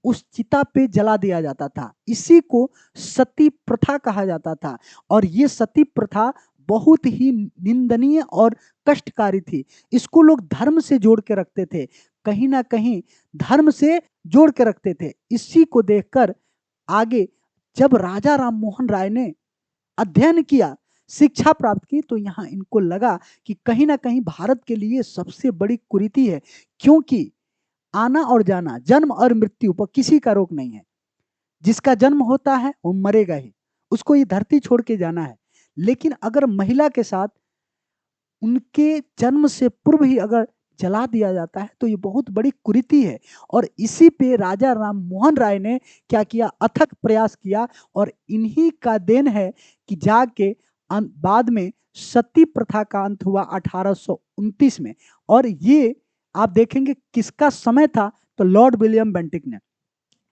उस चिता पे जला दिया जाता था। इसी को सती प्रथा कहा जाता था और ये सती प्रथा बहुत ही निंदनीय और कष्टकारी थी। इसको लोग धर्म से जोड़ के रखते थे, कहीं ना कहीं धर्म से जोड़ के रखते थे। इसी को देखकर आगे जब राजा राम मोहन राय ने अध्ययन किया, शिक्षा प्राप्त की, तो यहाँ इनको लगा कि कहीं ना कहीं भारत के लिए सबसे बड़ी कुरीति है, क्योंकि आना और जाना, जन्म और मृत्यु पर किसी का रोक नहीं है। जिसका जन्म होता है वो मरेगा ही, उसको ये धरती छोड़ के जाना है। लेकिन अगर महिला के साथ उनके जन्म से पूर्व ही अगर जला दिया जाता है तो ये बहुत बड़ी कुरीति है। और इसी पे राजा राम मोहन राय ने क्या किया? अथक प्रयास किया और इन्हीं का देन है कि जाके बाद में सती प्रथा का अंत हुआ 1829 में। और ये आप देखेंगे किसका समय था? तो लॉर्ड विलियम बेंटिक ने,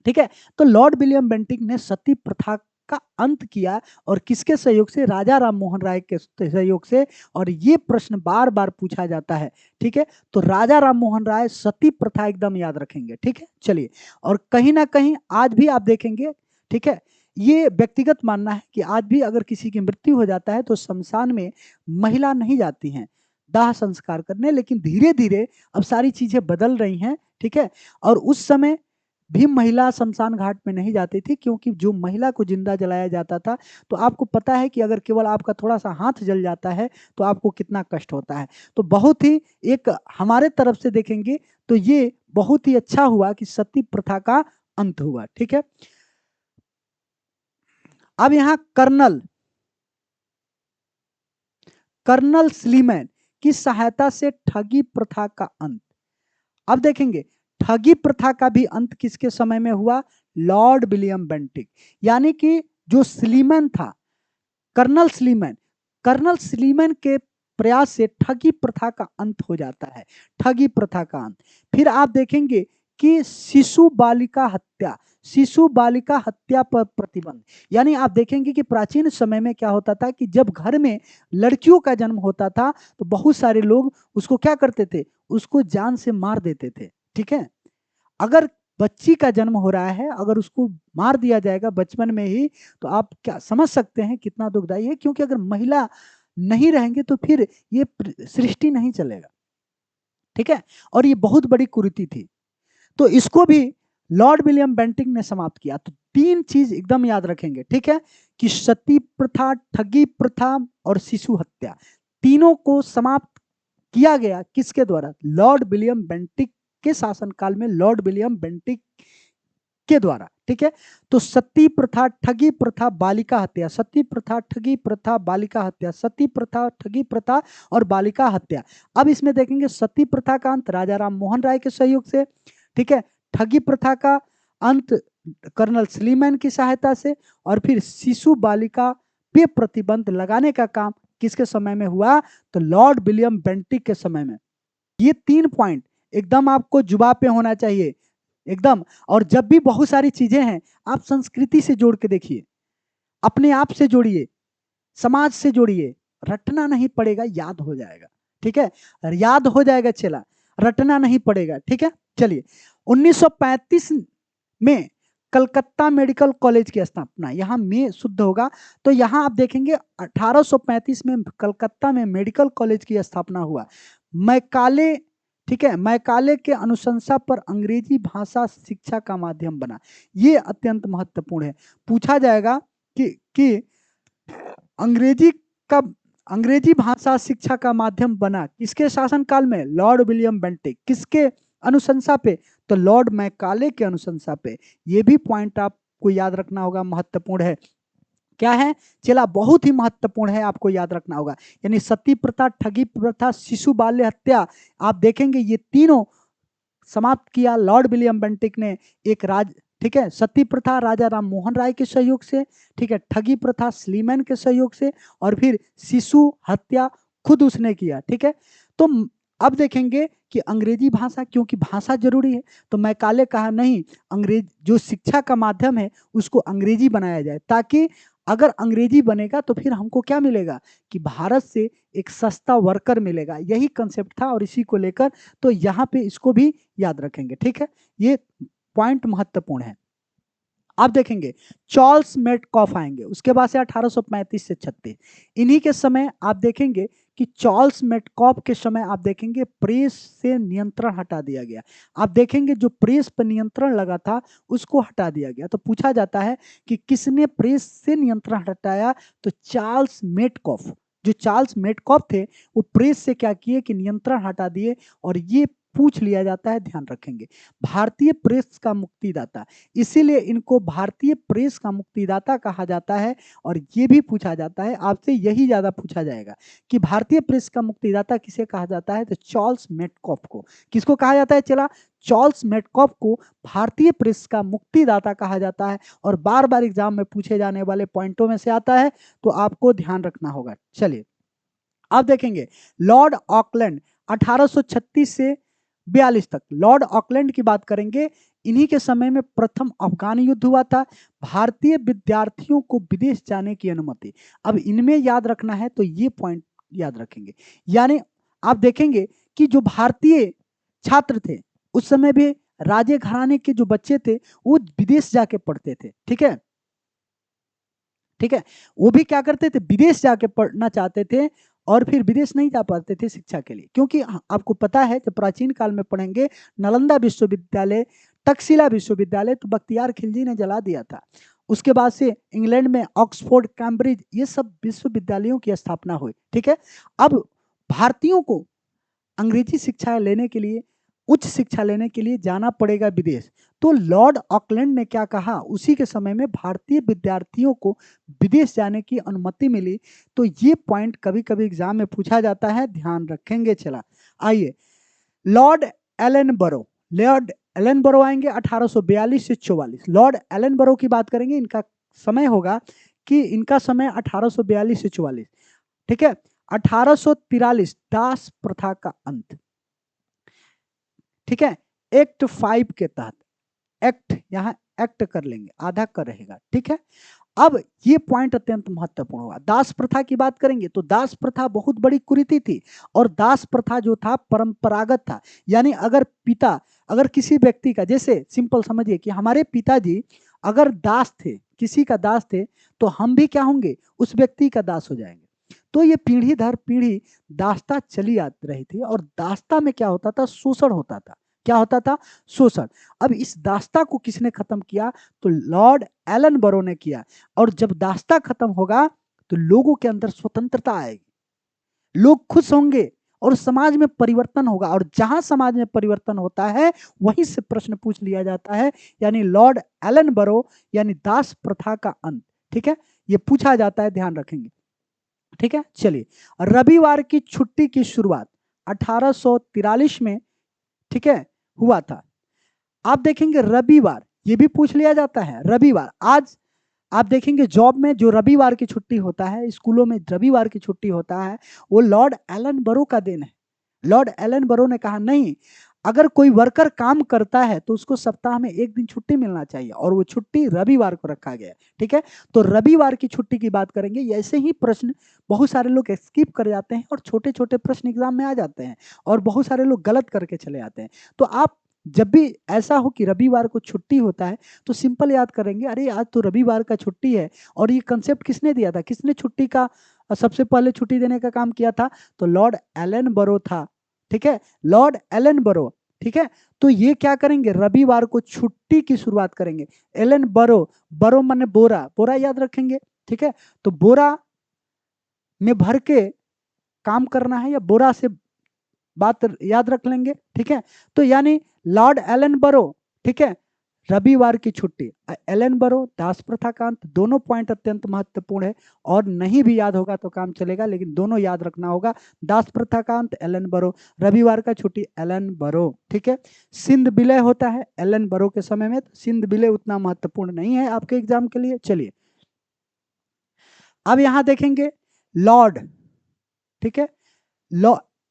ठीक है। तो लॉर्ड विलियम बेंटिक ने सती प्रथा का अंत किया और किसके सहयोग से? राजा राम मोहन राय के सहयोग से। और ये प्रश्न बार बार पूछा जाता है, ठीक है। तो राजा राम मोहन राय, सती प्रथा एकदम याद रखेंगे, ठीक है। चलिए, और कहीं ना कहीं आज भी आप देखेंगे, ठीक है, ये व्यक्तिगत मानना है कि आज भी अगर किसी की मृत्यु हो जाता है तो शमशान में महिला नहीं जाती हैं दाह संस्कार करने। लेकिन धीरे धीरे अब सारी चीजें बदल रही हैं, ठीक है। और उस समय भी महिला शमशान घाट में नहीं जाती थी, क्योंकि जो महिला को जिंदा जलाया जाता था, तो आपको पता है कि अगर केवल आपका थोड़ा सा हाथ जल जाता है तो आपको कितना कष्ट होता है। तो बहुत ही एक हमारे तरफ से देखेंगे तो ये बहुत ही अच्छा हुआ कि सती प्रथा का अंत हुआ, ठीक है। अब यहाँ कर्नल स्लीमैन की सहायता से ठगी प्रथा का अंत। अब देखेंगे ठगी प्रथा का भी अंत किसके समय में हुआ? Lord William Bentinck. यानी कि जो स्लीमैन था, कर्नल स्लीमैन, कर्नल स्लीमैन के प्रयास से ठगी प्रथा का अंत हो जाता है, ठगी प्रथा का अंत। फिर आप देखेंगे कि शिशु बालिका हत्या, शिशु बालिका हत्या पर प्रतिबंध। यानी आप देखेंगे कि प्राचीन समय में क्या होता था कि जब घर में लड़कियों का जन्म होता था तो बहुत सारे लोग उसको क्या करते थे, उसको जान से मार देते थे। ठीक है, अगर बच्ची का जन्म हो रहा है, अगर उसको मार दिया जाएगा बचपन में ही, तो आप क्या समझ सकते हैं कितना दुखदाई है। क्योंकि अगर महिला नहीं रहेंगे तो फिर ये सृष्टि नहीं चलेगा। ठीक है, और ये बहुत बड़ी कुरीति थी, तो इसको भी लॉर्ड विलियम बेंटिंक ने समाप्त किया। तो तीन चीज एकदम याद रखेंगे, ठीक है, कि सती प्रथा, ठगी प्रथा और शिशु हत्या, तीनों को समाप्त किया गया किसके द्वारा? लॉर्ड विलियम बेंटिक के शासनकाल में, लॉर्ड विलियम बेंटिक के द्वारा। ठीक है, तो सती प्रथा, ठगी प्रथा, बालिका हत्या, सती प्रथा, ठगी प्रथा, बालिका हत्या, सती प्रथा, ठगी प्रथा और बालिका हत्या। अब इसमें देखेंगे सती प्रथा का अंत राजा राम मोहन राय के सहयोग से, ठीक है, ठगी प्रथा का अंत कर्नल स्लीमैन की सहायता से, और फिर शिशु बालिका पे प्रतिबंध लगाने का काम किसके समय में हुआ? तो लॉर्ड विलियम बेंटिक के समय में। ये 3 पॉइंट एकदम आपको जुबान पे होना चाहिए एकदम। और जब भी बहुत सारी चीजें हैं, आप संस्कृति से जोड़ के देखिए, अपने आप से जोड़िए, समाज से जोड़िए, रटना नहीं पड़ेगा, याद हो जाएगा। ठीक है, याद हो जाएगा चला, रटना नहीं पड़ेगा। ठीक है, चलिए 1935 में कलकत्ता मेडिकल कॉलेज की स्थापना, यहाँ में शुद्ध होगा, तो यहाँ आप देखेंगे 1835 में कलकत्ता में मेडिकल कॉलेज की स्थापना हुआ। मैकाले, ठीक है, मैकाले के अनुशंसा पर अंग्रेजी भाषा शिक्षा का माध्यम बना। ये अत्यंत महत्वपूर्ण है, पूछा जाएगा कि अंग्रेजी का, अंग्रेजी भाषा शिक्षा का माध्यम बना किसके शासनकाल में? Lord William Bentinck. किसके अनुशंसा पे? तो लॉर्ड मैकाले के अनुशंसा पे। ये भी पॉइंट आपको याद रखना होगा, महत्वपूर्ण है। क्या है चला? बहुत ही महत्वपूर्ण है, आपको याद रखना होगा। यानी सती प्रथा, ठगी प्रथा, शिशु बाल्य हत्या, आप देखेंगे ये तीनों समाप्त किया लॉर्ड विलियम बेंटिक ने। एक राज, ठीक है, सती प्रथा राजा राम मोहन राय के सहयोग से, ठीक है, ठगी प्रथा स्लीमैन के सहयोग से, और फिर शिशु हत्या खुद उसने किया। ठीक है, तो अब देखेंगे कि अंग्रेजी भाषा, क्योंकि भाषा जरूरी है, तो मैकाले कहा नहीं, अंग्रेज जो शिक्षा का माध्यम है उसको अंग्रेजी बनाया जाए, ताकि अगर अंग्रेजी बनेगा तो फिर हमको क्या मिलेगा कि भारत से एक सस्ता वर्कर मिलेगा। यही कंसेप्ट था और इसी को लेकर तो यहाँ पे इसको भी याद रखेंगे। ठीक है, ये पॉइंट महत्वपूर्ण है। आप देखेंगे चार्ल्स मेटकॉफ आएंगे, उसके बाद से 1835 से 36, इन्हीं के समय आप देखेंगे कि चार्ल्स मेटकॉफ के समय आप देखेंगे प्रेस से नियंत्रण हटा दिया गया। आप देखेंगे जो प्रेस पर नियंत्रण लगा था उसको हटा दिया गया। तो पूछा जाता है कि किसने प्रेस से नियंत्रण हटाया? तो चार्ल्स मेटकॉफ। जो चार्ल्स मेटकॉफ थे वो प्रेस से क्या किए कि नियंत्रण हटा दिए। और ये पूछ लिया जाता है, ध्यान रखेंगे, भारतीय प्रेस का मुक्तिदाता, इसीलिए इनको भारतीय प्रेस का मुक्तिदाता कहा जाता है। और ये भी पूछा जाता है आपसे, यही ज्यादा पूछा जाएगा कि भारतीय प्रेस का मुक्तिदाता किसे कहा जाता है? तो चार्ल्स मेटकॉफ को। किसको कहा जाता है चला? चार्ल्स मेटकॉफ को भारतीय प्रेस का मुक्तिदाता कहा जाता है। और बार बार एग्जाम में पूछे जाने वाले पॉइंटों में से आता है, तो आपको ध्यान रखना होगा। चलिए अब देखेंगे लॉर्ड ऑकलैंड 1836 से 42 तक, लॉर्ड ऑकलैंड की बात करेंगे। इन्हीं के समय में प्रथम अफगान युद्ध हुआ था। भारतीय विद्यार्थियों को विदेश जाने की अनुमति, अब इनमें याद रखना है तो ये पॉइंट याद रखेंगे। यानी आप देखेंगे कि जो भारतीय छात्र थे उस समय भी राजे घराने के जो बच्चे थे वो विदेश जाके पढ़ते थे। ठीक है, ठीक है, वो भी क्या करते थे? विदेश जाके पढ़ना चाहते थे, और फिर विदेश नहीं जा पाते थे शिक्षा के लिए, क्योंकि आपको पता है जब प्राचीन काल में पढ़ेंगे नालंदा विश्वविद्यालय, तक्षशिला विश्वविद्यालय तो बख्तियार खिलजी ने जला दिया था। उसके बाद से इंग्लैंड में ऑक्सफोर्ड, कैम्ब्रिज, ये सब विश्वविद्यालयों की स्थापना हुई। ठीक है, अब भारतीयों को अंग्रेजी शिक्षा लेने के लिए, उच्च शिक्षा लेने के लिए जाना पड़ेगा विदेश। तो लॉर्ड ऑकलैंड ने क्या कहा? उसी के समय में भारतीय विद्यार्थियों को विदेश जाने की अनुमति मिली। तो ये पॉइंट कभी कभी एग्जाम में पूछा जाता है, ध्यान रखेंगे। चला आइए लॉर्ड एलन बरो, लॉर्ड एलन बरो आएंगे 1842 से 44। लॉर्ड एलन बरो की बात करेंगे, इनका समय होगा कि इनका समय 1842 से 44। ठीक है, 1843 दास प्रथा का अंत। ठीक है, एक्ट 5 के तहत, एक्ट यहाँ एक्ट कर लेंगे, आधा कर रहेगा, ठीक है। अब ये पॉइंट अत्यंत महत्वपूर्ण होगा। दास प्रथा की बात करेंगे तो दास प्रथा बहुत बड़ी कुरीति थी और दास प्रथा जो था परंपरागत था। यानी अगर किसी व्यक्ति का, जैसे सिंपल समझिए कि हमारे पिताजी अगर दास थे, किसी का दास थे, तो हम भी क्या होंगे, उस व्यक्ति का दास हो जाएंगे। तो ये पीढ़ी दर पीढ़ी दासता चली आ रही थी और दासता में क्या होता था, शोषण होता था। क्या होता था, शोषण। अब इस दासता को किसने खत्म किया, तो लॉर्ड एलन बरो ने किया। और जब दासता खत्म होगा तो लोगों के अंदर स्वतंत्रता आएगी, लोग खुश होंगे और समाज में परिवर्तन होगा। और जहां समाज में परिवर्तन होता है वहीं से प्रश्न पूछ लिया जाता है, यानी लॉर्ड एलन बरो यानी दास प्रथा का अंत, ठीक है, ये पूछा जाता है, ध्यान रखेंगे, ठीक है। चलिए, रविवार की छुट्टी की शुरुआत 1843 में, ठीक है, हुआ था। आप देखेंगे रविवार, ये भी पूछ लिया जाता है, रविवार। आज आप देखेंगे जॉब में जो रविवार की छुट्टी होता है, स्कूलों में रविवार की छुट्टी होता है, वो लॉर्ड एलन बरो का दिन है। लॉर्ड एलन बरो ने कहा नहीं, अगर कोई वर्कर काम करता है तो उसको सप्ताह में एक दिन छुट्टी मिलना चाहिए, और वो छुट्टी रविवार को रखा गया, ठीक है। तो रविवार की छुट्टी की बात करेंगे। ऐसे ही प्रश्न बहुत सारे लोग स्किप कर जाते हैं और छोटे छोटे प्रश्न एग्जाम में आ जाते हैं, और बहुत सारे लोग गलत करके चले आते हैं। तो आप जब भी ऐसा हो कि रविवार को छुट्टी होता है तो सिंपल याद करेंगे, अरे आज तो रविवार का छुट्टी है। और ये कंसेप्ट किसने दिया था, किसने छुट्टी का सबसे पहले छुट्टी देने का काम किया था, तो लॉर्ड एलन बरो था, ठीक है, लॉर्ड एलन बरो, ठीक है। तो ये क्या करेंगे, रविवार को छुट्टी की शुरुआत करेंगे। एलन बरो, बरो माने बोरा, बोरा याद रखेंगे, ठीक है। तो बोरा में भर के काम करना है, या बोरा से बात याद रख लेंगे, ठीक है। तो यानी लॉर्ड एलन बरो, ठीक है, रविवार की छुट्टी, एलन बरो, दास प्रथा का अंत, दोनों पॉइंट अत्यंत महत्वपूर्ण है। और नहीं भी याद होगा तो काम चलेगा, लेकिन दोनों याद रखना होगा। दास प्रथा का अंत एलन बरो, रविवार का छुट्टी एलन बरो, ठीक है। सिंध विलय होता है एलन बरो के समय में, सिंध विलय उतना महत्वपूर्ण नहीं है आपके एग्जाम के लिए। चलिए, अब यहां देखेंगे लॉर्ड, ठीक है,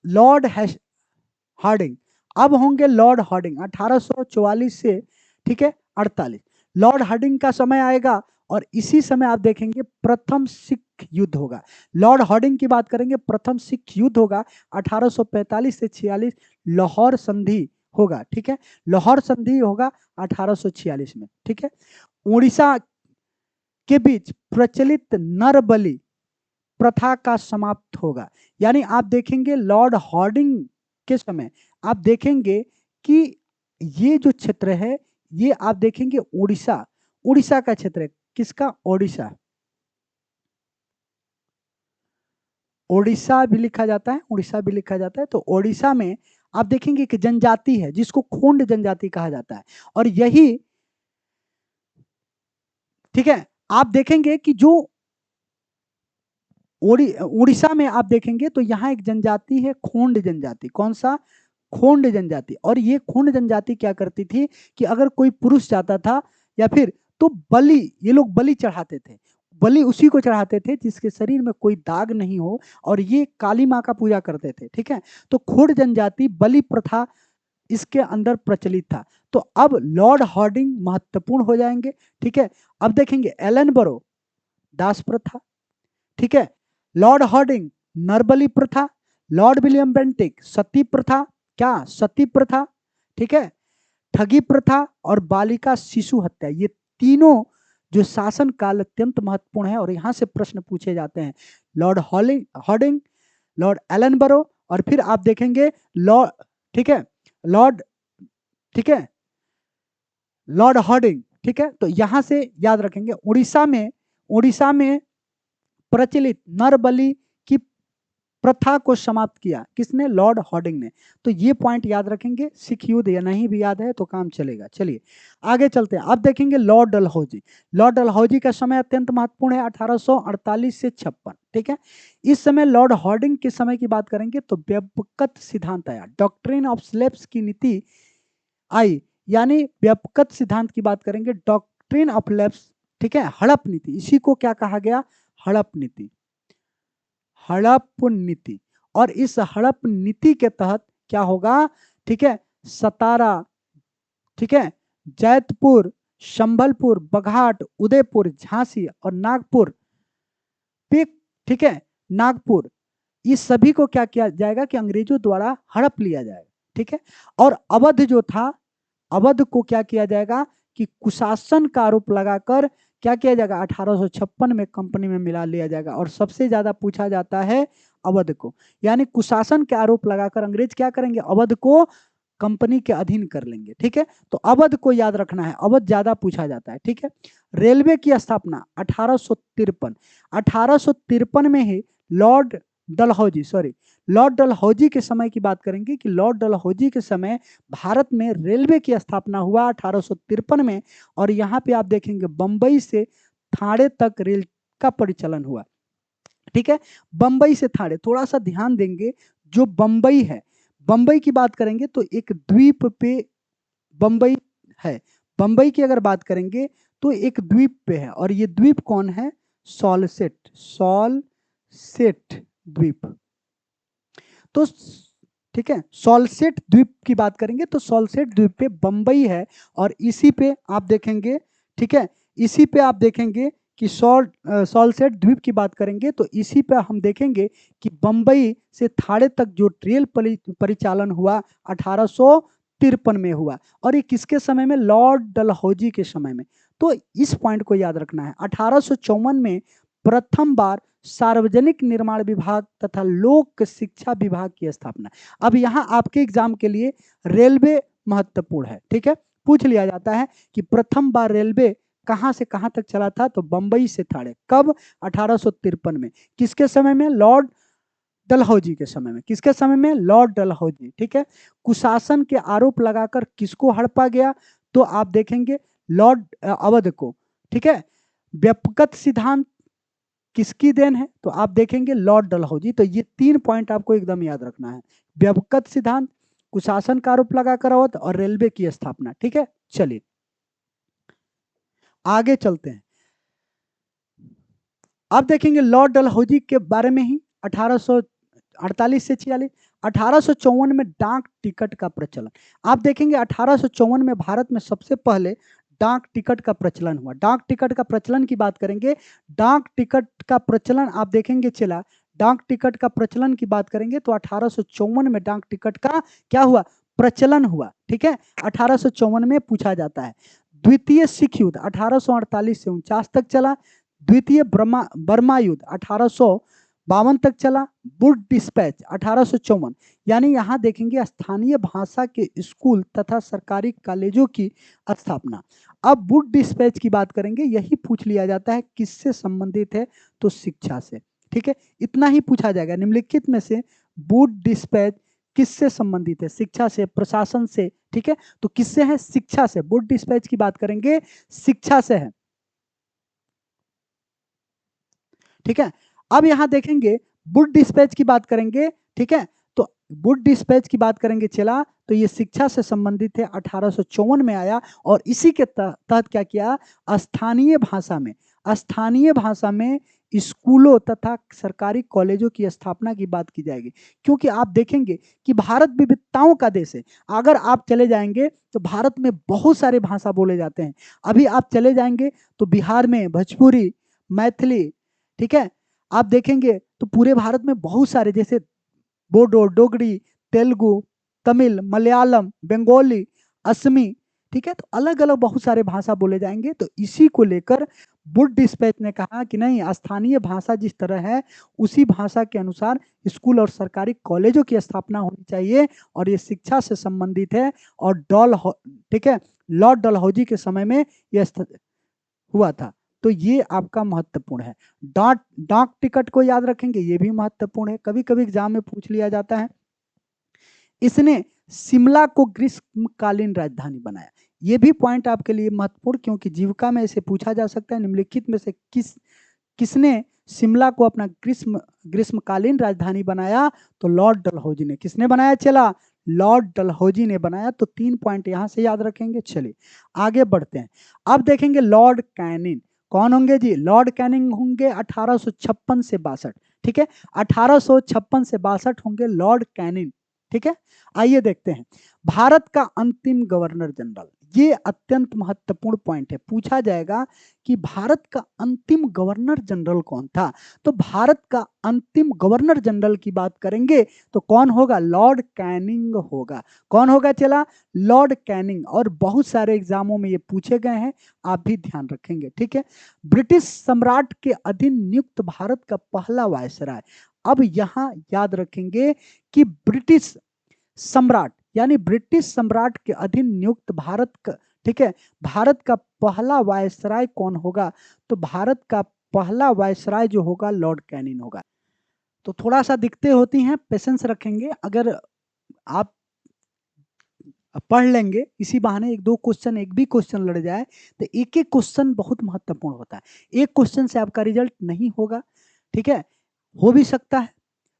लॉर्ड हार्डिंग। अब होंगे लॉर्ड हार्डिंग 1844 से, ठीक है, 48। लॉर्ड हार्डिंग का समय आएगा और इसी समय आप देखेंगे प्रथम सिख युद्ध होगा। लॉर्ड हार्डिंग की बात करेंगे, प्रथम सिख युद्ध होगा 1845 से 46, लाहौर संधि होगा, ठीक है, लाहौर संधि होगा 1846 में, ठीक है। उड़ीसा के बीच प्रचलित नर बलि प्रथा का समाप्त होगा। यानी आप देखेंगे लॉर्ड हार्डिंग के समय आप देखेंगे कि ये जो क्षेत्र है, ये आप देखेंगे उड़ीसा, उड़ीसा का क्षेत्र है। किसका, ओडिशा, ओडिशा भी लिखा जाता है, उड़ीसा भी लिखा जाता है। तो ओडिशा में आप देखेंगे कि जनजाति है जिसको खोंड जनजाति कहा जाता है, और यही, ठीक है, आप देखेंगे कि जो उड़ीसा में आप देखेंगे तो यहाँ एक जनजाति है खोंड जनजाति। कौन सा, खोंड जनजाति। और ये खोंड जनजाति क्या करती थी कि अगर कोई पुरुष जाता था या फिर, तो बलि, ये लोग बलि चढ़ाते थे, बलि उसी को चढ़ाते थे जिसके शरीर में कोई दाग नहीं हो, और ये काली माँ का पूजा करते थे, ठीक है। तो खोंड जनजाति बलि प्रथा इसके अंदर प्रचलित था। तो अब लॉर्ड हार्डिंग महत्वपूर्ण हो जाएंगे, ठीक है। अब देखेंगे एलन बरो, दास प्रथा, ठीक है, लॉर्ड हार्डिंग नरबली प्रथा, लॉर्ड विलियम बेंटिक सती प्रथा, क्या, सती प्रथा, ठीक है, ठगी प्रथा और बालिका शिशु हत्या, ये तीनों जो शासन काल अत्यंत महत्वपूर्ण है और यहां से प्रश्न पूछे जाते हैं। लॉर्ड हार्डिंग, लॉर्ड एलन बरो, और फिर आप देखेंगे लॉर्ड, ठीक है, लॉर्ड, ठीक है, लॉर्ड हार्डिंग, ठीक है। तो यहां से याद रखेंगे उड़ीसा में प्रचलित नरबलि की प्रथा को समाप्त किया किसने, लॉर्ड हार्डिंग ने। तो ये पॉइंट याद रखेंगे। सिख युद्ध या नहीं भी याद है तो काम चलेगा। चलिए आगे चलते हैं। अब देखेंगे लॉर्ड डलहौजी। लॉर्ड डलहौजी का समय अत्यंत महत्वपूर्ण है 1848 से 56, ठीक है। इस समय लॉर्ड हार्डिंग के समय की बात करेंगे तो व्यापकत सिद्धांत आया, डॉक्ट्रिन ऑफ स्लेव्स की नीति आई, यानी व्यापकत सिद्धांत की बात करेंगे, डॉक्ट्रिन ऑफ स्लेव्स, ठीक है, हड़प नीति, इसी को क्या कहा गया, हड़प नीति, हड़प नीति। और इस हड़प नीति के तहत क्या होगा, ठीक है, सतारा, ठीक है, जैतपुर, संबलपुर, बघाट, उदयपुर, झांसी और नागपुर पे, ठीक है, नागपुर, इस सभी को क्या किया जाएगा कि अंग्रेजों द्वारा हड़प लिया जाएगा, ठीक है। और अवध जो था, अवध को क्या किया जाएगा कि कुशासन का आरोप लगाकर क्या किया जाएगा, 1856 में कंपनी में मिला लिया जाएगा। और सबसे ज्यादा पूछा जाता है अवध को, यानी कुशासन के आरोप लगाकर अंग्रेज क्या करेंगे, अवध को कंपनी के अधीन कर लेंगे, ठीक है। तो अवध को याद रखना है, अवध ज्यादा पूछा जाता है, ठीक है। रेलवे की स्थापना 1853, 1853 में ही लॉर्ड डलहौजी, लॉर्ड डलहौजी के समय की बात करेंगे कि लॉर्ड डलहौजी के समय भारत में रेलवे की स्थापना हुआ 1853 में। और यहाँ पे आप देखेंगे बंबई से थाने तक रेल का परिचालन हुआ, ठीक है। बंबई से थाने, थोड़ा सा ध्यान देंगे, जो बंबई है, बंबई की बात करेंगे तो एक द्वीप पे बंबई है। बंबई की अगर बात करेंगे तो एक द्वीप पे है, और ये द्वीप कौन है, सॉलसेट, सॉलसेट द्वीप। तो ठीक है, सॉलसेट द्वीप की बात करेंगे तो सॉलसेट द्वीप पे बंबई है। और इसी पे आप देखेंगे, ठीक है, इसी पे आप देखेंगे कि सॉलसेट द्वीप की बात करेंगे तो इसी पे हम देखेंगे कि बंबई से थाने तक जो रेल परिचालन हुआ 1853 में हुआ। और ये किसके समय में, लॉर्ड डलहौजी के समय में। तो इस पॉइंट को याद रखना है। 1854 में प्रथम बार सार्वजनिक निर्माण विभाग तथा लोक शिक्षा विभाग की स्थापना। अब यहाँ आपके एग्जाम के लिए रेलवे महत्वपूर्ण है, ठीक है। पूछ लिया जाता है कि प्रथम बार रेलवे कहां से कहां तक चला था, तो बंबई से थाने, कब, 1853 में। किसके समय में, लॉर्ड डलहौजी के समय में। किसके समय में, लॉर्ड डलहौजी, ठीक है। कुशासन के आरोप लगाकर किसको हड़पा गया, तो आप देखेंगे लॉर्ड अवध को, ठीक है। व्यापक सिद्धांत किसकी देन है, तो आप देखेंगे लॉर्ड डलहौजी। तो ये 3 पॉइंट आपको एकदम याद रखना है, व्यापक सिद्धांत, कुशासन का आरोप लगाकर अवध और रेलवे की स्थापना, ठीक है। चलिए आगे चलते हैं। अब देखेंगे लॉर्ड डलहौजी के बारे में ही, 1848 से 46। 1854 में डाक टिकट का प्रचलन। आप देखेंगे 1854 में भारत में सबसे पहले डाक टिकट का प्रचलन हुआ। डाक टिकट का प्रचलन की बात करेंगे, डाक टिकट का प्रचलन आप देखेंगे चला, डाक टिकट का प्रचलन की बात करेंगे तो 1854 में डाक टिकट का क्या हुआ, प्रचलन हुआ, ठीक है। 1854 में पूछा जाता है। द्वितीय सिख युद्ध 1848 से 49 तक चला। द्वितीय बर्मा युद्ध 1852 तक चला। वुड डिस्पैच 1854, यानी यहाँ देखेंगे स्थानीय भाषा के स्कूल तथा सरकारी कॉलेजों की स्थापना। अब वुड डिस्पैच की बात करेंगे, यही पूछ लिया जाता है किससे संबंधित है, तो शिक्षा से, ठीक है। इतना ही पूछा जाएगा, निम्नलिखित में से वुड डिस्पैच किससे संबंधित है, शिक्षा से, प्रशासन से, ठीक है। तो किससे है, शिक्षा से। वुड डिस्पैच की बात करेंगे, शिक्षा से है, ठीक है। अब यहां देखेंगे वुड डिस्पैच की बात करेंगे, ठीक है। तो वुड डिस्पैच की बात करेंगे चला, तो ये शिक्षा से संबंधित है, 1854 में आया। और इसी के तहत क्या किया, स्थानीय भाषा में, स्थानीय भाषा में स्कूलों तथा सरकारी कॉलेजों की स्थापना की बात की जाएगी। क्योंकि आप देखेंगे कि भारत विविधताओं का देश है। अगर आप चले जाएंगे तो भारत में बहुत सारे भाषा बोले जाते हैं। अभी आप चले जाएंगे तो बिहार में भोजपुरी, मैथिली, ठीक है, आप देखेंगे तो पूरे भारत में बहुत सारे, जैसे बोडो, डोगरी, तेलुगु, तमिल, मलयालम, बंगाली, असमी, ठीक है। तो अलग अलग बहुत सारे भाषा बोले जाएंगे। तो इसी को लेकर वुड डिस्पैच ने कहा कि नहीं, स्थानीय भाषा जिस तरह है उसी भाषा के अनुसार स्कूल और सरकारी कॉलेजों की स्थापना होनी चाहिए, और ये शिक्षा से संबंधित है। और ठीक है, लॉर्ड डलहौजी के समय में यह हुआ था। तो ये आपका महत्वपूर्ण है। डाक टिकट को याद रखेंगे, ये भी महत्वपूर्ण है, कभी कभी एग्जाम में पूछ लिया जाता है। इसने शिमला को ग्रीष्मकालीन राजधानी बनाया। ये भी पॉइंट आपके लिए महत्वपूर्ण, क्योंकि जीविका में इसे पूछा जा सकता है, निम्नलिखित में से किसने शिमला को अपना ग्रीष्मकालीन राजधानी बनाया, तो लॉर्ड डलहौजी ने। किसने बनाया चला, लॉर्ड डलहौजी ने बनाया। तो 3 पॉइंट यहां से याद रखेंगे। चलिए आगे बढ़ते हैं। अब देखेंगे लॉर्ड कैनिंग कौन होंगे जी, लॉर्ड कैनिंग होंगे 1856 से 62, ठीक है। 1856 से 62 होंगे लॉर्ड कैनिंग, ठीक है। आइए देखते हैं। भारत का अंतिम गवर्नर जनरल, ये अत्यंत महत्वपूर्ण पॉइंट है। पूछा जाएगा कि भारत का अंतिम गवर्नर जनरल कौन था। तो भारत का अंतिम गवर्नर जनरल की बात करेंगे तो कौन होगा? लॉर्ड कैनिंग होगा। कौन होगा चला? Lord Canning. और बहुत सारे एग्जामों में ये पूछे गए हैं, आप भी ध्यान रखेंगे, ठीक है। ब्रिटिश सम्राट के अधीन नियुक्त भारत का पहला वायसराय। अब यहां याद रखेंगे कि ब्रिटिश सम्राट यानी ब्रिटिश सम्राट के अधीन नियुक्त भारत का, ठीक है, भारत का पहला वायसराय कौन होगा? तो भारत का पहला वायसराय जो होगा लॉर्ड कैनिंग होगा। तो थोड़ा सा दिक्कतें होती हैं, पेशेंस रखेंगे। अगर आप पढ़ लेंगे इसी बहाने, एक दो क्वेश्चन, एक भी क्वेश्चन लड़ जाए तो एक एक क्वेश्चन बहुत महत्वपूर्ण होता है। एक क्वेश्चन से आपका रिजल्ट नहीं होगा, ठीक है, हो भी सकता है।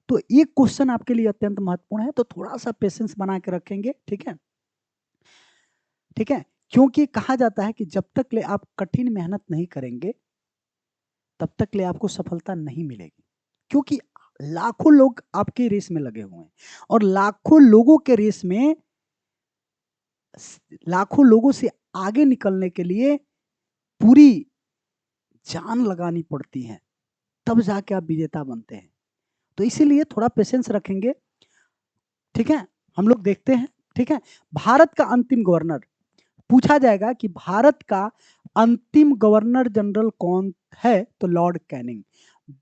तो एक क्वेश्चन आपके लिए अत्यंत महत्वपूर्ण है, तो थोड़ा सा पेशेंस बना के रखेंगे, ठीक है, ठीक है। क्योंकि कहा जाता है कि जब तक ले आप कठिन मेहनत नहीं करेंगे तब तक ले आपको सफलता नहीं मिलेगी। क्योंकि लाखों लोग आपके रेस में लगे हुए हैं और लाखों लोगों के रेस में लाखों लोगों से आगे निकलने के लिए पूरी जान लगानी पड़ती है, तब जाके आप विजेता बनते हैं। तो इसीलिए थोड़ा पेशेंस रखेंगे, ठीक है। हम लोग देखते हैं, ठीक है। भारत का अंतिम गवर्नर पूछा जाएगा कि भारत का अंतिम गवर्नर जनरल कौन है? तो लॉर्ड कैनिंग।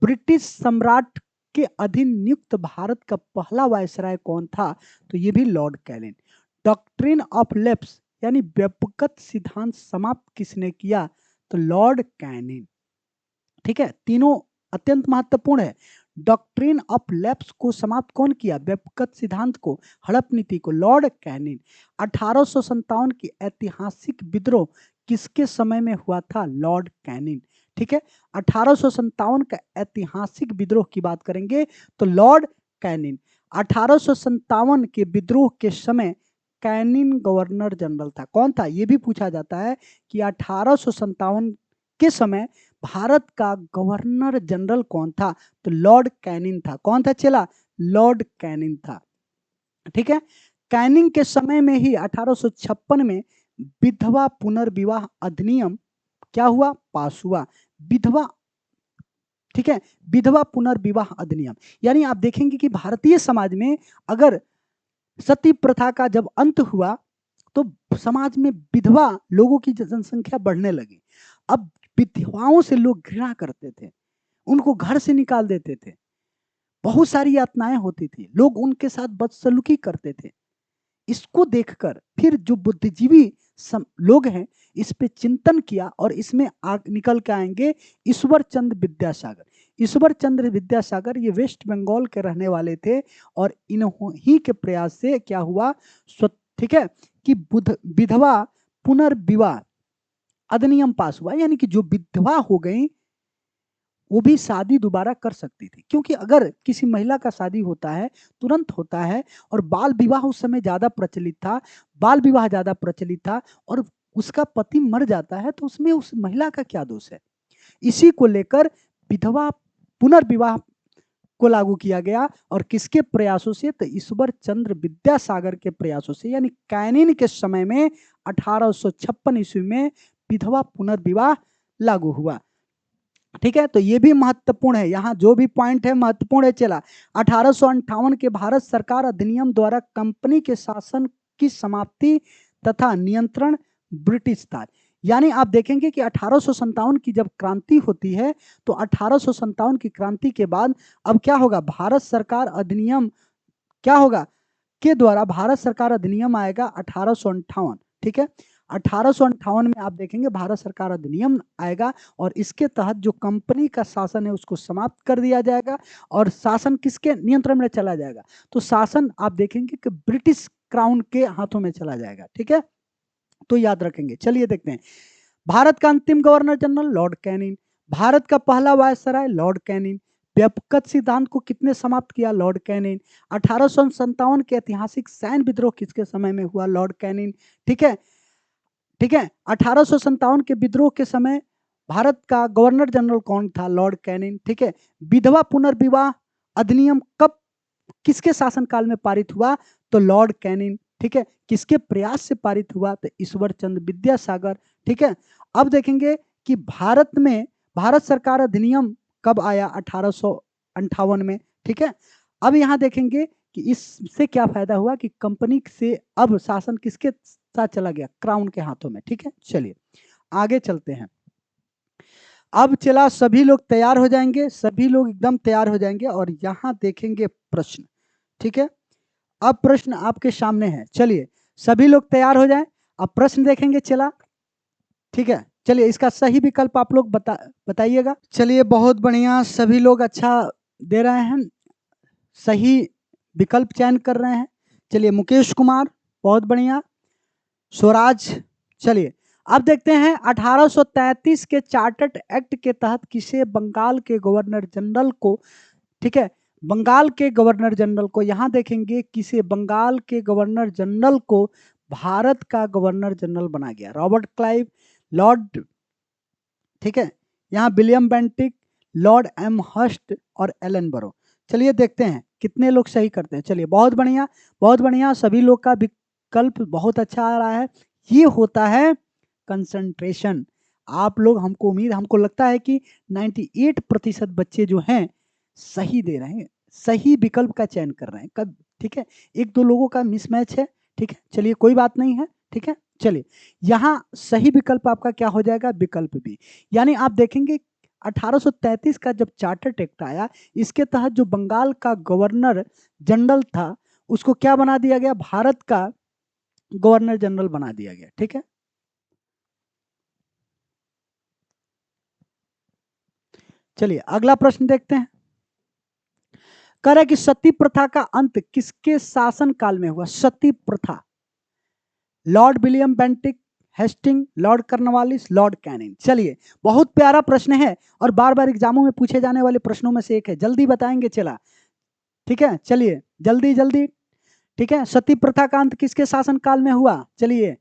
ब्रिटिश सम्राट के अधीन नियुक्त भारत का पहला वायसराय कौन था? तो ये भी Lord Canning. Doctrine of lapse यानी व्यापकत सिद्धांत समाप्त किसने किया? तो लॉर्ड कैनिंग, ठीक है। तीनों अत्यंत महत्वपूर्ण है। डॉक्ट्रिन ऑफ लैप्स को समाप्त कौन किया? व्यापकत सिद्धांत को, हड़प नीति को, लॉर्ड कैनिंग। 1857 की ऐतिहासिक विद्रोह किसके समय में हुआ था? लॉर्ड कैनिंग, ठीक है। 1857 का ऐतिहासिक विद्रोह की बात करेंगे तो लॉर्ड कैनिंग। 1857 के विद्रोह के समय कैनिंग गवर्नर जनरल था। कौन था? यह भी पूछा जाता है कि 1857 के समय भारत का गवर्नर जनरल कौन था? तो लॉर्ड कैनिंग था। कौन था चला? लॉर्ड कैनिंग था, ठीक है। कैनिंग के समय में ही 1856 में विधवा पुनर्विवाह अधिनियम क्या हुआ? पास हुआ। विधवा, ठीक है, विधवा पुनर्विवाह अधिनियम। यानी आप देखेंगे कि भारतीय समाज में अगर सती प्रथा का जब अंत हुआ तो समाज में विधवा लोगों की जनसंख्या बढ़ने लगी। अब विधवाओं से लोग घृणा करते थे, उनको घर से निकाल देते थे, बहुत सारी यातनाएं होती थी, लोग उनके साथ बदसलूकी करते थे। इसको देखकर फिर जो बुद्धिजीवी लोग हैं इस पे चिंतन किया और इसमें निकल के आएंगे ईश्वर चंद्र विद्यासागर। ईश्वर चंद्र विद्यासागर ये वेस्ट बंगाल के रहने वाले थे और इन्हों ही के प्रयास से क्या हुआ, ठीक है, कि विधवा पुनर्विवाह अधिनियम पास हुआ। यानी कि जो विधवा हो गई वो भी शादी दोबारा कर सकती थी, क्योंकि अगर किसी महिला का शादी होता है तुरंत होता है, और बाल विवाह उस समय ज्यादा प्रचलित था, बाल विवाह ज्यादा प्रचलित था, और उसका पति मर जाता है तो उसमें उस महिला का क्या दोष है। इसी को लेकर विधवा पुनर्विवाह को लागू किया गया, और किसके प्रयासों से? तो ईश्वर चंद्र विद्यासागर के प्रयासों से। यानी कैनिंग के समय में 1856 ईस्वी में विधवा पुनर्विवाह लागू हुआ, ठीक है। तो ये भी महत्वपूर्ण है, यहाँ जो भी पॉइंट है महत्वपूर्ण है। चला 1858 के भारत सरकार अधिनियम द्वारा कंपनी के शासन की समाप्ति तथा नियंत्रण ब्रिटिश था। यानी आप देखेंगे कि 1857 की जब क्रांति होती है तो 1857 की क्रांति के बाद अब क्या होगा? भारत सरकार अधिनियम क्या होगा के द्वारा भारत सरकार अधिनियम आएगा 1858, ठीक है। 1858 में आप देखेंगे भारत सरकार अधिनियम आएगा और इसके तहत जो कंपनी का शासन है उसको समाप्त कर दिया जाएगा और शासन किसके नियंत्रण में चला जाएगा? तो शासन आप देखेंगे कि ब्रिटिश क्राउन के हाथों में चला जाएगा, ठीक है। तो याद रखेंगे। चलिए देखते हैं, भारत का अंतिम governor general Lord Canning, Bharat का पहला वायसराय लॉर्ड कैनिंग, व्यापकत सिद्धांत को कितने समाप्त किया? Lord Canning. 1857 के ऐतिहासिक सैन्य विद्रोह किसके समय में हुआ? लॉर्ड कैनिंग, ठीक है, ठीक है। 1857 के विद्रोह के समय भारत का गवर्नर जनरल कौन था? लॉर्ड कैनिंग, ठीक है। विधवा पुनर्विवाह अधिनियम कब किसके शासनकाल में पारित हुआ? तो लॉर्ड कैनिंग, ठीक है, किसके प्रयास से पारित हुआ? तो ईश्वर चंद्र विद्यासागर। ठीक है, अब देखेंगे कि भारत में भारत सरकार अधिनियम कब आया? 1858 में। ठीक है, अब यहाँ देखेंगे कि इससे क्या फायदा हुआ कि कंपनी से अब शासन किसके साथ चला गया? क्राउन के हाथों में। ठीक है, चलिए आगे चलते हैं। अब चला, सभी लोग तैयार हो जाएंगे, सभी लोग एकदम तैयार हो जाएंगे और यहाँ देखेंगे प्रश्न। ठीक है, अब प्रश्न आपके सामने है, चलिए सभी लोग तैयार हो जाएं, अब प्रश्न देखेंगे। चला, ठीक है, चलिए इसका सही विकल्प आप लोग बताइएगा। चलिए बहुत बढ़िया, सभी लोग अच्छा दे रहे हैं, सही विकल्प चयन कर रहे हैं। चलिए मुकेश कुमार, बहुत बढ़िया। स्वराज, चलिए अब देखते हैं 1833 के चार्टर्ड एक्ट के तहत किसे बंगाल के गवर्नर जनरल को, ठीक है, बंगाल के गवर्नर जनरल को, यहां देखेंगे किसे बंगाल के गवर्नर जनरल को भारत का गवर्नर जनरल बना गया? रॉबर्ट क्लाइव, लॉर्ड, ठीक है, यहाँ William Bentinck, Lord Amherst और एलन बरो। चलिए देखते हैं कितने लोग सही करते हैं। चलिए बहुत बढ़िया, बहुत बढ़िया, सभी लोग का विकल्प बहुत अच्छा आ रहा है। ये होता है कंसंट्रेशन। आप लोग, हमको उम्मीद, हमको लगता है कि 98% बच्चे जो हैं सही दे रहे हैं, सही विकल्प का चयन कर रहे हैं। कब, ठीक है, एक दो लोगों का मिसमैच है। ठीक है, चलिए कोई बात नहीं है। ठीक है, चलिए यहाँ सही विकल्प आपका क्या हो जाएगा? विकल्प बी। यानी आप देखेंगे 1833 का जब चार्टर्ड एक्ट आया, इसके तहत जो बंगाल का गवर्नर जनरल था उसको क्या बना दिया गया? भारत का गवर्नर जनरल बना दिया गया। ठीक है, चलिए अगला प्रश्न देखते हैं। कह रहा है कि सती प्रथा का अंत किसके शासन काल में हुआ? सती प्रथा, Lord William Bentinck, Hasting, Lord Cornwallis, Lord Canning. चलिए बहुत प्यारा प्रश्न है और बार बार एग्जामों में पूछे जाने वाले प्रश्नों में से एक है, जल्दी बताएंगे। चला, ठीक है, चलिए जल्दी जल्दी। ठीक है, सती प्रथा का अंत किसके शासन काल में हुआ? चलिए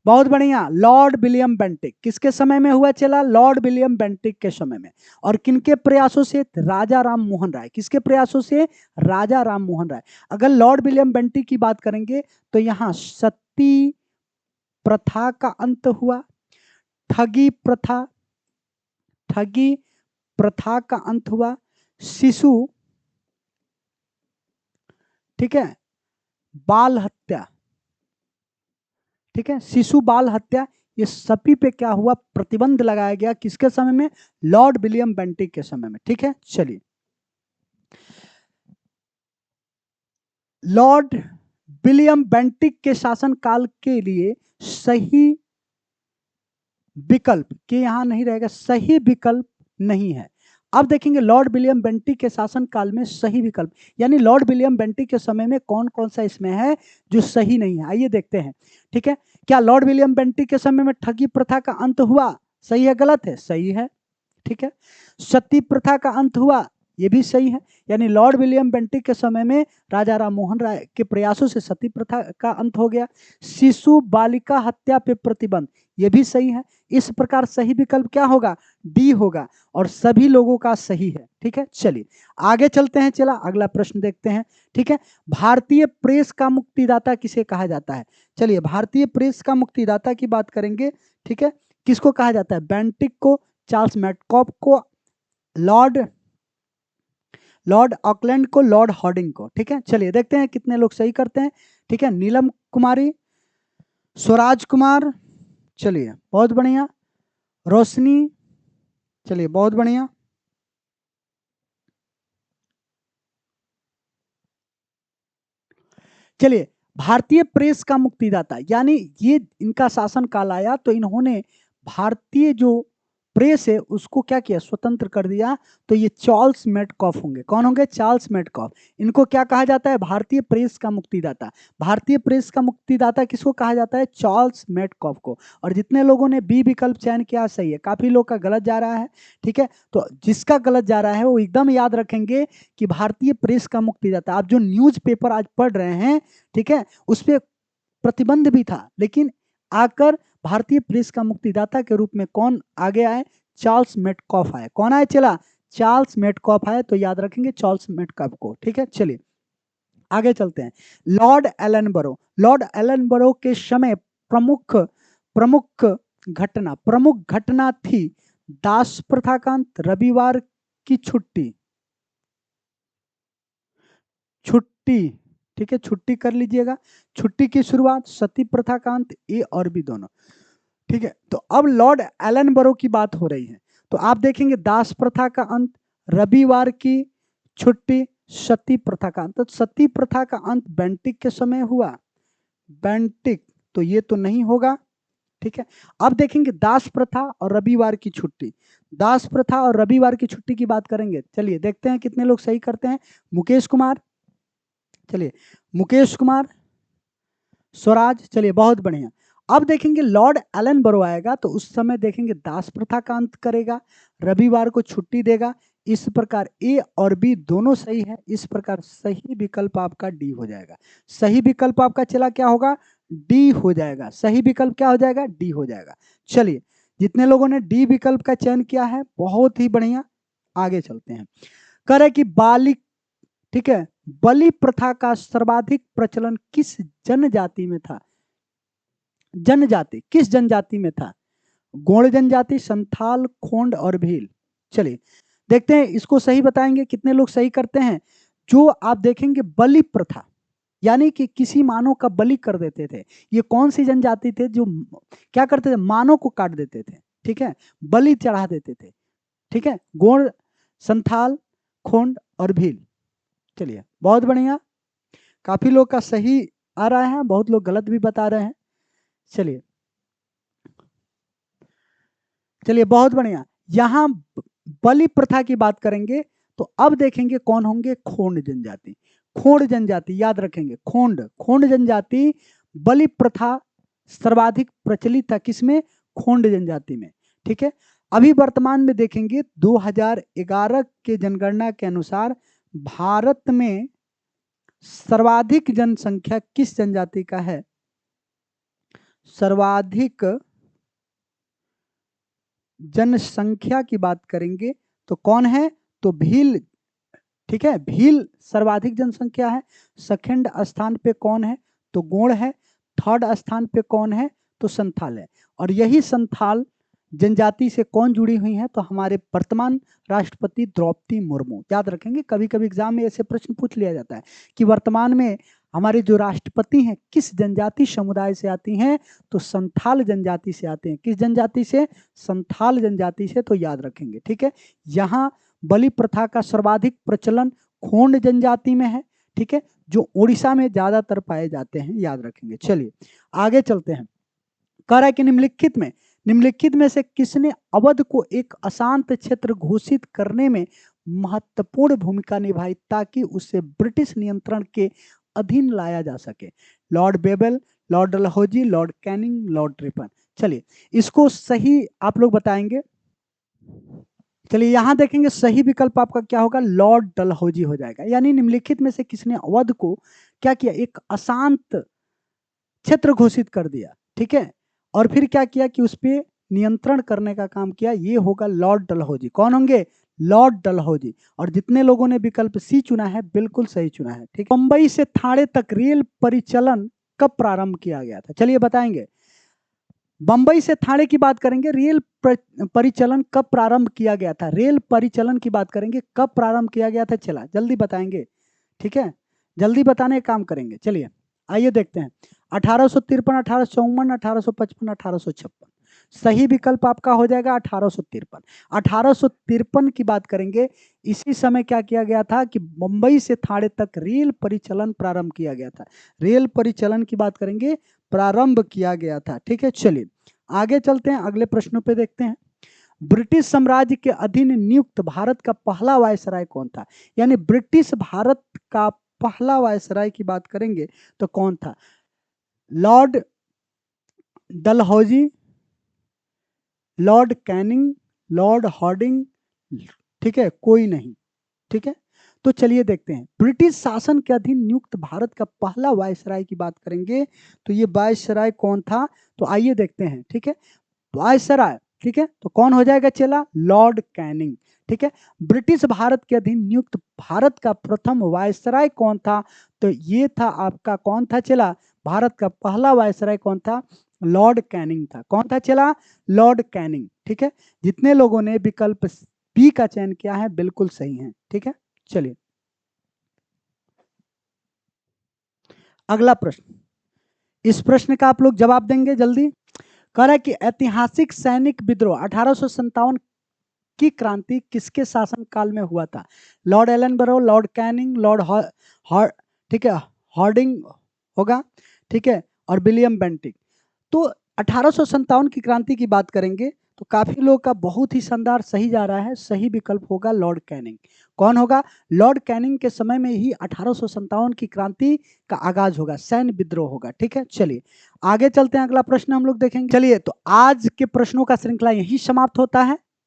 बहुत बढ़िया, लॉर्ड विलियम बेंटिक। किसके समय में हुआ? चला, लॉर्ड विलियम बेंटिक के समय में। और किनके प्रयासों से? राजा राम मोहन राय। किसके प्रयासों से? राजा राम मोहन राय। अगर लॉर्ड विलियम बेंटिक की बात करेंगे तो यहाँ सती प्रथा का अंत हुआ, ठगी प्रथा, ठगी प्रथा का अंत हुआ, शिशु, ठीक है, बाल हत्या, ठीक है, शिशु बाल हत्या, ये सभी पे क्या हुआ? प्रतिबंध लगाया गया। किसके समय में? लॉर्ड विलियम बेंटिक के समय में। ठीक है, चलिए लॉर्ड विलियम बेंटिक के शासन काल के लिए सही विकल्प, के यहां नहीं रहेगा, सही विकल्प नहीं है। अब देखेंगे लॉर्ड विलियम बेंटिक के शासन काल में सही विकल्प, यानी लॉर्ड विलियम बेंटिक के समय में कौन कौन सा इसमें है जो सही नहीं है, आइए देखते हैं। ठीक है, क्या लॉर्ड विलियम बेंटिक के समय में ठगी प्रथा का अंत हुआ? सही है, गलत है? सही है। ठीक है, सती प्रथा का अंत हुआ, ये भी सही है। यानी लॉर्ड विलियम बेंटिक के समय में राजा राम मोहन राय के प्रयासों से सती प्रथा का अंत हो गया। शिशु बालिका हत्या पे प्रतिबंध, ये भी सही है। इस प्रकार सही विकल्प क्या होगा? डी होगा, और सभी लोगों का सही है। ठीक है, चलिए आगे चलते हैं। चला अगला प्रश्न देखते हैं। ठीक है, भारतीय प्रेस का मुक्तिदाता किसे कहा जाता है? चलिए भारतीय प्रेस का मुक्तिदाता की बात करेंगे। ठीक है, किसको कहा जाता है? बेंटिक को, चार्ल्स मैडकॉफ को, लॉर्ड ऑकलैंड को, लॉर्ड हॉर्डिंग को। ठीक है, चलिए देखते हैं कितने लोग सही करते हैं। ठीक है, नीलम कुमारी, स्वराज कुमार, चलिए बहुत बढ़िया, रोशनी, चलिए बहुत बढ़िया, चलिए भारतीय प्रेस का मुक्तिदाता, यानी ये इनका शासन काल आया तो इन्होंने भारतीय जो प्रेस है उसको क्या किया? स्वतंत्र कर दिया। तो ये चार्ल्स मेडकॉफ होंगे। कौन होंगे? Charles Metcalfe. इनको क्या कहा जाता है? भारतीय प्रेस का मुक्तिदाता। भारतीय प्रेस का मुक्तिदाता किसको कहा जाता है? चार्ल्स मेडकॉफ को। और जितने लोगों ने बी विकल्प चयन किया सही है, काफी लोग का गलत जा रहा है। ठीक है, तो जिसका गलत जा रहा है वो एकदम याद रखेंगे कि भारतीय प्रेस का मुक्तिदाता, आप जो न्यूज पेपर आज पढ़ रहे हैं, ठीक है, उस पर प्रतिबंध भी था, लेकिन आकर भारतीय प्रेस का मुक्तिदाता के रूप में कौन आगे आए? चार्ल्स मेडकॉफ आए। कौन आए? चला, चार्ल्स मेडकॉफ आए। तो याद रखेंगे चार्ल्स मेडकॉफ को। ठीक है, चलिए आगे चलते हैं। लॉर्ड एलनबरो, लॉर्ड एलनबरो के समय प्रमुख प्रमुख घटना थी दास प्रथा का अंत, रविवार की छुट्टी, ठीक है, छुट्टी कर लीजिएगा, छुट्टी की शुरुआत, सती प्रथा का अंत, ए और बी दोनों। ठीक है, तो अब लॉर्ड एलनबरो की बात हो रही है, तो आप देखेंगे दास प्रथा का अंत, रविवार की छुट्टी, सती प्रथा का अंत। तो सती प्रथा का अंत बेंटिक के समय हुआ, बेंटिक, तो ये तो नहीं होगा। ठीक है, अब देखेंगे दास प्रथा और रविवार की छुट्टी, दास प्रथा और रविवार की छुट्टी की बात करेंगे। चलिए देखते हैं कितने लोग सही करते हैं। मुकेश कुमार, चलिए मुकेश कुमार, स्वराज, चलिए बहुत बढ़िया। अब देखेंगे लॉर्ड एलनबरो आएगा तो उस समय देखेंगे दास प्रथा का अंत करेगा, रविवार को छुट्टी देगा। इस प्रकार ए और बी दोनों सही है, इस प्रकार सही विकल्प आपका डी हो जाएगा। सही विकल्प आपका चला क्या होगा, डी हो जाएगा। सही विकल्प क्या हो जाएगा, डी हो जाएगा। चलिए जितने लोगों ने डी विकल्प का चयन किया है बहुत ही बढ़िया, आगे चलते हैं। कह रहे कि बालिक, ठीक है, बलि प्रथा का सर्वाधिक प्रचलन किस जनजाति में था, जनजाति किस जनजाति में था, गोंड जनजाति, संथाल, खोंड और भील। चलिए देखते हैं, इसको सही बताएंगे कितने लोग सही करते हैं। जो आप देखेंगे बलि प्रथा, यानी कि किसी मानव का बलि कर देते थे, ये कौन सी जनजाति थे, जो क्या करते थे, मानव को काट देते थे, ठीक है, बलि चढ़ा देते थे। ठीक है, गोंड, संथाल, खोंड और भील। चलिए बहुत बढ़िया, काफी लोग का सही आ रहा है, बहुत लोग गलत भी बता रहे हैं। चलिए चलिए बहुत बढ़िया। यहां बलि प्रथा की बात करेंगे तो अब देखेंगे कौन होंगे, खोंड जनजाति। खोंड जनजाति याद रखेंगे, खोंड जनजाति बलि प्रथा सर्वाधिक प्रचलित था किसमें, खोंड जनजाति में। ठीक है, अभी वर्तमान में देखेंगे 2011 के जनगणना के अनुसार भारत में सर्वाधिक जनसंख्या किस जनजाति का है, सर्वाधिक जनसंख्या की बात करेंगे तो कौन है, तो भील। ठीक है, भील सर्वाधिक जनसंख्या है। सेकंड स्थान पे कौन है, तो गोंड है। थर्ड स्थान पे कौन है, तो संथाल है। और यही संथाल जनजाति से कौन जुड़ी हुई है, तो हमारे वर्तमान राष्ट्रपति द्रौपदी मुर्मू। याद रखेंगे, कभी कभी एग्जाम में ऐसे प्रश्न पूछ लिया जाता है कि वर्तमान में हमारे जो राष्ट्रपति हैं किस जनजाति समुदाय से आती हैं, तो संथाल जनजाति से आते हैं। किस जनजाति से, संथाल जनजाति से, तो याद रखेंगे। ठीक है, यहाँ बलि प्रथा का सर्वाधिक प्रचलन खोंड जनजाति में है। ठीक है, जो उड़ीसा में ज्यादातर पाए जाते हैं, याद रखेंगे। चलिए आगे चलते हैं। कह रहा है कि निम्नलिखित में से किसने अवध को एक अशांत क्षेत्र घोषित करने में महत्वपूर्ण भूमिका निभाई ताकि उसे ब्रिटिश नियंत्रण के अधीन लाया जा सके, Lord Wavell, Lord Dalhousie, Lord Canning, Lord Ripon. चलिए इसको सही आप लोग बताएंगे। चलिए यहां देखेंगे सही विकल्प आपका क्या होगा, लॉर्ड डलहौजी हो जाएगा। यानी निम्नलिखित में से किसने अवध को क्या किया, एक अशांत क्षेत्र घोषित कर दिया। ठीक है, और फिर क्या किया कि उस पर नियंत्रण करने का काम किया, ये होगा लॉर्ड डलहौजी। कौन होंगे, लॉर्ड डलहौजी। और जितने लोगों ने विकल्प सी चुना है बिल्कुल सही चुना है। ठीक, मुंबई से थाने तक रेल परिचालन कब प्रारंभ किया गया था, चलिए बताएंगे। बंबई से थाने की बात करेंगे, रेल परिचालन कब प्रारंभ किया गया था, रेल परिचालन की बात करेंगे कब प्रारंभ किया गया था, चला जल्दी बताएंगे। ठीक है, जल्दी बताने का काम करेंगे। चलिए आइए देखते हैं, 1853, 1854, 1855, 1856। सही विकल्प आपका हो जाएगा 1853। 1853 की बात करेंगे, इसी समय क्या किया गया था कि मुंबई से थाने तक रेल परिचालन प्रारंभ किया गया था। रेल परिचालन की बात करेंगे, प्रारंभ किया गया था। ठीक है, चलिए आगे चलते हैं, अगले प्रश्नों पे देखते हैं। ब्रिटिश साम्राज्य के अधीन नियुक्त भारत का पहला वायसराय कौन था, यानी ब्रिटिश भारत का पहला वायसराय की बात करेंगे तो कौन था, Lord Dalhousie, Lord Canning, Lord Hardinge. ठीक है, कोई नहीं। ठीक है, तो चलिए देखते हैं, ब्रिटिश शासन के अधीन नियुक्त भारत का पहला वायसराय की बात करेंगे तो ये वायसराय कौन था, तो आइए देखते हैं। ठीक है, वायसराय ठीक है, तो कौन हो जाएगा चेला? Lord Canning. ठीक है, ब्रिटिश भारत के अधीन नियुक्त भारत का प्रथम वायसराय कौन था? तो ये था आपका, कौन था चेला? भारत का पहला वायसराय कौन था? लॉर्ड कैनिंग था। कौन था चेला? Lord Canning. ठीक है, जितने लोगों ने विकल्प बी का चयन किया है बिल्कुल सही है। ठीक है, चलिए अगला प्रश्न, इस प्रश्न का आप लोग जवाब देंगे जल्दी। कह रहा है कि ऐतिहासिक सैनिक विद्रोह 1857 की क्रांति किसके शासन काल में हुआ था? लॉर्ड एलन बरो, लॉर्ड कैनिंग, ठीक है, हॉर्डिंग होगा, ठीक है, और विलियम बेंटिक। तो 1857 की क्रांति की बात करेंगे तो काफी लोगों का बहुत ही शानदार सही जा रहा है। सही विकल्प होगा लॉर्ड कैनिंग। कौन होगा? लॉर्ड कैनिंग के समय में ही 1857 की क्रांति का आगाज होगा, सैन्य विद्रोह होगा। ठीक है, चलिए आगे चलते हैं, अगला प्रश्न हम लोग देखेंगे। चलिए, तो आज के प्रश्नों का श्रृंखला यही समाप्त होता है।